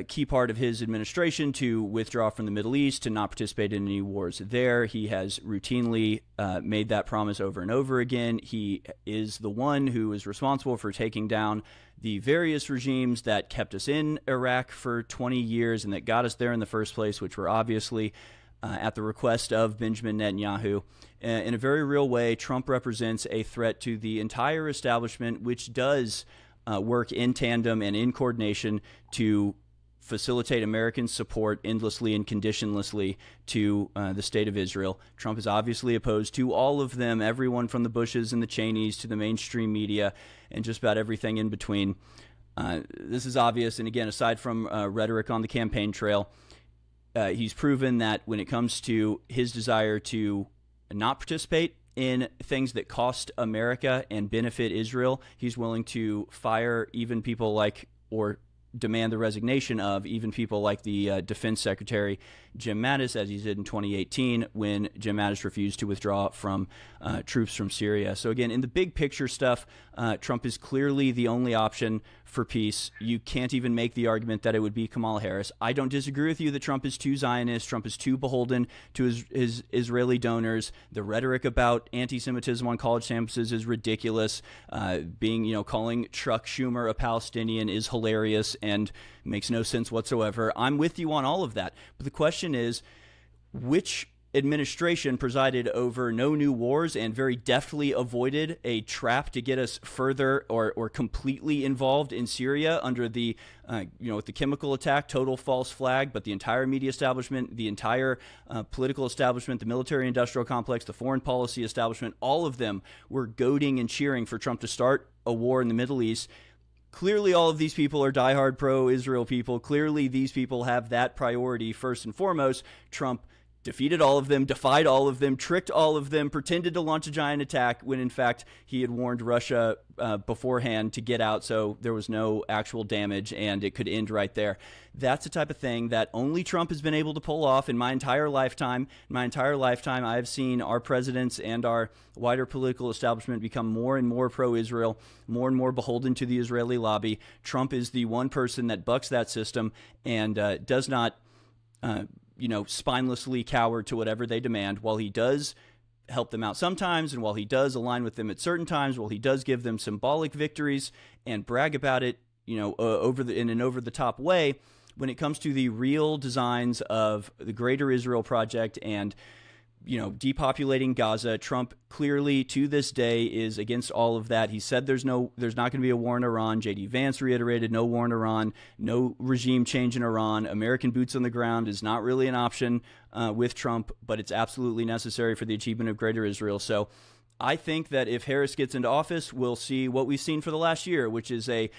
key part of his administration to withdraw from the Middle East, to not participate in any wars there. He has routinely made that promise over and over again. He is the one who is responsible for taking down the various regimes that kept us in Iraq for 20 years and that got us there in the first place, which were obviously at the request of Benjamin Netanyahu. In a very real way, Trump represents a threat to the entire establishment, which does work in tandem and in coordination to facilitate American support endlessly and conditionlessly to the state of Israel. Trump is obviously opposed to all of them, everyone from the Bushes and the Cheneys to the mainstream media and just about everything in between. This is obvious, and again, aside from rhetoric on the campaign trail, he's proven that when it comes to his desire to not participate in things that cost America and benefit Israel, he's willing to fire even people like, or demand the resignation of even people like the Defense Secretary Jim Mattis, as he did in 2018 when Jim Mattis refused to withdraw from troops from Syria. So again, in the big picture stuff, Trump is clearly the only option for peace. You can't even make the argument that it would be Kamala Harris. I don't disagree with you that Trump is too Zionist. Trump is too beholden to his Israeli donors. The rhetoric about anti-Semitism on college campuses is ridiculous. Calling Chuck Schumer a Palestinian is hilarious and makes no sense whatsoever. I'm with you on all of that. But the question is, which administration presided over no new wars and very deftly avoided a trap to get us further or completely involved in Syria under the, with the chemical attack, total false flag, but the entire media establishment, the entire political establishment, the military industrial complex, the foreign policy establishment, all of them were goading and cheering for Trump to start a war in the Middle East. Clearly, all of these people are diehard pro-Israel people. Clearly, these people have that priority first and foremost. Trump defeated all of them, defied all of them, tricked all of them, pretended to launch a giant attack when, in fact, he had warned Russia beforehand to get out, so there was no actual damage and it could end right there. That's the type of thing that only Trump has been able to pull off in my entire lifetime. In my entire lifetime, I have seen our presidents and our wider political establishment become more and more pro-Israel, more and more beholden to the Israeli lobby. Trump is the one person that bucks that system and does not spinelessly cower to whatever they demand. While he does help them out sometimes, and while he does align with them at certain times, while he does give them symbolic victories and brag about it, in an over-the-top way, when it comes to the real designs of the Greater Israel Project and depopulating Gaza, Trump clearly to this day is against all of that. He said there's not going to be a war in Iran. J.D. Vance reiterated no war in Iran, no regime change in Iran. American boots on the ground is not really an option with Trump, but it's absolutely necessary for the achievement of Greater Israel. So I think that if Harris gets into office, we'll see what we've seen for the last year, which is a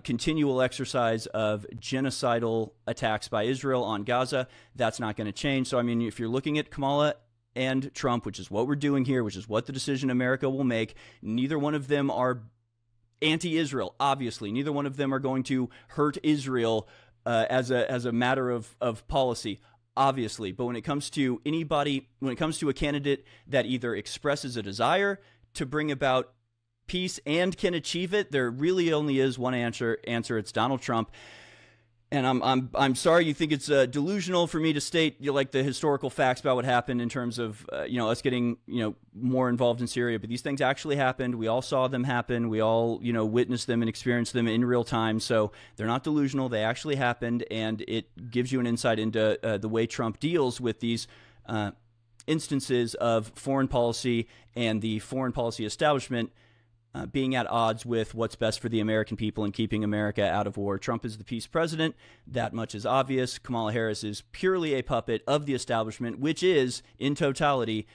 continual exercise of genocidal attacks by Israel on Gaza. That's not going to change. So, if you're looking at Kamala and Trump, which is what we're doing here, which is what the decision America will make, neither one of them are anti-Israel, obviously. Neither one of them are going to hurt Israel as a matter of policy, obviously. But when it comes to a candidate that either expresses a desire to bring about peace and can achieve it, there really only is one answer. It's Donald Trump. And I'm sorry you think it's delusional for me to state the historical facts about what happened in terms of us getting more involved in Syria, but these things actually happened. We all saw them happen. We all witnessed them and experienced them in real time. So they're not delusional. They actually happened, and it gives you an insight into the way Trump deals with these instances of foreign policy and the foreign policy establishment being at odds with what's best for the American people and keeping America out of war. Trump is the peace president. That much is obvious. Kamala Harris is purely a puppet of the establishment, which is, in totality,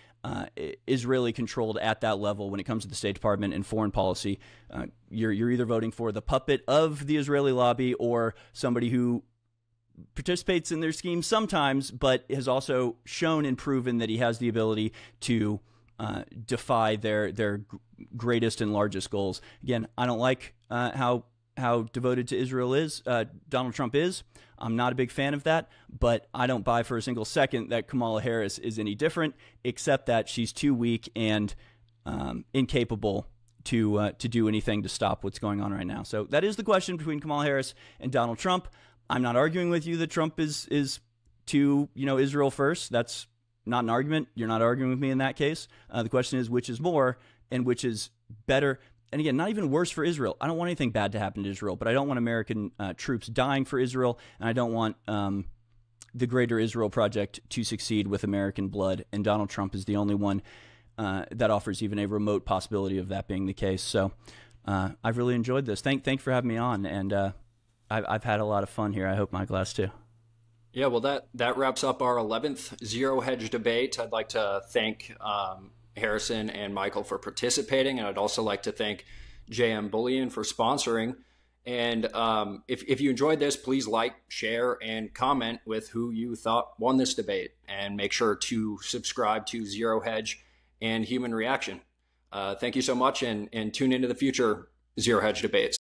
is really controlled at that level when it comes to the State Department and foreign policy. You're either voting for the puppet of the Israeli lobby or somebody who participates in their schemes sometimes, but has also shown and proven that he has the ability to defy their greatest and largest goals. Again, I don't like how devoted to Israel Donald Trump is. I'm not a big fan of that, but I don't buy for a single second that Kamala Harris is any different, except that she's too weak and incapable to do anything to stop what's going on right now. So that is the question between Kamala Harris and Donald Trump. I'm not arguing with you that Trump is to Israel first. That's not an argument. You're not arguing with me in that case. The question is which is more and which is better. And again, not even worse for Israel. I don't want anything bad to happen to Israel, but I don't want American troops dying for Israel, and I don't want the Greater Israel Project to succeed with American blood. And Donald Trump is the only one that offers even a remote possibility of that being the case. So I've really enjoyed this. Thank you for having me on, and I've had a lot of fun here. I hope Michael has too. Yeah, well, that wraps up our 11th Zero Hedge debate. I'd like to thank Harrison and Michael for participating, and I'd also like to thank JM Bullion for sponsoring. And if you enjoyed this, please like, share, and comment with who you thought won this debate. And make sure to subscribe to Zero Hedge and Human Reaction. Thank you so much, and tune into the future Zero Hedge debates.